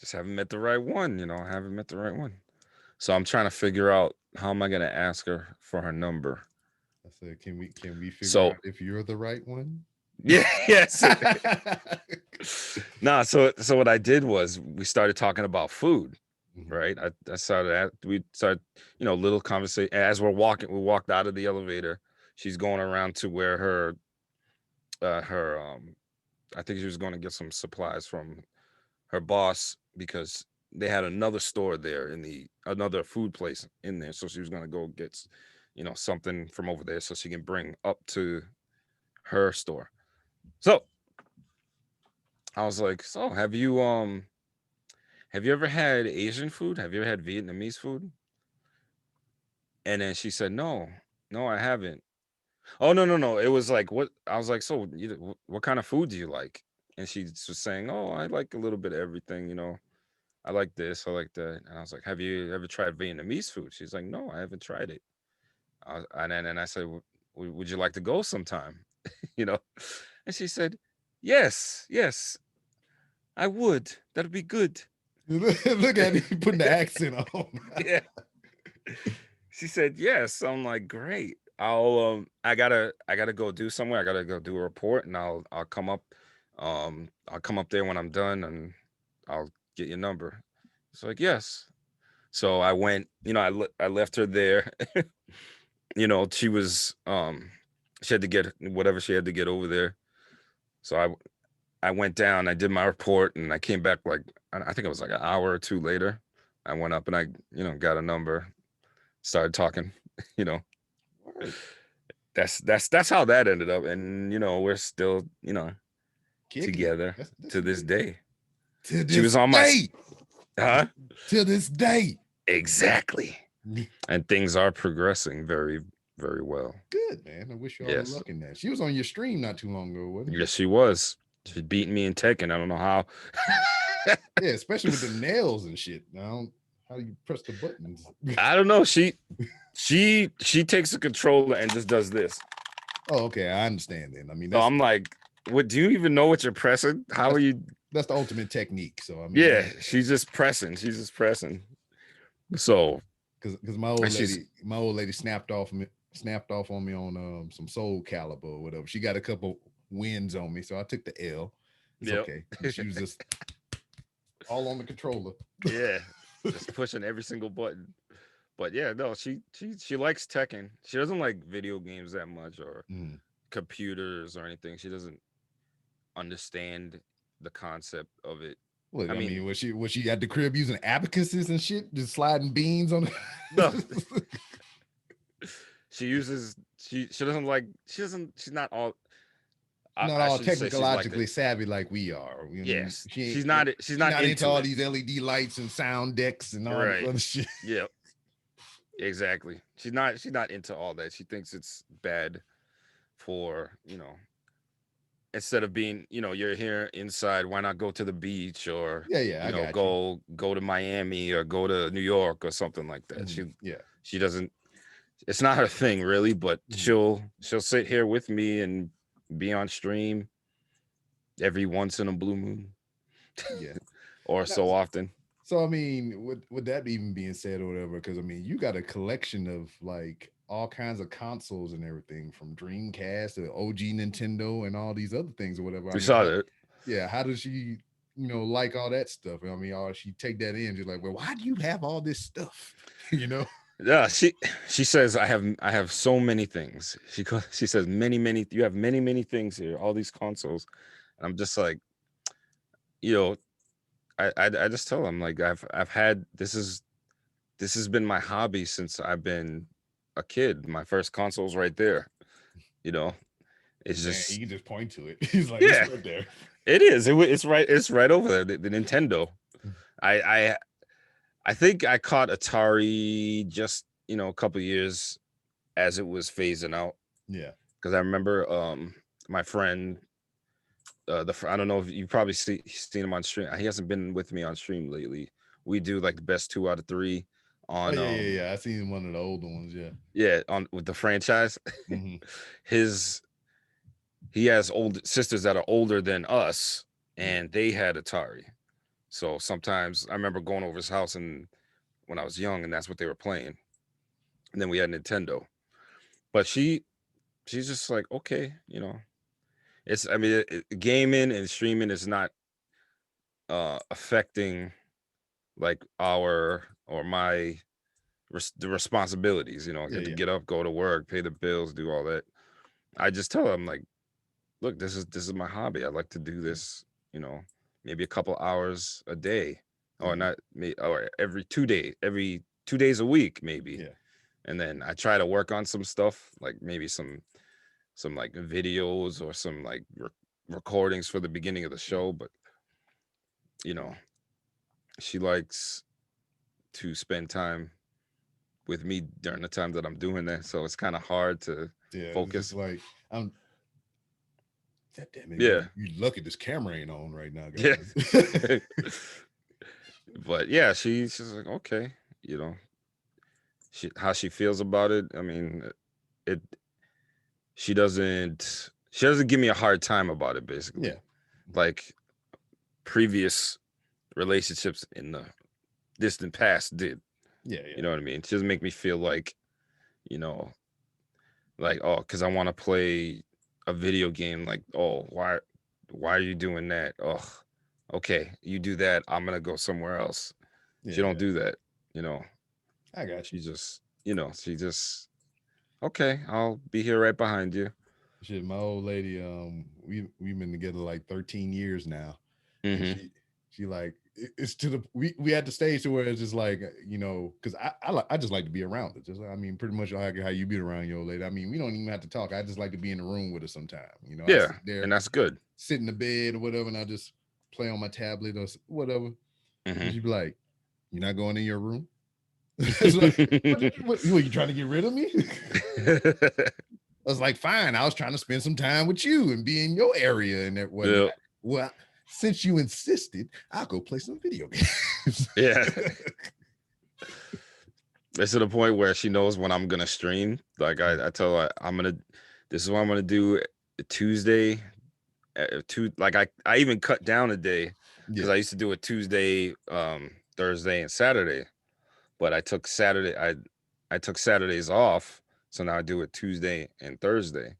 Speaker 1: just haven't met the right one. I haven't met the right one. So I'm trying to figure out how am I gonna ask her for her number.
Speaker 2: I said, can we figure
Speaker 1: So
Speaker 2: out if you're the right one?
Speaker 1: yeah, yes. Nah, so what I did was we started talking about food,
Speaker 2: Mhm.
Speaker 1: right? We started, little conversation as we're walking. We walked out of the elevator. She's going around to where her I think she was going to get some supplies from her boss because they had another store there another food place in there. So she was going to go get, something from over there so she can bring up to her store. So I was like, so have you ever had Asian food? Have you ever had Vietnamese food? And then she said, no, no, I haven't. Oh, no, no, no. It was like, what? I was like, so what kind of food do you like? And she was saying, oh, I like a little bit of everything, I like this, I like that. And I was like, have you ever tried Vietnamese food? She's like, no, I haven't tried it. And I said, would you like to go sometime? you know? And she said, yes, yes, I would. That'd be good.
Speaker 2: Look at him putting the accent on.
Speaker 1: Yeah. She said yes. I'm like, great. I gotta go do somewhere. I gotta go do a report, and I'll come up there when I'm done, and I'll get your number. It's like, yes. So I went. I left her there. She had to get whatever she had to get over there. So I went down. I did my report, and I came back like I think it was like an hour or two later. I went up and I got a number, started talking. You know,
Speaker 2: Word.
Speaker 1: that's how that ended up, and we're still
Speaker 2: Kicking it.
Speaker 1: together
Speaker 2: That's
Speaker 1: to this
Speaker 2: good.
Speaker 1: day.
Speaker 2: To
Speaker 1: She
Speaker 2: this
Speaker 1: was on my
Speaker 2: day.
Speaker 1: huh
Speaker 2: To this day.
Speaker 1: exactly, and things are progressing very very well.
Speaker 2: Good, man. I wish you all the
Speaker 1: Yes,
Speaker 2: luck in that. She was on your stream not too long ago, wasn't
Speaker 1: yes, she was. She beat me in Tekken. I don't know how.
Speaker 2: she? Yeah, especially with the nails and shit. Now, how do you press the buttons?
Speaker 1: I don't know. She takes the controller and just does this.
Speaker 2: Oh, okay. I understand then. I mean,
Speaker 1: So I'm like, what? Do you even know what you're pressing? How are
Speaker 2: that's
Speaker 1: you?
Speaker 2: that's the ultimate technique. So I mean,
Speaker 1: Yeah, she's just pressing. She's just pressing. So,
Speaker 2: because
Speaker 1: and she's
Speaker 2: my old lady snapped off on me on some Soul Calibur or whatever. She got a couple wins on me, so I took the L. It's
Speaker 1: yep,
Speaker 2: okay. She was just all on the controller.
Speaker 1: yeah, just pushing every single button. But yeah, no, she likes Tekken. She doesn't like video games that much or
Speaker 2: Mm.
Speaker 1: computers or anything. She doesn't understand the concept of it.
Speaker 2: Look,
Speaker 1: I
Speaker 2: I mean,
Speaker 1: mean,
Speaker 2: was she at the crib using abacuses and shit, just sliding beans on
Speaker 1: no,
Speaker 2: it?
Speaker 1: she doesn't like she's not all
Speaker 2: Not
Speaker 1: I
Speaker 2: all
Speaker 1: shouldn't say she's like
Speaker 2: technologically savvy like we are. I mean,
Speaker 1: yes,
Speaker 2: she
Speaker 1: she's
Speaker 2: ain't
Speaker 1: not she's
Speaker 2: she
Speaker 1: not
Speaker 2: not into
Speaker 1: into
Speaker 2: all
Speaker 1: it.
Speaker 2: these LED lights and sound decks and all this
Speaker 1: Right.
Speaker 2: other shit.
Speaker 1: Yep. Exactly. She's not into all that. She thinks it's bad for, instead of being, you're here inside, why not go to the beach or,
Speaker 2: Yeah, yeah, I got you.
Speaker 1: go to Miami or go to New York or something like that.
Speaker 2: Mhm. Yeah.
Speaker 1: She doesn't it's not her thing really, but
Speaker 2: Mhm.
Speaker 1: she'll sit here with me and be on stream every once in a blue moon
Speaker 2: Yeah.
Speaker 1: or
Speaker 2: Now,
Speaker 1: so often.
Speaker 2: so I mean, with that even being said or whatever, because I mean, you got a collection of like all kinds of consoles and everything from Dreamcast to OG Nintendo and all these other things or whatever. I
Speaker 1: You
Speaker 2: mean,
Speaker 1: saw that.
Speaker 2: yeah, how does she, like all that stuff? I mean, or she take that in, just like, well, why do you have all this stuff? you know?
Speaker 1: Yeah, she says I have so many things. She says many you have many things here, all these consoles. And I'm just like, you know, I just tell them like I've had this has been my hobby since I've been a kid. My first console's right there. You know, it's
Speaker 2: Man, he
Speaker 1: just
Speaker 2: can just point to it. He's like, it's
Speaker 1: yeah,
Speaker 2: right there.
Speaker 1: it is. It's right over there. The Nintendo. I I I think I caught Atari just a couple years as it was phasing out
Speaker 2: Yeah.
Speaker 1: because I remember my friend I don't know if you probably seen him on stream. He hasn't been with me on stream lately. We do like the best 2 out of 3
Speaker 2: Oh
Speaker 1: on
Speaker 2: yeah, yeah, yeah. I seen one of the older ones. Yeah.
Speaker 1: yeah, on with the franchise.
Speaker 2: Hmm.
Speaker 1: his he has old sisters that are older than us,
Speaker 2: Yeah.
Speaker 1: and they had Atari. So sometimes I remember going over his house and when I was young, and that's what they were playing. And then we had Nintendo. But she's just like, okay, it's I mean, gaming and streaming is not affecting like our or my the responsibilities. I
Speaker 2: Yeah.
Speaker 1: get to
Speaker 2: Yeah.
Speaker 1: get up, go to work, pay the bills, do all that. I just tell them like, look, this is my hobby. I like to do this, maybe a couple hours a day, or
Speaker 2: Hmm.
Speaker 1: not me, or every 2 days a week, maybe.
Speaker 2: Yeah.
Speaker 1: And then I try to work on some stuff, like maybe some like videos or some like recordings for the beginning of the show. But you know, she likes to spend time with me during the time that I'm doing that, so it's kind of hard to
Speaker 2: Yeah. It's just
Speaker 1: focus.
Speaker 2: like I'm. God damn it!
Speaker 1: Yeah,
Speaker 2: You lucky this camera ain't on right now,
Speaker 1: yeah.
Speaker 2: guys.
Speaker 1: But yeah, she's like, okay, you know, how she feels about it. I mean, it she doesn't give me a hard time about it, basically.
Speaker 2: Yeah.
Speaker 1: Like previous relationships in the distant past did.
Speaker 2: Yeah.
Speaker 1: You
Speaker 2: Yeah.
Speaker 1: know what I mean? She doesn't make me feel like, you know, like, oh, because I want to play a video game, like, oh, why are you doing that? Oh, okay, you do that, I'm gonna go somewhere else.
Speaker 2: Yeah.
Speaker 1: She don't
Speaker 2: Yeah.
Speaker 1: do that, you know.
Speaker 2: I got you.
Speaker 1: She just okay, I'll be here right behind you.
Speaker 2: Shit, my old lady, we've been together like 13 years now, and
Speaker 1: Mm-hmm.
Speaker 2: she She like it's to the we at the stage to where it's just like because I just like to be around it. Just I mean, pretty much like how you be around your old lady. I mean, we don't even have to talk. I just like to be in the room with her sometime. I
Speaker 1: Yeah,
Speaker 2: sit there,
Speaker 1: and that's good.
Speaker 2: sit in the bed or whatever, and I just play on my tablet or whatever. And
Speaker 1: Hmm.
Speaker 2: she'd be like, "You're not going in your room." It's like, what, you trying to get rid of me? I was like, fine. I was trying to spend some time with you and be in your area and that whatnot.
Speaker 1: Yeah,
Speaker 2: Well, since you insisted, I'll go play some video games.
Speaker 1: yeah. It's to the point where she knows when I'm gonna stream. Like I tell her this is what I'm gonna do Tuesday. Like I even cut down a day because
Speaker 2: Yeah.
Speaker 1: I used to do it Tuesday, Thursday, and Saturday. But I took Saturdays off, so now I do it Tuesday and Thursday,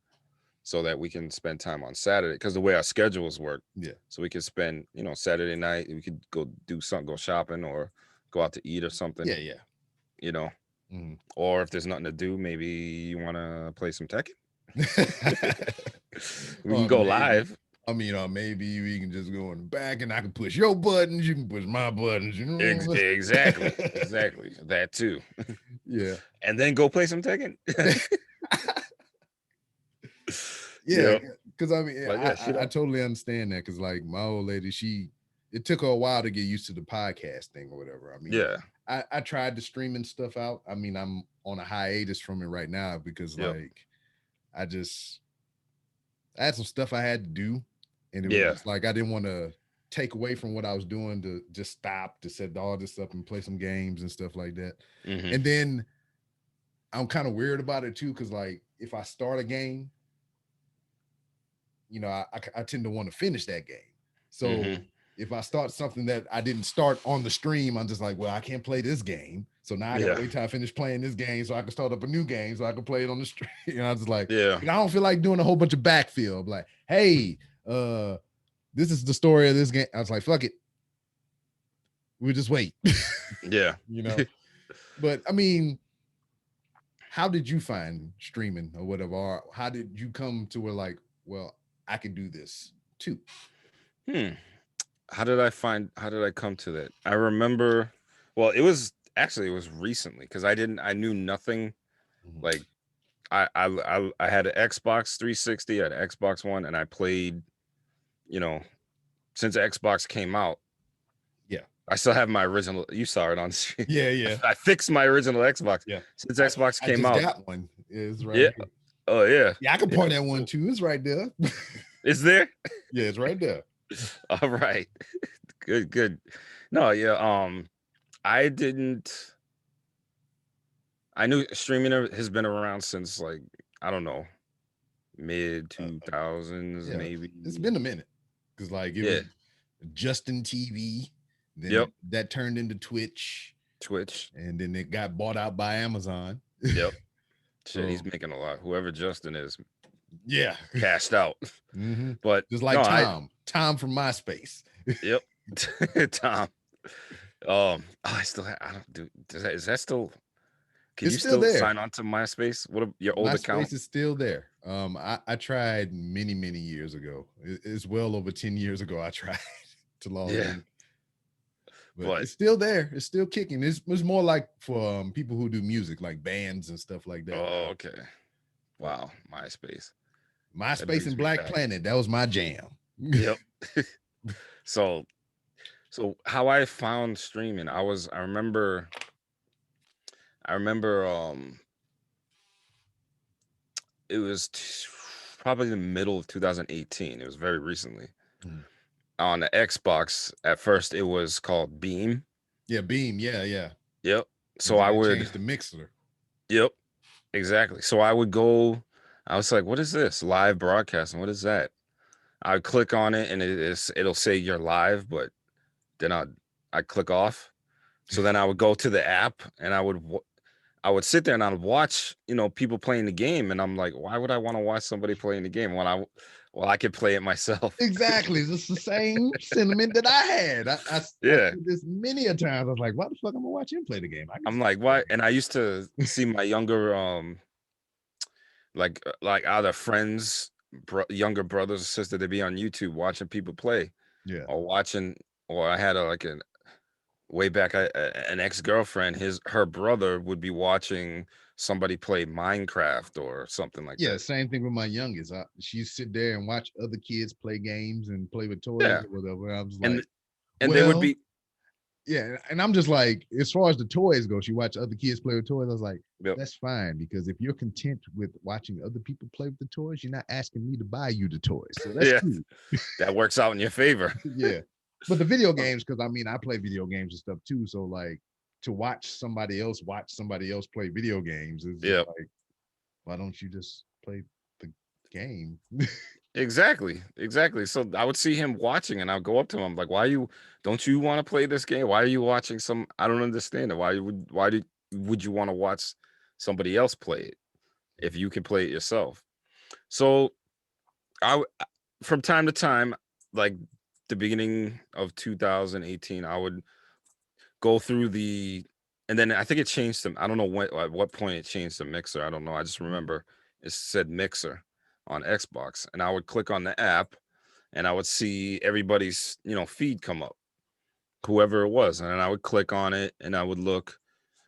Speaker 1: so that we can spend time on Saturday. Because the way our schedules work,
Speaker 2: Yeah.
Speaker 1: so we could spend Saturday night, we could go do something, go shopping, or go out to eat or something.
Speaker 2: Yeah. Yeah.
Speaker 1: You know,
Speaker 2: Mhm.
Speaker 1: or if there's nothing to do, maybe you want to play some Tekken. We can
Speaker 2: Or
Speaker 1: go
Speaker 2: maybe,
Speaker 1: live.
Speaker 2: I mean, or maybe we can just go in the back and I can push your buttons. You can push my buttons.
Speaker 1: Exactly, that too.
Speaker 2: Yeah.
Speaker 1: And then go play some Tekken.
Speaker 2: Yeah.
Speaker 1: Yeah,
Speaker 2: Because I mean,
Speaker 1: like that shit
Speaker 2: I
Speaker 1: up.
Speaker 2: totally understand that. Because like my old lady, it took her a while to get used to the podcast thing or whatever. I mean,
Speaker 1: Yeah.
Speaker 2: I tried the streaming stuff out. I mean, I'm on a hiatus from it right now because
Speaker 1: Yep.
Speaker 2: like I just I had some stuff I had to do, and it was
Speaker 1: Yeah.
Speaker 2: just like I didn't want to take away from what I was doing to just stop to set all this up and play some games and stuff like that.
Speaker 1: Hmm.
Speaker 2: And then I'm kind of weird about it too, because like if I start a game, I tend to want to finish that game.
Speaker 1: Hmm.
Speaker 2: So if I start something that I didn't start on the stream, I'm just like, well, I can't play this game. So now I gotta
Speaker 1: Yeah.
Speaker 2: wait till I finish playing this game so I can start up a new game so I can play it on the stream. I was just like,
Speaker 1: Yeah.
Speaker 2: I don't feel like doing a whole bunch of backfill. I'm like, hey, this is the story of this game. I was like, fuck it. We'll just wait.
Speaker 1: Yeah.
Speaker 2: But I mean, how did you find streaming or whatever? Or how did you come to where like, well, I can do this too?
Speaker 1: Hmm. How did I come to that? I remember, well, it was recently because I knew nothing.
Speaker 2: Mhm.
Speaker 1: Like I had an Xbox 360, I had an Xbox One, and I played, you know, since the Xbox came out.
Speaker 2: Yeah.
Speaker 1: I still have my original. You saw it on stream.
Speaker 2: Yeah, yeah,
Speaker 1: I fixed my original Xbox
Speaker 2: yeah.
Speaker 1: since
Speaker 2: I,
Speaker 1: Xbox
Speaker 2: I
Speaker 1: came
Speaker 2: just
Speaker 1: out.
Speaker 2: got one. It's right
Speaker 1: Yeah.
Speaker 2: here.
Speaker 1: Oh yeah.
Speaker 2: Yeah, I can
Speaker 1: Yeah.
Speaker 2: point that one too. It's right there.
Speaker 1: Is there?
Speaker 2: Yeah, it's right there.
Speaker 1: All right. Good. Good. No. Yeah. I didn't. I knew streaming has been around since like I don't know mid
Speaker 2: Uh,
Speaker 1: 2000s
Speaker 2: yeah,
Speaker 1: maybe.
Speaker 2: it's been a minute because like it
Speaker 1: Yeah.
Speaker 2: was Justin TV,
Speaker 1: Yep.
Speaker 2: then that turned into Twitch,
Speaker 1: Twitch.
Speaker 2: and then it got bought out by Amazon.
Speaker 1: Yep. Shit, he's
Speaker 2: So
Speaker 1: making a lot. Whoever Justin is
Speaker 2: yeah,
Speaker 1: cashed out.
Speaker 2: hmm
Speaker 1: But
Speaker 2: just
Speaker 1: no,
Speaker 2: like Tom from MySpace.
Speaker 1: yep. Tom. I still have, I don't do. Is that still? Can
Speaker 2: It's
Speaker 1: you
Speaker 2: still
Speaker 1: still
Speaker 2: there.
Speaker 1: sign on to MySpace? What your old account?
Speaker 2: MySpace is still there. I tried many years ago. It's well over 10 years ago. I tried to log
Speaker 1: Yeah,
Speaker 2: in, but
Speaker 1: but
Speaker 2: it's still there. It's still kicking. It's more like for people who do music, like bands and stuff like that.
Speaker 1: oh, okay.
Speaker 2: But
Speaker 1: Wow, MySpace. That
Speaker 2: MySpace
Speaker 1: brings
Speaker 2: and
Speaker 1: me
Speaker 2: Black
Speaker 1: back.
Speaker 2: Planet, that was my jam.
Speaker 1: Yep. So, how I found streaming, I remember, it was probably the middle of 2018. It was very recently
Speaker 2: Mhm.
Speaker 1: on the Xbox. At first, it was called Beam.
Speaker 2: Yeah, Beam. Yeah.
Speaker 1: Yep.
Speaker 2: And
Speaker 1: So
Speaker 2: then
Speaker 1: I
Speaker 2: they
Speaker 1: would.
Speaker 2: changed the Mixler.
Speaker 1: Yep. Exactly. So I would go. I was like, "What is this live broadcasting? What is that?" I would click on it, and it'll say you're live, but then I click off. So then I would go to the app, and I would sit there and I would watch, people playing the game, and I'm like, why would I want to watch somebody playing the game when I could play it myself?
Speaker 2: Exactly. It's the same sentiment that I had. I
Speaker 1: Yeah.
Speaker 2: said this many a times. I was like, why the fuck I'm gonna watch him play the game? I can
Speaker 1: I'm
Speaker 2: just
Speaker 1: like, why? And I used to see my younger, like other friends, younger brothers or sisters, to be on YouTube watching people play
Speaker 2: yeah.
Speaker 1: or watching. or I had a like an way back an ex-girlfriend, her brother would be watching somebody play Minecraft or something like
Speaker 2: Yeah,
Speaker 1: that.
Speaker 2: same thing with my youngest. She sit there and watch other kids play games and play with toys
Speaker 1: Yeah.
Speaker 2: or whatever. And I was
Speaker 1: And
Speaker 2: like,
Speaker 1: and they would
Speaker 2: well,
Speaker 1: be
Speaker 2: yeah. And I'm just like, as far as the toys go, she watch other kids play with toys. I was like,
Speaker 1: yep,
Speaker 2: that's fine because if you're content with watching other people play with the toys, you're not asking me to buy you the toys. So that's
Speaker 1: yeah,
Speaker 2: cool.
Speaker 1: that works out in your favor.
Speaker 2: Yeah. But the video
Speaker 1: Uh,
Speaker 2: games, because I mean, I play video games and stuff too. So like to watch somebody else play video games is just
Speaker 1: yeah,
Speaker 2: like, why don't you just play the game?
Speaker 1: exactly. So I would see him watching, and I'll go up to him like, "Why you don't you want to play this game? Why are you watching some? I don't understand it. Why would you want to watch somebody else play it if you can play it yourself?" So from time to time, like the beginning of 2018, I would go through and then I think it changed to, I don't know at what point it changed to Mixer. I don't know. I just remember it said Mixer on Xbox, and I would click on the app, and I would see everybody's feed come up, whoever it was, and then I would click on it, and I would look,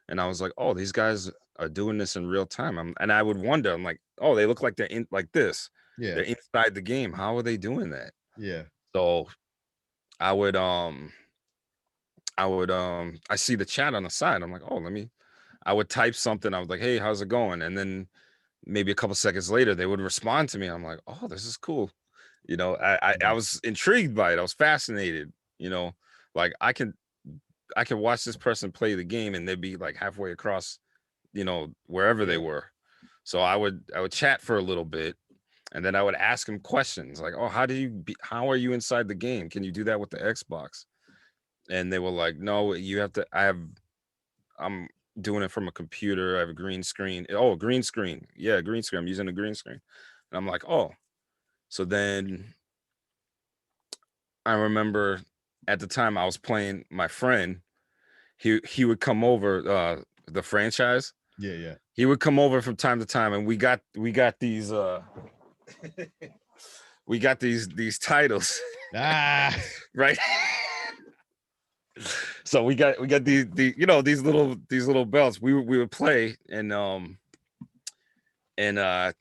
Speaker 1: and I was like, oh, these guys are doing this in real time. And I would wonder, I'm like, oh, they look like they're in like this.
Speaker 2: Yeah.
Speaker 1: They're inside the game. How are they doing that?
Speaker 2: Yeah.
Speaker 1: So I would I see the chat on the side. I'm like, oh, I would type something. I was like, hey, how's it going? And then maybe a couple seconds later, they would respond to me. I'm like, oh, this is cool. I
Speaker 2: Mhm.
Speaker 1: was intrigued by it. I was fascinated. Like I can watch this person play the game, and they'd be like halfway across, wherever they
Speaker 2: Yeah.
Speaker 1: were. So I would chat for a little bit, and then I would ask them questions like, oh, how are you inside the game? Can you do that with the Xbox? And they were like, no, you have to. I'm doing it from a computer. I have a green screen. Oh, green screen. Yeah, green screen. I'm using a green screen. And I'm like, oh. So then I remember at the time I was playing my friend. He would come over, the franchise.
Speaker 2: Yeah. Yeah.
Speaker 1: He would come over from time to time, and we got these we got these titles,
Speaker 2: Ah.
Speaker 1: right? So we got these little belts. We would play, and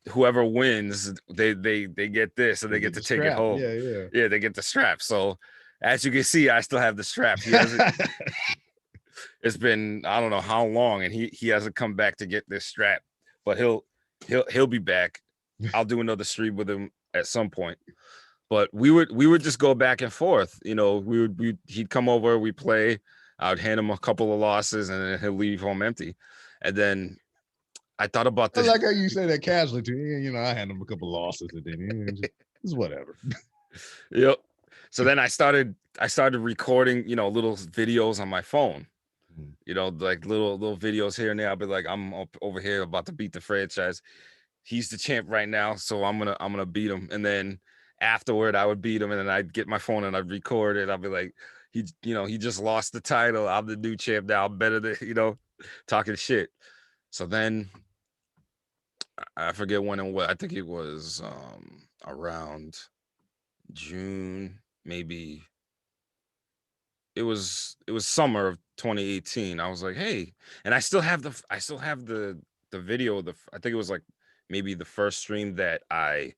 Speaker 1: whoever wins, they get this, and
Speaker 2: They
Speaker 1: they get
Speaker 2: get
Speaker 1: to
Speaker 2: the
Speaker 1: take it
Speaker 2: strap.
Speaker 1: home.
Speaker 2: Yeah. Yeah.
Speaker 1: Yeah, they get the strap. So as you can see, I still have the strap. He hasn't. It's been, I don't know how long, and he hasn't come back to get this strap, but he'll be back. I'll do another stream with him at some point. But we would just go back and forth. He'd come over, we play. I would hand him a couple of losses, and then he'll leave home empty. And then I thought about
Speaker 2: I
Speaker 1: this.
Speaker 2: like how you say that casually too. I had them a couple losses and then it's whatever.
Speaker 1: Yep. So then I started recording, little videos on my phone.
Speaker 2: Mhm.
Speaker 1: Like little videos here and there. I'll be like, I'm up over here about to beat the franchise. He's the champ right now, so I'm gonna beat him. And then afterward, I would beat him, and then I'd get my phone and I'd record it. I'd be like, he just lost the title. I'm the new champ now. I'm better than talking shit. So then I forget when and what. I think it was around June, maybe. It was summer of 2018. I was like, hey, and I still have the video of I think it was like maybe the first stream that I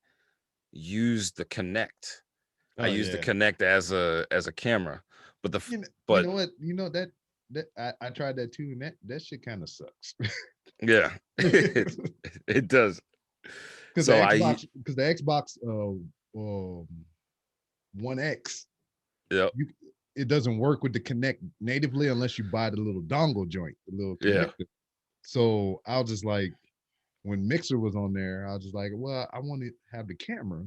Speaker 1: used the Connect. I
Speaker 2: Oh
Speaker 1: used the
Speaker 2: yeah.
Speaker 1: Connect as a camera. But
Speaker 2: You
Speaker 1: but
Speaker 2: know what? That I tried that too, and that shit kind of sucks.
Speaker 1: yeah, it does.
Speaker 2: Because
Speaker 1: So
Speaker 2: the Xbox um, One X,
Speaker 1: yep,
Speaker 2: you it doesn't work with the Connect natively unless you buy the little dongle joint, the little
Speaker 1: yeah,
Speaker 2: connector. So I was just like, when Mixer was on there, I was just like, well, I want to have the camera,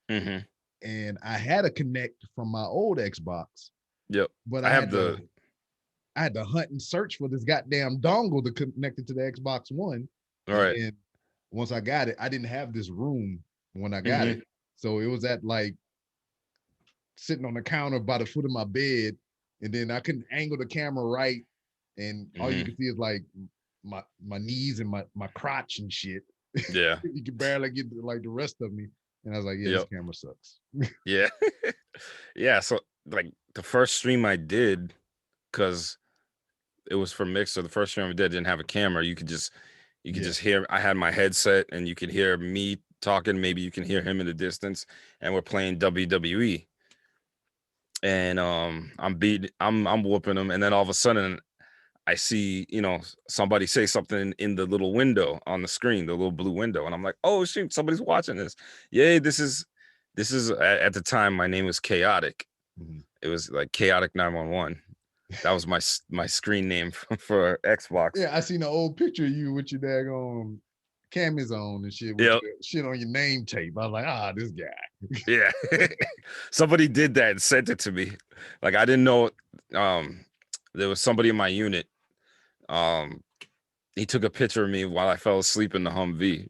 Speaker 1: hmm
Speaker 2: and I had a Connect from my old Xbox,
Speaker 1: yep.
Speaker 2: but
Speaker 1: I have the
Speaker 2: I had to hunt and search for this goddamn dongle to connect it to the Xbox One.
Speaker 1: all
Speaker 2: And
Speaker 1: right.
Speaker 2: then once I got it, I didn't have this room when I got
Speaker 1: hmm
Speaker 2: it. So it was at like sitting on the counter by the foot of my bed. And then I couldn't angle the camera right. And all you
Speaker 1: hmm
Speaker 2: could see is like my knees and my crotch and shit.
Speaker 1: Yeah,
Speaker 2: You could barely get to, like the rest of me. And I was like, yeah, this
Speaker 1: yep,
Speaker 2: camera sucks.
Speaker 1: yeah, yeah. So like the first stream I did, because it was for Mixer. The first stream I didn't have a camera. You could just
Speaker 2: Yeah.
Speaker 1: hear. I had my headset, and you could hear me talking. Maybe you can hear him in the distance, and we're playing WWE. And I'm whooping him, and then all of a sudden I see, somebody say something in the little window on the screen, the little blue window, and I'm like, oh shoot, somebody's watching this. Yay, this is at the time my name was Chaotic.
Speaker 2: Mhm.
Speaker 1: It was like Chaotic 911. That was my screen name for Xbox.
Speaker 2: Yeah, I seen an old picture of you with your daggone camis on and shit with
Speaker 1: Yep.
Speaker 2: your shit on your name tape. I was like, this guy.
Speaker 1: Yeah. Somebody did that and sent it to me. Like I didn't know there was somebody in my unit. He took a picture of me while I fell asleep in the Humvee.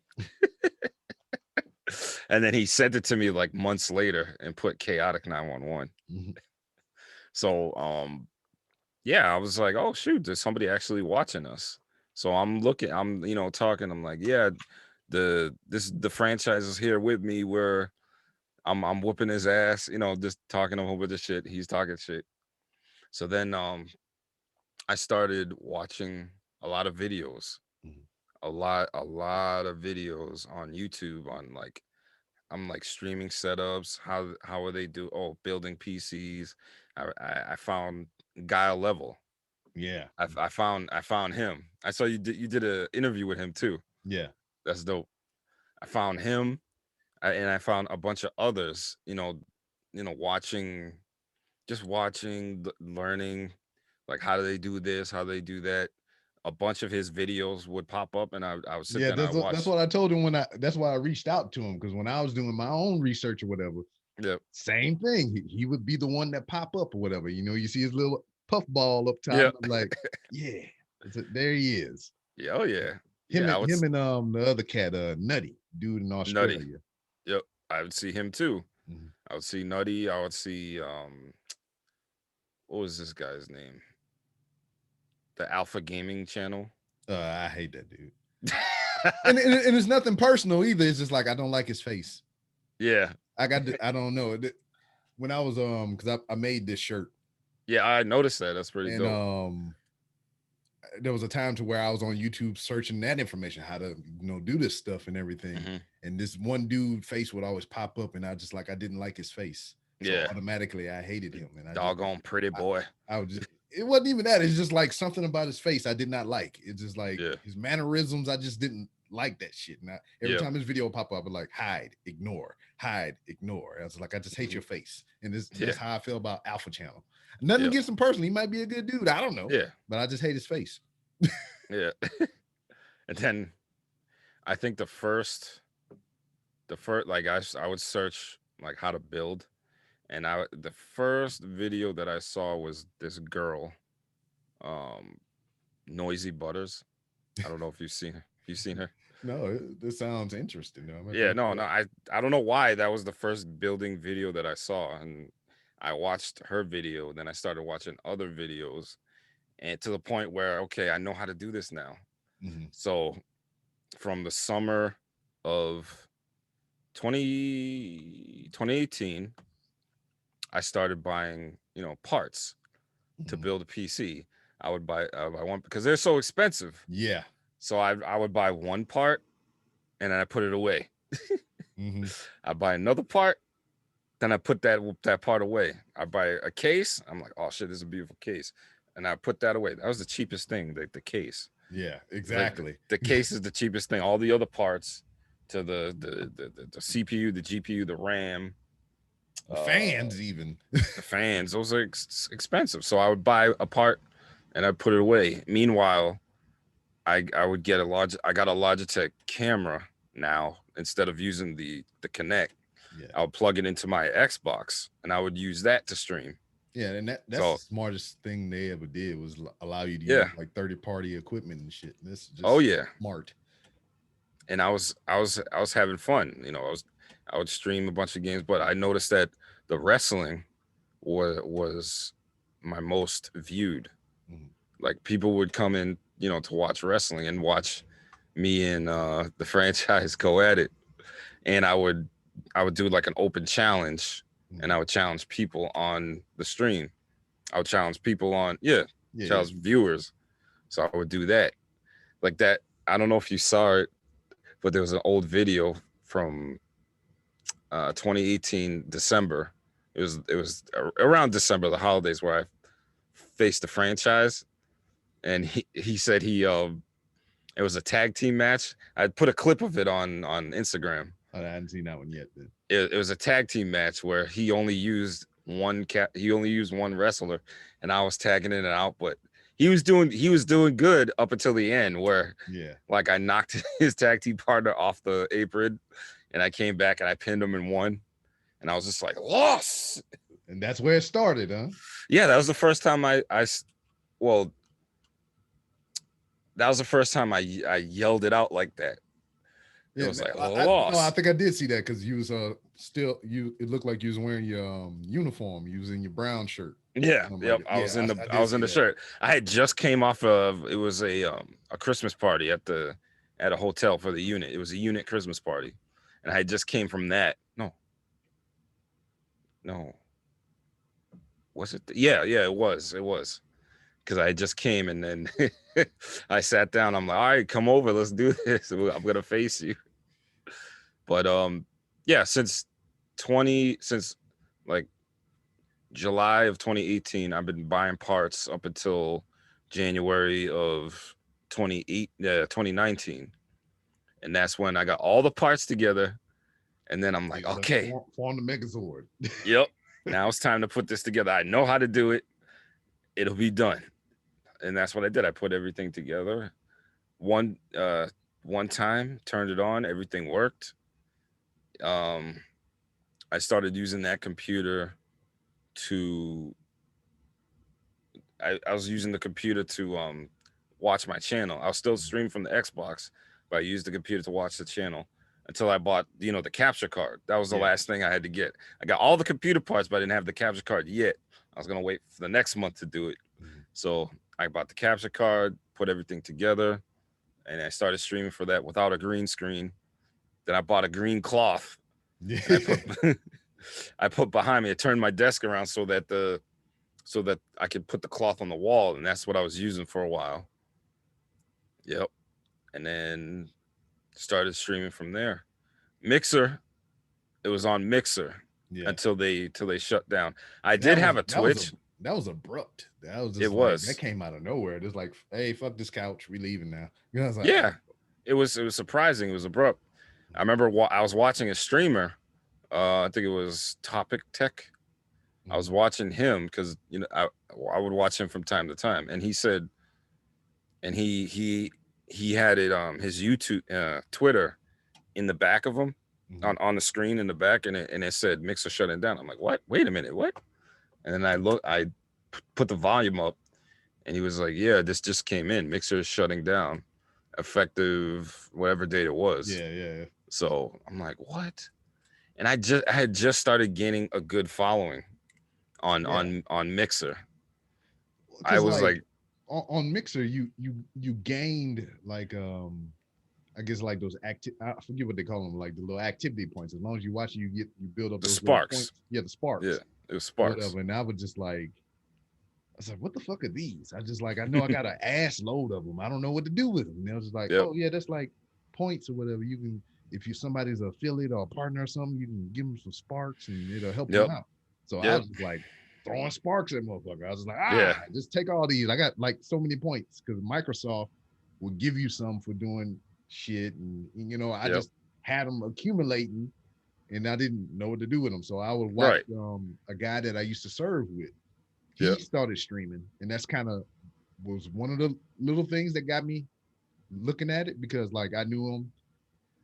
Speaker 1: And then he sent it to me like months later and put Chaotic 911.
Speaker 2: Mhm.
Speaker 1: So yeah, I was like, oh shoot, there's somebody actually watching us. So I'm talking, I'm like, yeah, the franchise is here with me where I'm whooping his ass, just talking a whole bunch of shit. He's talking shit. So then I started watching a lot of videos,
Speaker 2: Mhm.
Speaker 1: a lot of videos on YouTube on like I'm like streaming setups. How are they do? Oh, building PCs. I found Guile Level.
Speaker 2: Yeah.
Speaker 1: I found him. I saw you did a interview with him too.
Speaker 2: Yeah.
Speaker 1: That's dope. I found him, and I found a bunch of others. Watching, just watching, learning, like how do they do this, how do they do that. A bunch of his videos would pop up, and I would sit
Speaker 2: Yeah,
Speaker 1: there and I
Speaker 2: that's
Speaker 1: watch.
Speaker 2: what I told him that's why I reached out to him, because when I was doing my own research or whatever,
Speaker 1: Yep.
Speaker 2: same thing. He would be the one that pop up or whatever. You see his little puff ball up top.
Speaker 1: Yep.
Speaker 2: I'm like, yeah, there he is.
Speaker 1: Yeah. Oh yeah.
Speaker 2: Him
Speaker 1: Yeah.
Speaker 2: and him and the other cat, Nutty dude in
Speaker 1: Nutty.
Speaker 2: Australia.
Speaker 1: Yep. I would see him too.
Speaker 2: Mhm.
Speaker 1: I would see Nutty. I would see what was this guy's name? The Alpha Gaming channel.
Speaker 2: I hate that dude. And it's nothing personal either. It's just like I don't like his face.
Speaker 1: Yeah.
Speaker 2: I don't know. When I was because I made this shirt.
Speaker 1: Yeah, I noticed that. That's pretty
Speaker 2: And
Speaker 1: dope.
Speaker 2: there was a time to where I was on YouTube searching that information, how to do this stuff and everything.
Speaker 1: Mm-hmm.
Speaker 2: And this one dude face would always pop up, and I didn't like his face. So
Speaker 1: Yeah.
Speaker 2: automatically I hated him. And
Speaker 1: Doggone pretty boy.
Speaker 2: I would just, it wasn't even that. It's just like something about his face I did not like. It's just like his mannerisms. I just didn't like that shit. And every time his video pop up, I'm like, hide, ignore. I was like, I just hate your face. And that's how I feel about Alpha Channel. Nothing against him personally. He might be a good dude. I don't know.
Speaker 1: Yeah.
Speaker 2: But I just hate his face.
Speaker 1: Yeah. And then I think the first like I would search like how to build, and the first video that I saw was this girl, Noisy Butters. I don't know if you've seen her. Have you seen her?
Speaker 2: No, this sounds interesting though.
Speaker 1: Yeah, no. I don't know why that was the first building video that I saw, and I watched her video, then I started watching other videos, and to the point where okay, I know how to do this now.
Speaker 2: Mm-hmm.
Speaker 1: So from the summer of 2018, I started buying, parts to build a PC. I would buy one because they're so expensive.
Speaker 2: Yeah.
Speaker 1: So I would buy one part and then I put it away.
Speaker 2: Mm-hmm.
Speaker 1: I buy another part, then I put that part away. I buy a case. I'm like, oh shit, this is a beautiful case, and I put that away. That was the cheapest thing, the case.
Speaker 2: Yeah, exactly.
Speaker 1: Like, the case is the cheapest thing. All the other parts, to the CPU, the GPU, the RAM,
Speaker 2: the fans, even
Speaker 1: the fans, those are expensive. So I would buy a part and I'd put it away. Meanwhile, I would get I got a Logitech camera now instead of using the Kinect.
Speaker 2: Yeah.
Speaker 1: I would plug it into my Xbox and I would use that to stream.
Speaker 2: Yeah, and that's the smartest thing they ever did was allow you to use like third-party equipment and shit. This just smart.
Speaker 1: And I was having fun. I would stream a bunch of games, but I noticed that the wrestling was my most viewed. Mm-hmm. Like people would come in, to watch wrestling and watch me and the franchise go at it. And I would do like an open challenge and I would challenge people on the stream. I would challenge people on, yeah,
Speaker 2: Yeah.
Speaker 1: challenge viewers. So I would do that. Like that. I don't know if you saw it, but there was an old video from 2018 December. It was around December, the holidays, where I faced the franchise, and he said it was a tag team match. I put a clip of it on Instagram.
Speaker 2: I hadn't seen that one yet. Then.
Speaker 1: It was a tag team match where he only used one wrestler, and I was tagging in and out, but he was doing good up until the end, where
Speaker 2: Yeah.
Speaker 1: like I knocked his tag team partner off the apron, and I came back and I pinned him and won, and I was just like, loss.
Speaker 2: And that's where it started, huh?
Speaker 1: Yeah, that was the first time well, that was the first time I yelled it out like that. It
Speaker 2: Yeah,
Speaker 1: was like
Speaker 2: no, I
Speaker 1: loss.
Speaker 2: think I did see that because you was still you. It looked like you was wearing your uniform. You was in your brown shirt.
Speaker 1: Yeah,
Speaker 2: Something like
Speaker 1: yep.
Speaker 2: that.
Speaker 1: I was in the
Speaker 2: I
Speaker 1: I
Speaker 2: did
Speaker 1: was in
Speaker 2: see
Speaker 1: the
Speaker 2: that.
Speaker 1: shirt. I had just came off of it was a Christmas party at a hotel for the unit. It was a unit Christmas party, and I had just came from that. No, was it? Yeah, it was because I just came and then I sat down. I'm like, all right, come over, let's do this. I'm gonna face you. But yeah, since like July of 2018, I've been buying parts up until January of 2019. And that's when I got all the parts together. And then I'm like,
Speaker 2: You
Speaker 1: okay,
Speaker 2: form the Megazord.
Speaker 1: yep, now it's time to put this together. I know how to do it. It'll be done. And that's what I did. I put everything together. One one time, turned it on, everything worked. Um, I started using that computer to I was using the computer to watch my channel. I was still streaming from the Xbox, but I used the computer to watch the channel until I bought, the capture card. That was the
Speaker 2: Yeah.
Speaker 1: last thing I had to get. I got all the computer parts, but I didn't have the capture card yet. I was gonna wait for the next month to do it. So I bought the capture card, put everything together, and I started streaming for that without a green screen. Then I bought a green cloth,
Speaker 2: Yeah.
Speaker 1: and I put I put behind me. I turned my desk around so that I could put the cloth on the wall, and that's what I was using for a while. Yep. And then started streaming from there. Mixer, it was on Mixer
Speaker 2: Yeah.
Speaker 1: until they shut down. I did have a Twitch.
Speaker 2: That was abrupt. That was
Speaker 1: It
Speaker 2: just like that
Speaker 1: was.
Speaker 2: came out of nowhere. Just like, hey, fuck this couch, we leaving now. You know, I was like,
Speaker 1: Yeah. It was surprising. It was abrupt. I remember I was watching a streamer. I think it was Topic Tech. I was watching him because I would watch him from time to time, and he said, and he had it his YouTube Twitter in the back of him on the screen in the back, and it said Mixer shutting down. I'm like, what? Wait a minute, what? And then I put the volume up, and he was like, yeah, this just came in. Mixer is shutting down, effective whatever date it was.
Speaker 2: yeah.
Speaker 1: So I'm like, what? And I had just started gaining a good following on Mixer. I was like
Speaker 2: on Mixer, you gained like I guess like those I forget what they call them, like the little activity points. As long as you watch, you build up
Speaker 1: the
Speaker 2: those little
Speaker 1: sparks.
Speaker 2: points. Yeah, the sparks.
Speaker 1: Yeah, it was
Speaker 2: Or
Speaker 1: sparks.
Speaker 2: whatever. And I would just like, I was like, what the fuck are these? I know I got an ass load of them. I don't know what to do with them. And they was just like,
Speaker 1: Yep.
Speaker 2: oh yeah, that's like points or whatever. You can, if you somebody's affiliate or a partner or something, you can give them some sparks and it'll help them out. So I was just like throwing sparks at motherfucker. I was just like, just take all these. I got like so many points because Microsoft will give you some for doing shit, and I just had them accumulating, and I didn't know what to do with them. So I would watch a guy that I used to serve with. He started streaming, and that's kind of was one of the little things that got me looking at it, because like I knew him,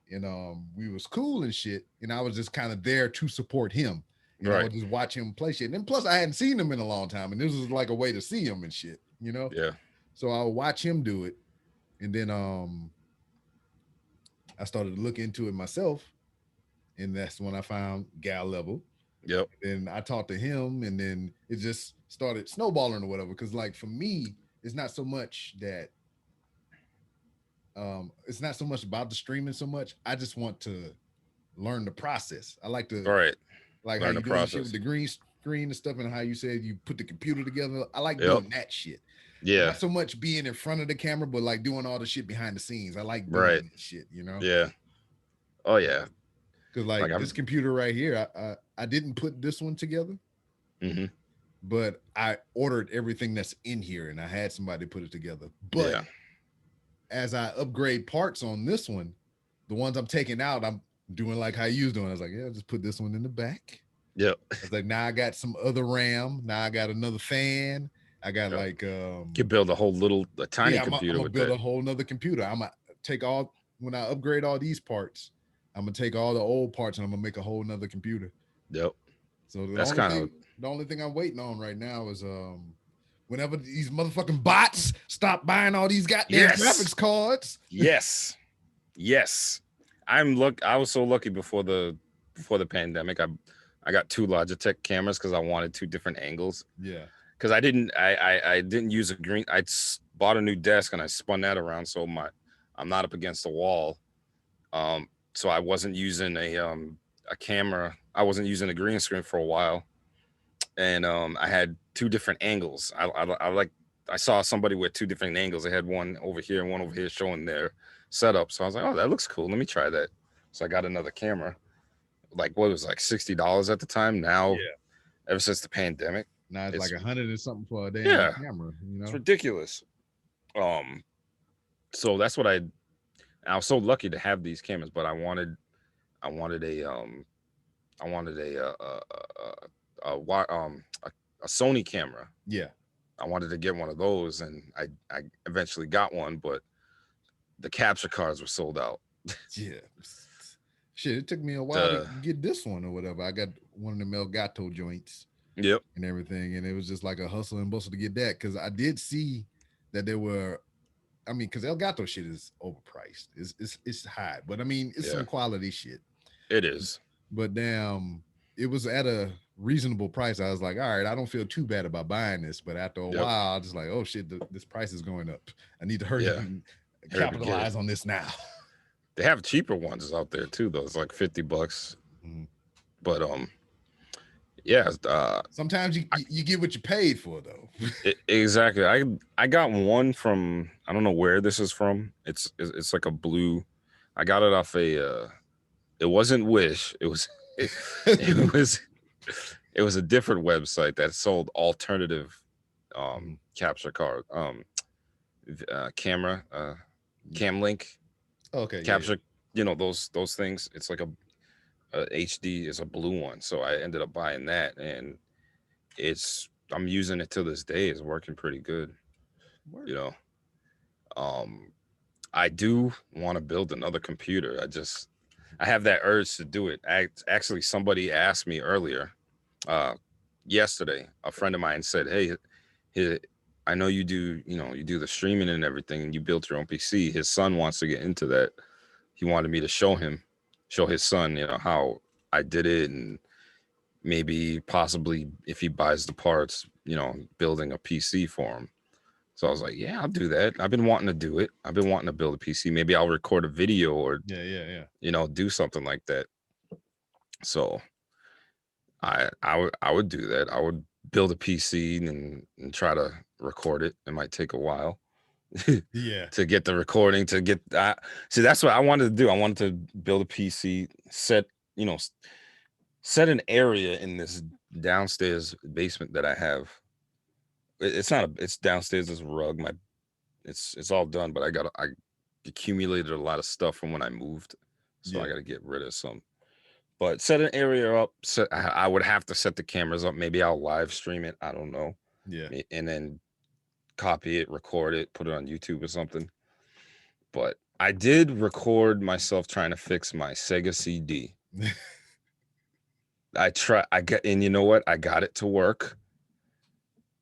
Speaker 2: and we was cool and shit, and I was just kind of there to support him. And I would just watch him play shit. And then plus I hadn't seen him in a long time, and this was like a way to see him and shit,
Speaker 1: Yeah.
Speaker 2: So I would watch him do it. And then I started to look into it myself, and that's when I found Gal Level.
Speaker 1: Yep.
Speaker 2: And I talked to him, and then it just started snowballing or whatever. Because like for me, it's not so much that it's not so much about the streaming so much. I just want to learn the process. I like to Like how
Speaker 1: Learn the
Speaker 2: you doing the shit with
Speaker 1: process.
Speaker 2: the green screen and stuff, and how you said you put the computer together. I like
Speaker 1: Yep.
Speaker 2: doing that shit.
Speaker 1: Yeah.
Speaker 2: Not so much being in front of the camera, but like doing all the shit behind the scenes. I like
Speaker 1: Right.
Speaker 2: doing that shit, you know?
Speaker 1: Yeah. Oh yeah.
Speaker 2: Because
Speaker 1: Like
Speaker 2: like
Speaker 1: I've.
Speaker 2: this computer right here, I didn't put this one together,
Speaker 1: Hmm.
Speaker 2: but I ordered everything that's in here and I had somebody put it together. But
Speaker 1: Yeah.
Speaker 2: as I upgrade parts on this one, the ones I'm taking out, I'm doing like how you was doing. I was like, yeah, just put this one in the back.
Speaker 1: Yep.
Speaker 2: I was like, now I got some other RAM. Now I got another fan. I got
Speaker 1: Yep.
Speaker 2: like
Speaker 1: Could build a tiny
Speaker 2: yeah, I'm
Speaker 1: computer
Speaker 2: gonna
Speaker 1: with
Speaker 2: build
Speaker 1: that.
Speaker 2: a whole nother computer. I'm gonna take all when I upgrade all these parts, I'm gonna take all the old parts and I'm gonna make a whole nother computer.
Speaker 1: Yep.
Speaker 2: So
Speaker 1: That's kind of.
Speaker 2: the only thing I'm waiting on right now is whenever these motherfucking bots stop buying all these goddamn
Speaker 1: Yes.
Speaker 2: graphics cards.
Speaker 1: Yes. Yes. I was so lucky before the pandemic. I got two Logitech cameras because I wanted two different angles.
Speaker 2: Yeah.
Speaker 1: Because I didn't use a green. Bought a new desk and I spun that around so I'm not up against the wall. So I wasn't using a camera. I wasn't using a green screen for a while, and I had two different angles. I saw somebody with two different angles. They had one over here and one over here showing their setup. So I was like, oh, that looks cool. Let me try that. So I got another camera. Like what was like $60 at the time. Now,
Speaker 2: Yeah.
Speaker 1: ever since the pandemic,
Speaker 2: Now it's like
Speaker 1: it's
Speaker 2: 100 or something for a damn
Speaker 1: yeah,
Speaker 2: camera, you
Speaker 1: it's
Speaker 2: know?
Speaker 1: ridiculous. Um, so that's what I was so lucky to have these cameras, but I wanted I wanted a Sony camera.
Speaker 2: Yeah.
Speaker 1: I wanted to get one of those, and I eventually got one, but the capture cards were sold out.
Speaker 2: Yeah. Shit, it took me a while to
Speaker 1: The
Speaker 2: get this one or whatever. I got one of the Elgato joints
Speaker 1: Yep.
Speaker 2: and everything, and it was just like a hustle and bustle to get that because I did see that there were. I mean, because Elgato shit is overpriced. It's high, but I mean, it's
Speaker 1: Yeah,
Speaker 2: some quality shit.
Speaker 1: it is.
Speaker 2: But damn, it was at a reasonable price. I was like, all right, I don't feel too bad about buying this. But after a
Speaker 1: Yep.
Speaker 2: while, I was just like, oh shit, this price is going up. I need to hurry up
Speaker 1: Yeah.
Speaker 2: and
Speaker 1: Hurry up and get it.
Speaker 2: capitalize on this now.
Speaker 1: They have cheaper ones out there too, though. It's like $50.
Speaker 2: Mhm.
Speaker 1: But yeah,
Speaker 2: Sometimes you get what you paid for, though.
Speaker 1: exactly. I got one from, I don't know where this is from. It's like a blue. I got it off it wasn't Wish. It was it was a different website that sold alternative
Speaker 2: Mhm.
Speaker 1: capture card camera cam link
Speaker 2: Okay, yeah,
Speaker 1: capture, you know, those things. It's like a HD is a blue one. So I ended up buying that, and I'm using it to this day. It's working pretty good,
Speaker 2: Work.
Speaker 1: you know. um I do want to build another computer. I have that urge to do it. Actually, somebody asked me earlier, uh, yesterday. A friend of mine said, "Hey, I know you do the streaming and everything, and you built your own PC. His son wants to get into that. He wanted me to show his son, how I did it, and maybe possibly if he buys the parts, building a PC for him." So I was like, yeah, I'll do that. I've been wanting to do it. I've been wanting to build a PC. Maybe I'll record a video or,
Speaker 2: Yeah.
Speaker 1: do something like that. So I would do that. I would build a PC and try to record it. It might take a while
Speaker 2: Yeah.
Speaker 1: to get the recording, to get that. See, that's what I wanted to do. I wanted to build a PC, you know, s- set an area in this downstairs basement that I have. It's not it's downstairs, this rug. It's all done, but I accumulated a lot of stuff from when I moved, so I
Speaker 2: Yeah.
Speaker 1: got to get rid of some. But set an area up. I would have to set the cameras up. Maybe I'll live stream it. I don't know,
Speaker 2: Yeah.
Speaker 1: and then copy it, record it, put it on YouTube or something. But I did record myself trying to fix my Sega CD. And you know what? I got it to work.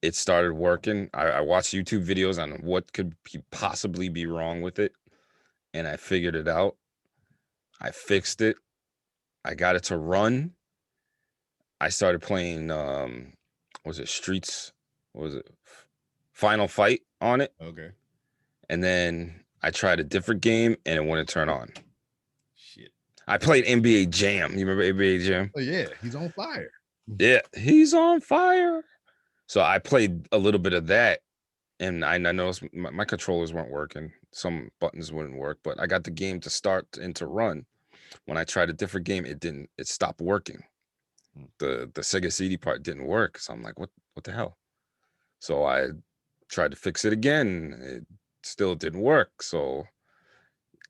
Speaker 1: It started working. I watched YouTube videos on what could possibly be wrong with it, and I figured it out. I fixed it. I got it to run. I started playing was it Streets? What was it? Final Fight on it.
Speaker 2: Okay.
Speaker 1: And then I tried a different game and it wouldn't turn on.
Speaker 2: Shit.
Speaker 1: I played NBA Jam. You remember NBA Jam?
Speaker 2: Oh yeah, he's on fire.
Speaker 1: Yeah, he's on fire. So I played a little bit of that, and I noticed my controllers weren't working. Some buttons wouldn't work, but I got the game to start and to run. When I tried a different game, it didn't. It stopped working. The Sega CD part didn't work. So I'm like, what the hell? So I tried to fix it again. It still didn't work. So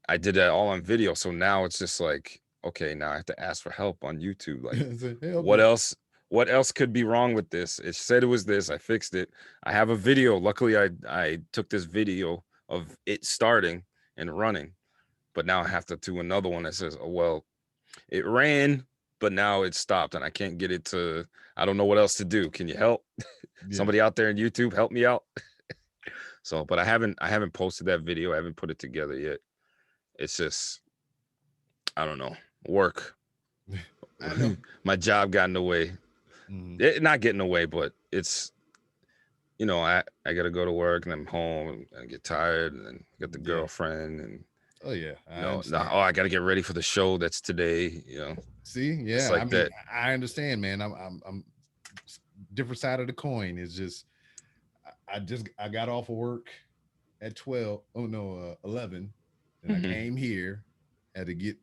Speaker 1: I did that all on video. So now it's just like, okay, now I have to ask for help on YouTube. Like,
Speaker 2: Help
Speaker 1: what
Speaker 2: me.
Speaker 1: else? What else could be wrong with this? It said it was this. I fixed it. I have a video. Luckily, I took this video of it starting and running, but now I have to do another one that says, oh well, it ran, but now it stopped, and I can't get it to. I don't know what else to do. Can you help?
Speaker 2: Yeah.
Speaker 1: Somebody out there in YouTube, help me out. So, but I haven't posted that video. I haven't put it together yet. It's just, I don't know, work.
Speaker 2: I know.
Speaker 1: My job got in the way. Not getting away, but it's, I got to go to work and I'm home and get tired and then get the girlfriend and
Speaker 2: Oh yeah,
Speaker 1: I got to get ready for the show that's today.
Speaker 2: See, yeah,
Speaker 1: it's like that.
Speaker 2: I understand, man. I'm different side of the coin. Is just I got off of work at 12. Oh no, 11, and I came here. Had to get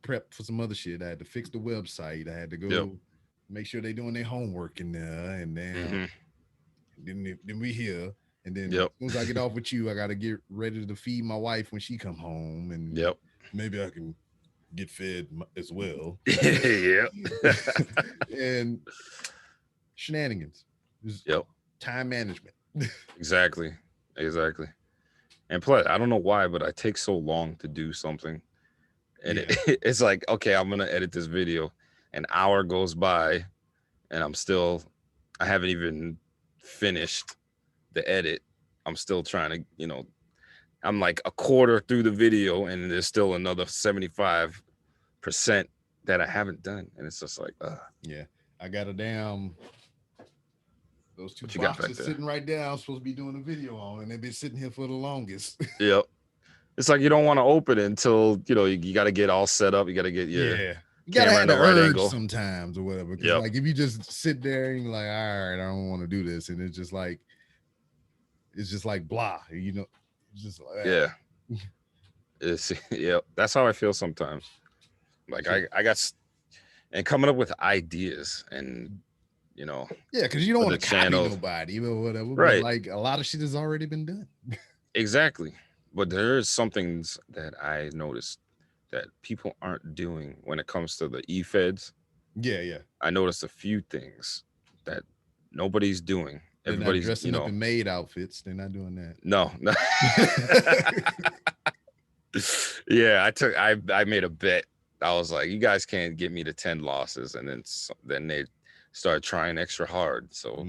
Speaker 2: prepped for some other shit. I had to fix the website. I had to go make sure they're doing their homework in there, and then then we here. And then as soon as I get off with you, I got to get ready to feed my wife when she come home, and maybe I can get fed as well. And shenanigans. Time management.
Speaker 1: Exactly. And plus, I don't know why, but I take so long to do something. And it's like, okay, I'm going to edit this video. An hour goes by and I haven't even finished the edit. I'm still trying to, I'm like a quarter through the video and there's still another 75% that I haven't done. And it's just like,
Speaker 2: yeah, I got a damn, those two
Speaker 1: you got
Speaker 2: boxes sitting right there. I'm supposed to be doing a video on, and they've been sitting here for the longest.
Speaker 1: Yep. It's like you don't want to open it until, you got to get all set up. You got to get your
Speaker 2: you gotta
Speaker 1: camera
Speaker 2: have
Speaker 1: in the
Speaker 2: the
Speaker 1: right
Speaker 2: urge
Speaker 1: angle
Speaker 2: sometimes or whatever. Because like if you just sit there and you're like, all right, I don't want to do this, and it's just like blah, it's just like
Speaker 1: It's that's how I feel sometimes. Like I got and coming up with ideas and
Speaker 2: because you don't want to copy
Speaker 1: channel
Speaker 2: nobody or whatever,
Speaker 1: right?
Speaker 2: But like a lot of shit has already been done.
Speaker 1: Exactly. But there's some things that I noticed that people aren't doing when it comes to the e-feds. I noticed a few things that nobody's doing.
Speaker 2: They're
Speaker 1: Everybody's
Speaker 2: not dressing up in maid outfits. They're not doing that.
Speaker 1: No. Yeah, I made a bet. I was like, you guys can't get me to 10 losses, and then they started trying extra hard. So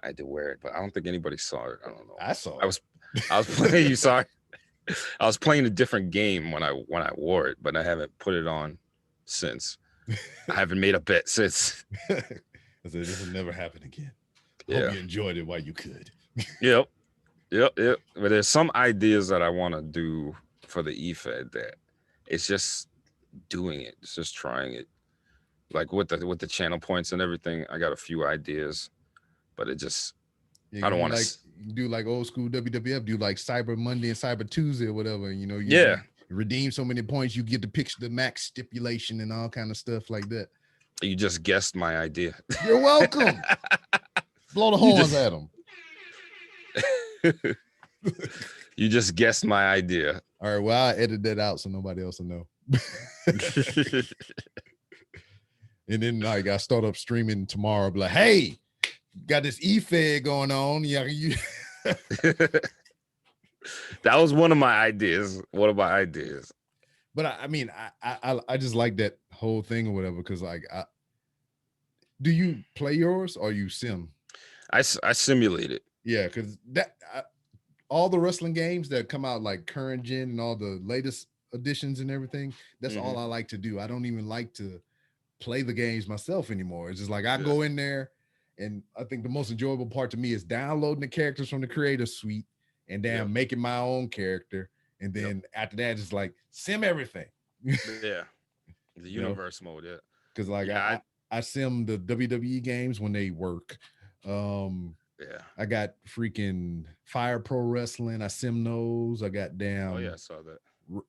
Speaker 1: I had to wear it, but I don't think anybody saw it. I don't know.
Speaker 2: I saw
Speaker 1: it. I was playing. You saw it? I was playing a different game when I wore it, but I haven't put it on since. I haven't made a bet since.
Speaker 2: I said this will never happen again. Hope you enjoyed it while you could.
Speaker 1: Yep. But there's some ideas that I want to do for the e-fed that it's just doing it. It's just trying it. Like with the channel points and everything, I got a few ideas, but it just I don't want to
Speaker 2: do like old school WWF, do like Cyber Monday and Cyber Tuesday or whatever. You redeem so many points, you get to pick the max stipulation and all kind of stuff like that.
Speaker 1: You just guessed my idea.
Speaker 2: You're welcome. Blow the horns at them.
Speaker 1: You just guessed my idea.
Speaker 2: All right, well, I edit that out so nobody else will know. And then like I start up streaming tomorrow, be like, hey, got this e-fed going on. Yeah,
Speaker 1: that was one of my ideas.
Speaker 2: But I mean, I just like that whole thing or whatever, because like, do you play yours or you sim?
Speaker 1: I simulate it.
Speaker 2: Yeah, because all the wrestling games that come out like current gen and all the latest editions and everything, that's all I like to do. I don't even like to play the games myself anymore. It's just like I go in there, and I think the most enjoyable part to me is downloading the characters from the creator suite and then making my own character. And then after that, just like sim everything.
Speaker 1: Yeah. The
Speaker 2: you know,
Speaker 1: universe mode. Yeah.
Speaker 2: because like
Speaker 1: Yeah.
Speaker 2: I sim the WWE games when they work. Um,
Speaker 1: Yeah.
Speaker 2: I got freaking Fire Pro Wrestling. I sim those. I got
Speaker 1: Oh yeah, I
Speaker 2: damn
Speaker 1: saw that.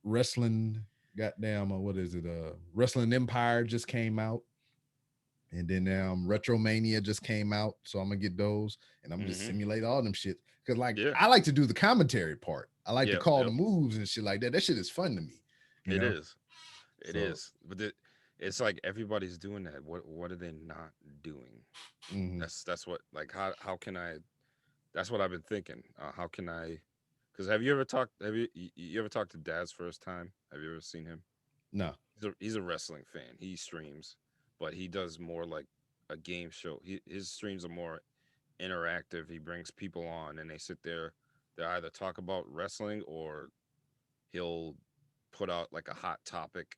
Speaker 2: wrestling. Goddamn, what is it? Wrestling Empire just came out, and then Retromania just came out. So I'm gonna get those, and I'm just
Speaker 1: Mm-hmm.
Speaker 2: simulate all them shit. Cause like
Speaker 1: Yeah.
Speaker 2: I like to do the commentary part. I like to
Speaker 1: Yep.
Speaker 2: call the
Speaker 1: Yep.
Speaker 2: moves and shit like that. That shit is fun to me, you
Speaker 1: It
Speaker 2: know.
Speaker 1: is. It
Speaker 2: So
Speaker 1: is. But it's like everybody's doing that. What are they not doing?
Speaker 2: mhm.
Speaker 1: That's what, like, how can I, that's what I've been thinking. How can I, because have you ever talked, you ever talked to Dad's First Time? Have you ever seen him?
Speaker 2: No,
Speaker 1: He's a wrestling fan. He streams, but he does more like a game show. His streams are more interactive. He brings people on and they sit there. They either talk about wrestling or he'll put out like a hot topic,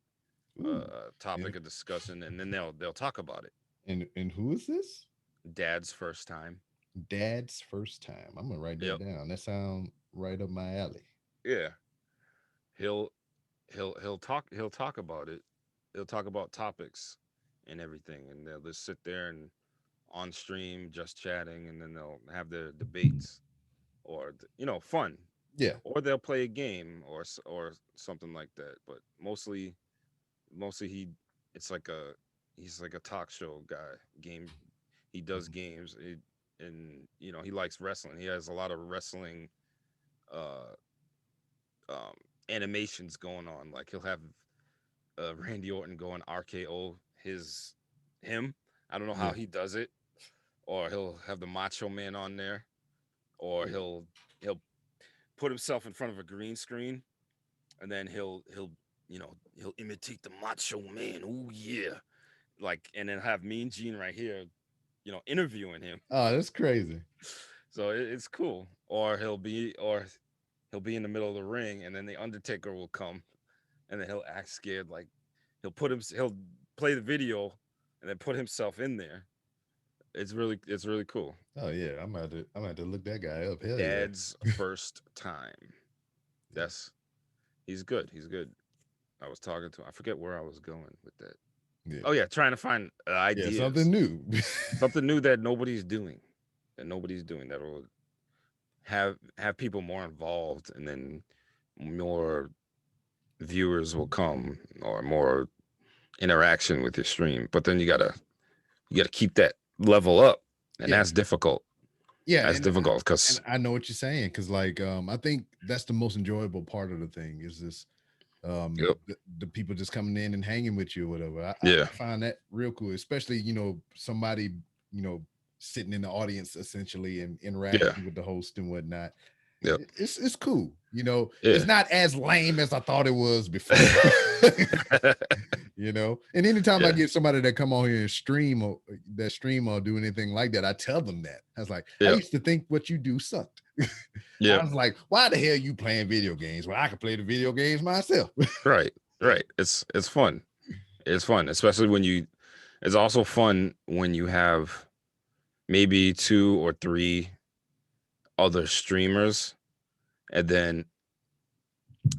Speaker 2: ooh,
Speaker 1: topic
Speaker 2: and
Speaker 1: of discussion, and then they'll talk about it.
Speaker 2: and who is this?
Speaker 1: Dad's First Time.
Speaker 2: Dad's First Time. I'm gonna write that
Speaker 1: Yep.
Speaker 2: down. That sound right up my alley.
Speaker 1: Yeah. He'll he'll talk about it. He'll talk about topics and everything, and they'll just sit there and on stream just chatting, and then they'll have their debates or fun,
Speaker 2: Yeah,
Speaker 1: or they'll play a game or something like that. But mostly it's like he's like a talk show guy. Game He does
Speaker 2: mhm.
Speaker 1: games. And he likes wrestling. He has a lot of wrestling uh um animations going on. Like he'll have Randy Orton going RKO him. I don't know how
Speaker 2: Yeah.
Speaker 1: he does it. Or he'll have the Macho Man on there, or
Speaker 2: Oh,
Speaker 1: he'll put himself in front of a green screen, and then he'll imitate the Macho Man. Oh yeah, like, and then have Mean Gene right here, interviewing him.
Speaker 2: oh, that's crazy.
Speaker 1: So it's cool. Or he'll be in the middle of the ring, and then the Undertaker will come, and then he'll act scared, like he'll play the video, and then put himself in there. It's really cool.
Speaker 2: Oh yeah, I'm gonna have to look that guy up. Hell yeah.
Speaker 1: Dad's First Time.
Speaker 2: Yeah.
Speaker 1: That's He's good. He's good. I was talking to him. I forget where I was going with that.
Speaker 2: Yeah.
Speaker 1: Oh yeah, trying to find
Speaker 2: Yeah,
Speaker 1: ideas,
Speaker 2: something new.
Speaker 1: something new that nobody's doing that will have people more involved, and then more viewers will come, or more interaction with your stream. But then you gotta keep that level up, and
Speaker 2: Yeah.
Speaker 1: that's difficult.
Speaker 2: Yeah,
Speaker 1: That's difficult
Speaker 2: and
Speaker 1: because
Speaker 2: I know what you're saying because like I think that's the most enjoyable part of the thing is this
Speaker 1: yep,
Speaker 2: the people just coming in and hanging with you or whatever.
Speaker 1: yeah,
Speaker 2: I find that real cool, especially somebody you know sitting in the audience essentially and
Speaker 1: yeah,
Speaker 2: interacting with the host and whatnot.
Speaker 1: yep,
Speaker 2: It's cool. It's
Speaker 1: yeah,
Speaker 2: not as lame as I thought it was before. And anytime I
Speaker 1: yeah,
Speaker 2: get somebody that come on here and stream or that stream or do anything like that, I tell them that. I was like, I
Speaker 1: yeah,
Speaker 2: used to think what you do sucked. I
Speaker 1: yeah.
Speaker 2: was like, why the hell you playing video games when I can play the video games myself?
Speaker 1: Right, right. It's fun. It's fun, especially when you. It's also fun when you have maybe two or three other streamers, and then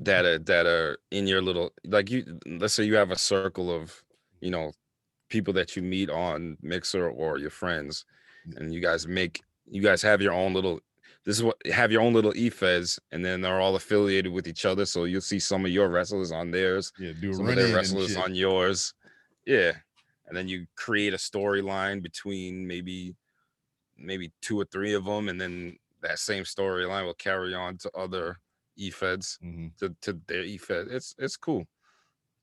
Speaker 1: that are in your little, like, you. Let's say you have a circle of you know people that you meet on Mixer or your friends, and you guys have your own little. This is what have your own little EFES, and then they're all affiliated with each other. So you'll see some of your wrestlers on theirs,
Speaker 2: Yeah, do a
Speaker 1: some of
Speaker 2: run
Speaker 1: their
Speaker 2: in and
Speaker 1: wrestlers
Speaker 2: shit.
Speaker 1: on yours. Yeah. And then you create a storyline between maybe two or three of them, and then that same storyline will carry on to other EFEDs,
Speaker 2: Hmm.
Speaker 1: to their EFED. It's cool.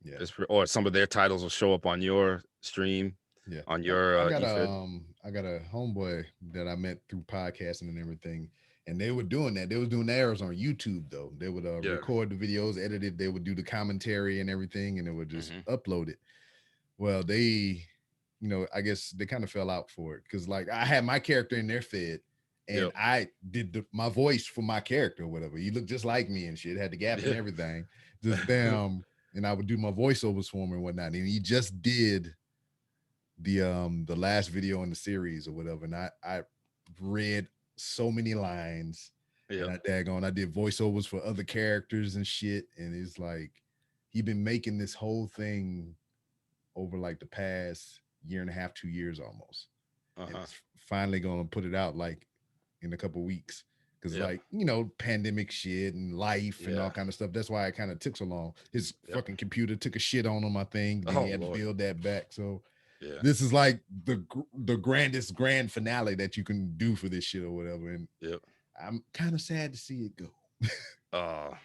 Speaker 2: Yeah,
Speaker 1: Or some of their titles will show up on your stream,
Speaker 2: yeah.
Speaker 1: on your EFED.
Speaker 2: I got a homeboy that I met through podcasting and everything, and they were doing that. They was doing theirs on YouTube though. They would
Speaker 1: Yeah.
Speaker 2: record the videos, edit it. They would do the commentary and everything, and they would just
Speaker 1: Hmm.
Speaker 2: upload it. Well, I guess they kind of fell out for it because like I had my character in their fed, and
Speaker 1: Yep.
Speaker 2: I did my voice for my character or whatever. He looked just like me and shit, had the gap and
Speaker 1: Yeah.
Speaker 2: everything. Just damn, and I would do my voiceovers for him and whatnot. And he just did the last video in the series or whatever, and I read so many lines, and
Speaker 1: Yep.
Speaker 2: I did voiceovers for other characters and shit, and it's like he been making this whole thing over like the past year and a half, 2 years almost, and
Speaker 1: Uh-huh.
Speaker 2: it's finally gonna put it out like in a couple weeks. Because
Speaker 1: Yep.
Speaker 2: like pandemic shit and life and all
Speaker 1: Yeah.
Speaker 2: kind of stuff. That's why it kind of took so long. His
Speaker 1: Yep.
Speaker 2: fucking computer took a shit on my thing. Then
Speaker 1: Oh
Speaker 2: he had to
Speaker 1: Lord.
Speaker 2: build that back. So
Speaker 1: Yeah.
Speaker 2: this is like the grandest grand finale that you can do for this shit or whatever. And
Speaker 1: Yep.
Speaker 2: I'm kind of sad to see it go.
Speaker 1: Uh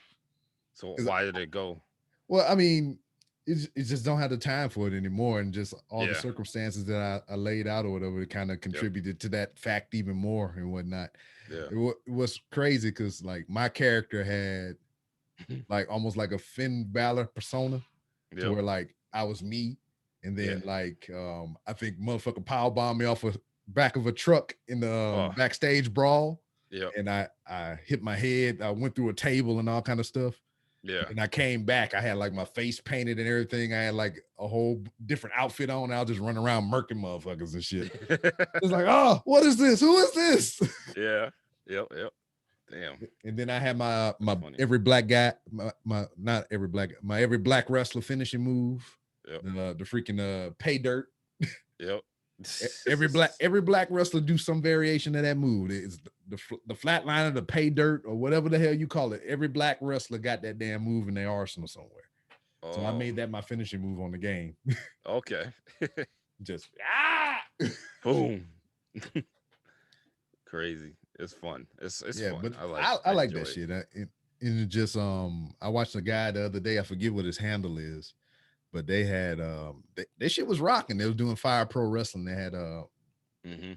Speaker 1: so
Speaker 2: 'Cause,
Speaker 1: why did it go?
Speaker 2: well, I mean, it just don't have the time for it anymore, and just all the
Speaker 1: Yeah.
Speaker 2: circumstances that I laid out or whatever kind of
Speaker 1: Yep.
Speaker 2: contributed to that fact even more and whatnot.
Speaker 1: Yeah.
Speaker 2: It was crazy because like my character had like almost like a Finn Balor persona to
Speaker 1: Yep.
Speaker 2: where like I was me, and
Speaker 1: Yeah.
Speaker 2: then like I think motherfucker power bombed me off a back of a truck in the
Speaker 1: Oh.
Speaker 2: backstage brawl,
Speaker 1: Yep.
Speaker 2: and I hit my head. I went through a table and all kind of stuff.
Speaker 1: Yeah.
Speaker 2: And I came back. I had like my face painted and everything. I had like a whole different outfit on. I was just running around murking motherfuckers and shit. It's like, oh, what is this? Who is this?
Speaker 1: Yeah. Yep. Yep. Damn.
Speaker 2: And then I had my
Speaker 1: That's funny.
Speaker 2: every black guy, my not every black, my every black wrestler finishing move,
Speaker 1: Yep.
Speaker 2: the freaking pay dirt.
Speaker 1: Yep.
Speaker 2: Every black wrestler do some variation of that move. It's the flatliner, the pay dirt, or whatever the hell you call it. Every black wrestler got that damn move in their arsenal somewhere. So I
Speaker 1: Oh,
Speaker 2: made that my finishing move on the game.
Speaker 1: okay.
Speaker 2: Just
Speaker 1: Boom. Crazy. It's fun. It's
Speaker 2: yeah,
Speaker 1: fun.
Speaker 2: but
Speaker 1: I
Speaker 2: I
Speaker 1: I
Speaker 2: like
Speaker 1: enjoy
Speaker 2: that
Speaker 1: it.
Speaker 2: shit. And it just I watched a guy the other day. I forget what his handle is, but they had they shit was rocking. They was doing Fire Pro Wrestling. They had
Speaker 1: Mm-hmm.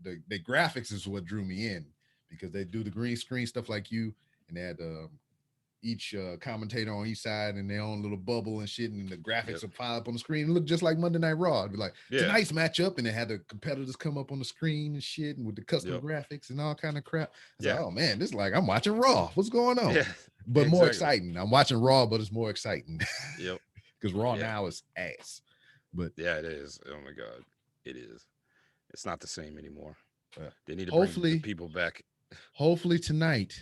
Speaker 2: they, the graphics is what drew me in because they do the green screen stuff like you, and they had each commentator on each side in their own little bubble and shit, and the graphics
Speaker 1: Yep.
Speaker 2: would pile up on the screen. It looked just like Monday Night Raw. It'd be like
Speaker 1: Yeah.
Speaker 2: tonight's matchup, and it had the competitors come up on the screen and shit, and with the custom
Speaker 1: Yep.
Speaker 2: graphics and all kind of crap. I was like,
Speaker 1: Yeah.
Speaker 2: oh man, this is like I'm watching Raw. What's going on?
Speaker 1: Yeah.
Speaker 2: But more
Speaker 1: Exactly.
Speaker 2: exciting. I'm watching Raw, but it's more exciting
Speaker 1: Yep.
Speaker 2: because Raw
Speaker 1: Yeah.
Speaker 2: now is ass. But
Speaker 1: Yeah, it is. Oh my God. It is. It's not the same anymore.
Speaker 2: uh,
Speaker 1: They need to bring the
Speaker 2: hopefully,
Speaker 1: people back.
Speaker 2: hopefully tonight,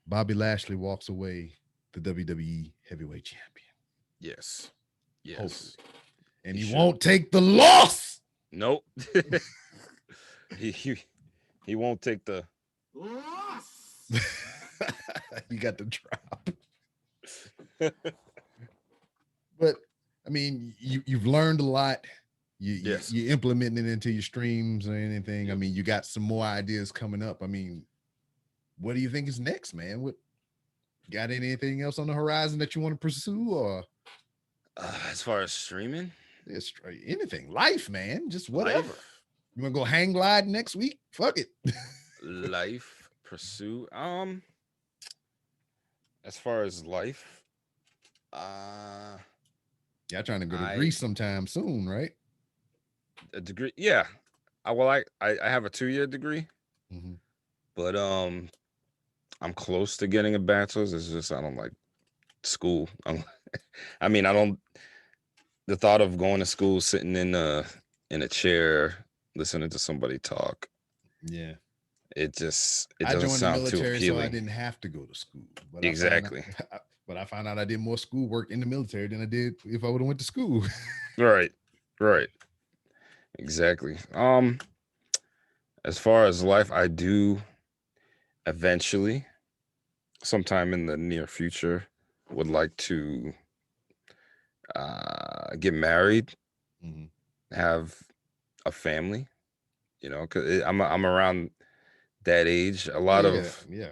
Speaker 2: Bobby Lashley walks away the WWE Heavyweight Champion.
Speaker 1: Yes.
Speaker 2: Hopefully,
Speaker 1: Yes.
Speaker 2: and
Speaker 1: He
Speaker 2: he
Speaker 1: should.
Speaker 2: won't take the loss.
Speaker 1: Nope. he, he he won't take the
Speaker 2: You got the drop. But I mean, you've learned a lot.
Speaker 1: Yes.
Speaker 2: You implementing it into your streams or anything. I
Speaker 1: Yep.
Speaker 2: mean, you got some more ideas coming up. I mean, what do you think is next, man? What got anything else on the horizon that you want to pursue, or
Speaker 1: As far as streaming,
Speaker 2: just anything? Life, man, just whatever.
Speaker 1: life,
Speaker 2: You want to go hang glide next week? Fuck it.
Speaker 1: life, pursue. As far as life,
Speaker 2: Y'all trying to go to
Speaker 1: I
Speaker 2: Greece sometime soon, right?
Speaker 1: a degree. Yeah. I have a 2 year degree,
Speaker 2: Mhm.
Speaker 1: but I'm close to getting a bachelor's. It's just I don't like school. I mean, I don't. The thought of going to school, sitting in a chair, listening to somebody talk,
Speaker 2: Yeah.
Speaker 1: it
Speaker 2: I
Speaker 1: doesn't
Speaker 2: joined the
Speaker 1: sound too
Speaker 2: military, so I
Speaker 1: appealing.
Speaker 2: didn't have to go to school. But
Speaker 1: Exactly.
Speaker 2: I found out I did more schoolwork in the military than I did if I would have went to school.
Speaker 1: Right. Right. Exactly. As far as life, I do eventually, sometime in the near future, would like to get married,
Speaker 2: Mhm.
Speaker 1: have a family. Because I'm around that age. A
Speaker 2: Oh
Speaker 1: lot
Speaker 2: yeah,
Speaker 1: of
Speaker 2: yeah.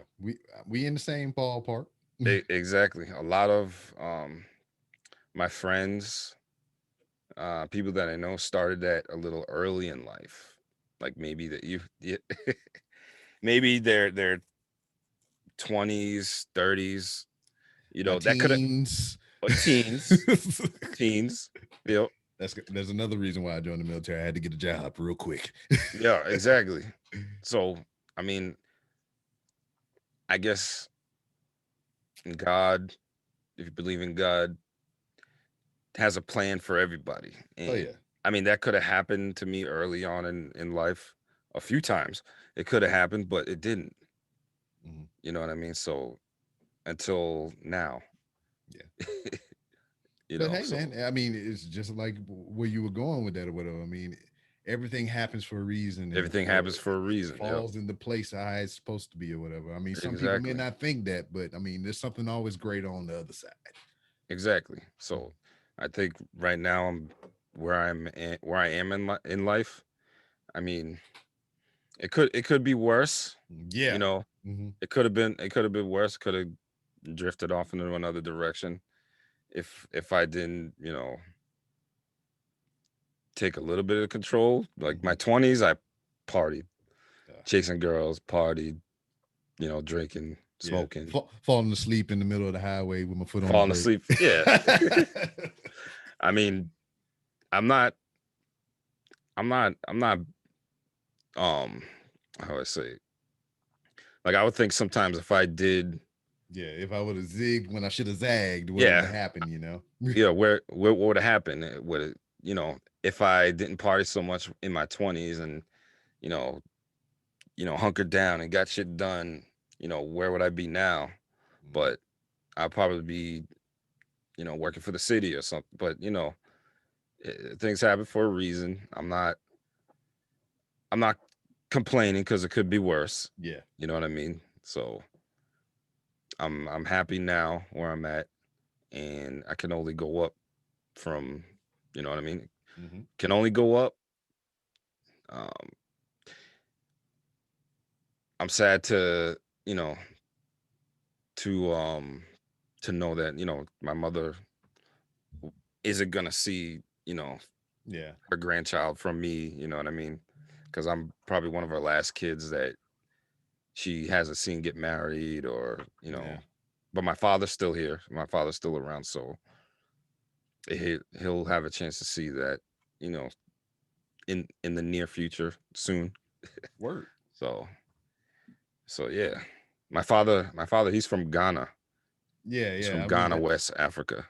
Speaker 2: We in the same ballpark.
Speaker 1: exactly. A lot of my friends, people that I know, started that a little early in life. Like maybe that you maybe their 20s, 30s.
Speaker 2: My
Speaker 1: That could have
Speaker 2: teens.
Speaker 1: teens, teens. Yep.
Speaker 2: There's another reason why I joined the military. I had to get a job real quick.
Speaker 1: Yeah, exactly. So, I mean, I guess God, if you believe in God, has a plan for everybody.
Speaker 2: Oh
Speaker 1: And
Speaker 2: yeah.
Speaker 1: I mean, that could have happened to me early on in life a few times. It could have happened, but it didn't.
Speaker 2: Mhm.
Speaker 1: You know what I mean? So until now,
Speaker 2: Yeah. But hey,
Speaker 1: So
Speaker 2: man, I mean, it's just like where you were going with that or whatever. I mean, everything happens for a reason, and
Speaker 1: everything happens for a
Speaker 2: it
Speaker 1: reason. Yep.
Speaker 2: falls into place how it's supposed to be or whatever. I mean, some people may
Speaker 1: Exactly.
Speaker 2: not think that, but I mean, there's something always great on the other side.
Speaker 1: Exactly. So I think right now I'm where I am in life. I mean, it could be worse. You
Speaker 2: Yeah.
Speaker 1: know,
Speaker 2: Hmm.
Speaker 1: it could have been worse. Could have drifted off into another direction if I didn't, take a little bit of control. Like
Speaker 2: Hmm.
Speaker 1: my 20s, I partied,
Speaker 2: Uh,
Speaker 1: chasing girls, partied, drinking,
Speaker 2: yeah.
Speaker 1: smoking,
Speaker 2: Falling asleep in the middle of the highway with my foot on the
Speaker 1: falling
Speaker 2: brake.
Speaker 1: asleep. Yeah. I mean, I'm not I'm not um how do I say it? Like I would think sometimes if I did,
Speaker 2: Yeah. If I would have zigged when I should have zagged, what would have
Speaker 1: yeah,
Speaker 2: happened? You know.
Speaker 1: yeah, where what would have happened? It would, if I didn't party so much in my 20s and, you know, hunkered down and got shit done, where would I be now? But I'd probably be, working for the city or something. But, things happen for a reason. I'm not complaining because it could be worse.
Speaker 2: Yeah.
Speaker 1: You know what I mean? So I'm happy now where I'm at, and I can only go up from, you know what I mean?
Speaker 2: Hmm.
Speaker 1: Can only go up. Um, I'm sad you know, to to know that, my mother isn't gonna see,
Speaker 2: Yeah.
Speaker 1: her grandchild from me, you know what I mean? Because I'm probably one of her last kids that she hasn't seen get married or,
Speaker 2: Yeah.
Speaker 1: but my father's still here. My father's still around, so he'll have a chance to see that, you know, in the near future soon.
Speaker 2: Word.
Speaker 1: So yeah. My father, he's from Ghana.
Speaker 2: Yeah.
Speaker 1: He's
Speaker 2: Yeah.
Speaker 1: from
Speaker 2: I mean,
Speaker 1: Ghana, West Africa.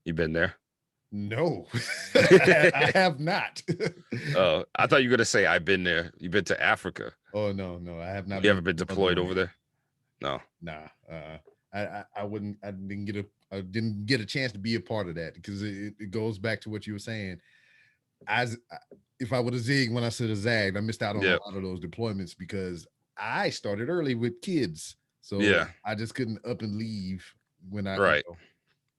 Speaker 1: You been there?
Speaker 2: no, I have not.
Speaker 1: I thought you were gonna say I've been there. You've been to Africa.
Speaker 2: Oh no, no, I have not
Speaker 1: You
Speaker 2: been
Speaker 1: ever
Speaker 2: to
Speaker 1: been
Speaker 2: the
Speaker 1: deployed over
Speaker 2: motherland.
Speaker 1: there? No.
Speaker 2: Nah, I wouldn't. I didn't get a chance to be a part of that because it goes back to what you were saying. If I would have zigged when I should have zagged, I missed out on a
Speaker 1: Yep.
Speaker 2: lot of those deployments because I started early with kids, so
Speaker 1: Yeah.
Speaker 2: I just couldn't up and leave when
Speaker 1: Right.
Speaker 2: so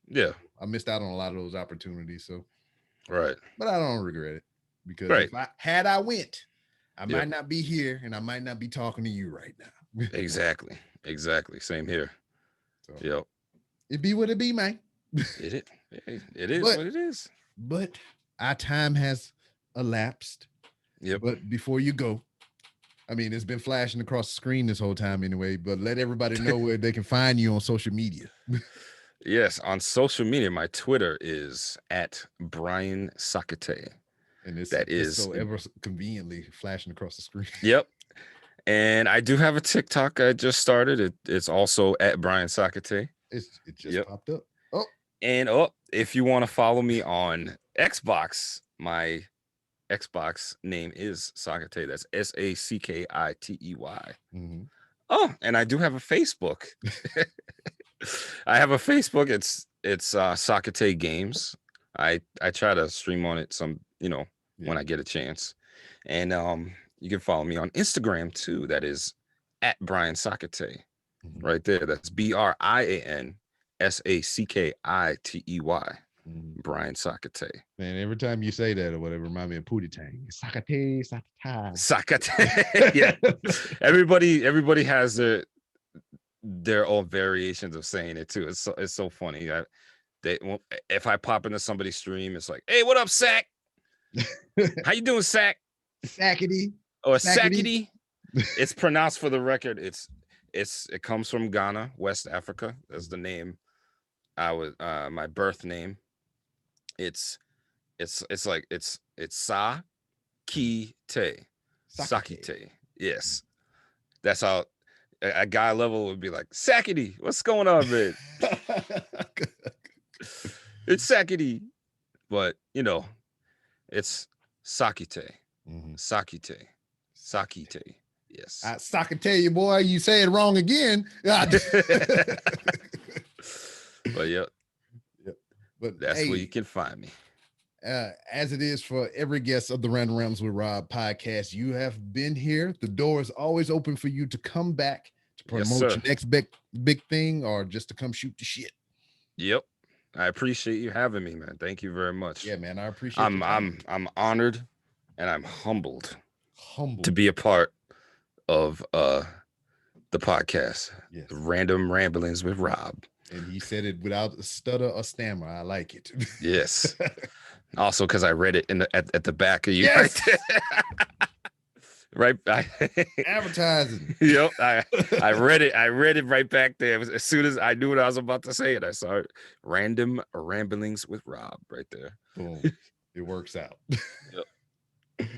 Speaker 1: Yeah.
Speaker 2: I missed out on a lot of those opportunities. So,
Speaker 1: Right.
Speaker 2: but I don't regret it because
Speaker 1: Right.
Speaker 2: if I went, I
Speaker 1: Yep.
Speaker 2: might not be here and I might not be talking to you right now.
Speaker 1: Exactly. Exactly. Same here.
Speaker 2: So
Speaker 1: Yep.
Speaker 2: it be what it be, man.
Speaker 1: It is
Speaker 2: but
Speaker 1: what it is.
Speaker 2: but our time has elapsed.
Speaker 1: Yep.
Speaker 2: But before you go, I mean, it's been flashing across the screen this whole time anyway. But let everybody know where they can find you on social media.
Speaker 1: Yes. On social media, my Twitter is at Brian SACKITEY.
Speaker 2: And it's
Speaker 1: That
Speaker 2: just
Speaker 1: is,
Speaker 2: so ever conveniently flashing across the screen.
Speaker 1: yep. And I do have a TikTok I just started. It's also at Brian SACKITEY.
Speaker 2: It just
Speaker 1: Yep.
Speaker 2: popped up. Oh,
Speaker 1: And if you want to follow me on Xbox, my Xbox name is SACKITEY. That's SACKITEY.
Speaker 2: mhm.
Speaker 1: Oh, and I do have a Facebook. I have a Facebook. It's SACKITEY Games. I try to stream on it when
Speaker 2: Yeah.
Speaker 1: I get a chance. And you can follow me on Instagram too. That is at Brian SACKITEY.
Speaker 2: Mhm.
Speaker 1: Right there. That's BRIAN SACKITEY.
Speaker 2: Mhm.
Speaker 1: Brian SACKITEY.
Speaker 2: Man, every time you say that or whatever, remind me of Pootie Tang. Sakate, sakata.
Speaker 1: SACKITEY. Yeah. Everybody has their own variations of saying it too. It's so funny. If I pop into somebody's stream, it's like, hey, what up, Sack? How you doing, Sack?
Speaker 2: Sackety,
Speaker 1: Or
Speaker 2: sackety.
Speaker 1: Sackity? It's pronounced, for the record. It comes from Ghana, West Africa. That's the name. My birth name. It's like it's Sa Ki Te.
Speaker 2: Sakate.
Speaker 1: Sakite. Yes. That's how a guy level would be like, Sackity, what's going on, man? It's Sackity. But it's Sakite.
Speaker 2: Mhm.
Speaker 1: Sakite. Sakite. Yes.
Speaker 2: I Sakate you, boy. You say it wrong again.
Speaker 1: But yeah.
Speaker 2: Yep. But
Speaker 1: That's where you
Speaker 2: hey,
Speaker 1: can find me.
Speaker 2: as it is for every guest of the Random Realms with Rob podcast, you have been here. The door is always open for you to come back to
Speaker 1: Yes,
Speaker 2: promote
Speaker 1: sir.
Speaker 2: your next big thing or just to come shoot the shit.
Speaker 1: Yep. I appreciate you having me, man. Thank you very much.
Speaker 2: Yeah, man, I appreciate
Speaker 1: I'm
Speaker 2: your time.
Speaker 1: I'm I'm honored and I'm humbled to
Speaker 2: Humble.
Speaker 1: be a part of the podcast,
Speaker 2: Yes.
Speaker 1: Random Ramblings with Rob.
Speaker 2: And he said it without a stutter or stammer. I like it.
Speaker 1: Yes. Also, because I read it at the back of you right
Speaker 2: Yes.
Speaker 1: there. Right.
Speaker 2: Advertising.
Speaker 1: Yep. I read it. I read it right back there. As soon as I knew what I was about to say, and I saw it. Random Ramblings with Rob right there.
Speaker 2: Boom. It works out.
Speaker 1: Yep.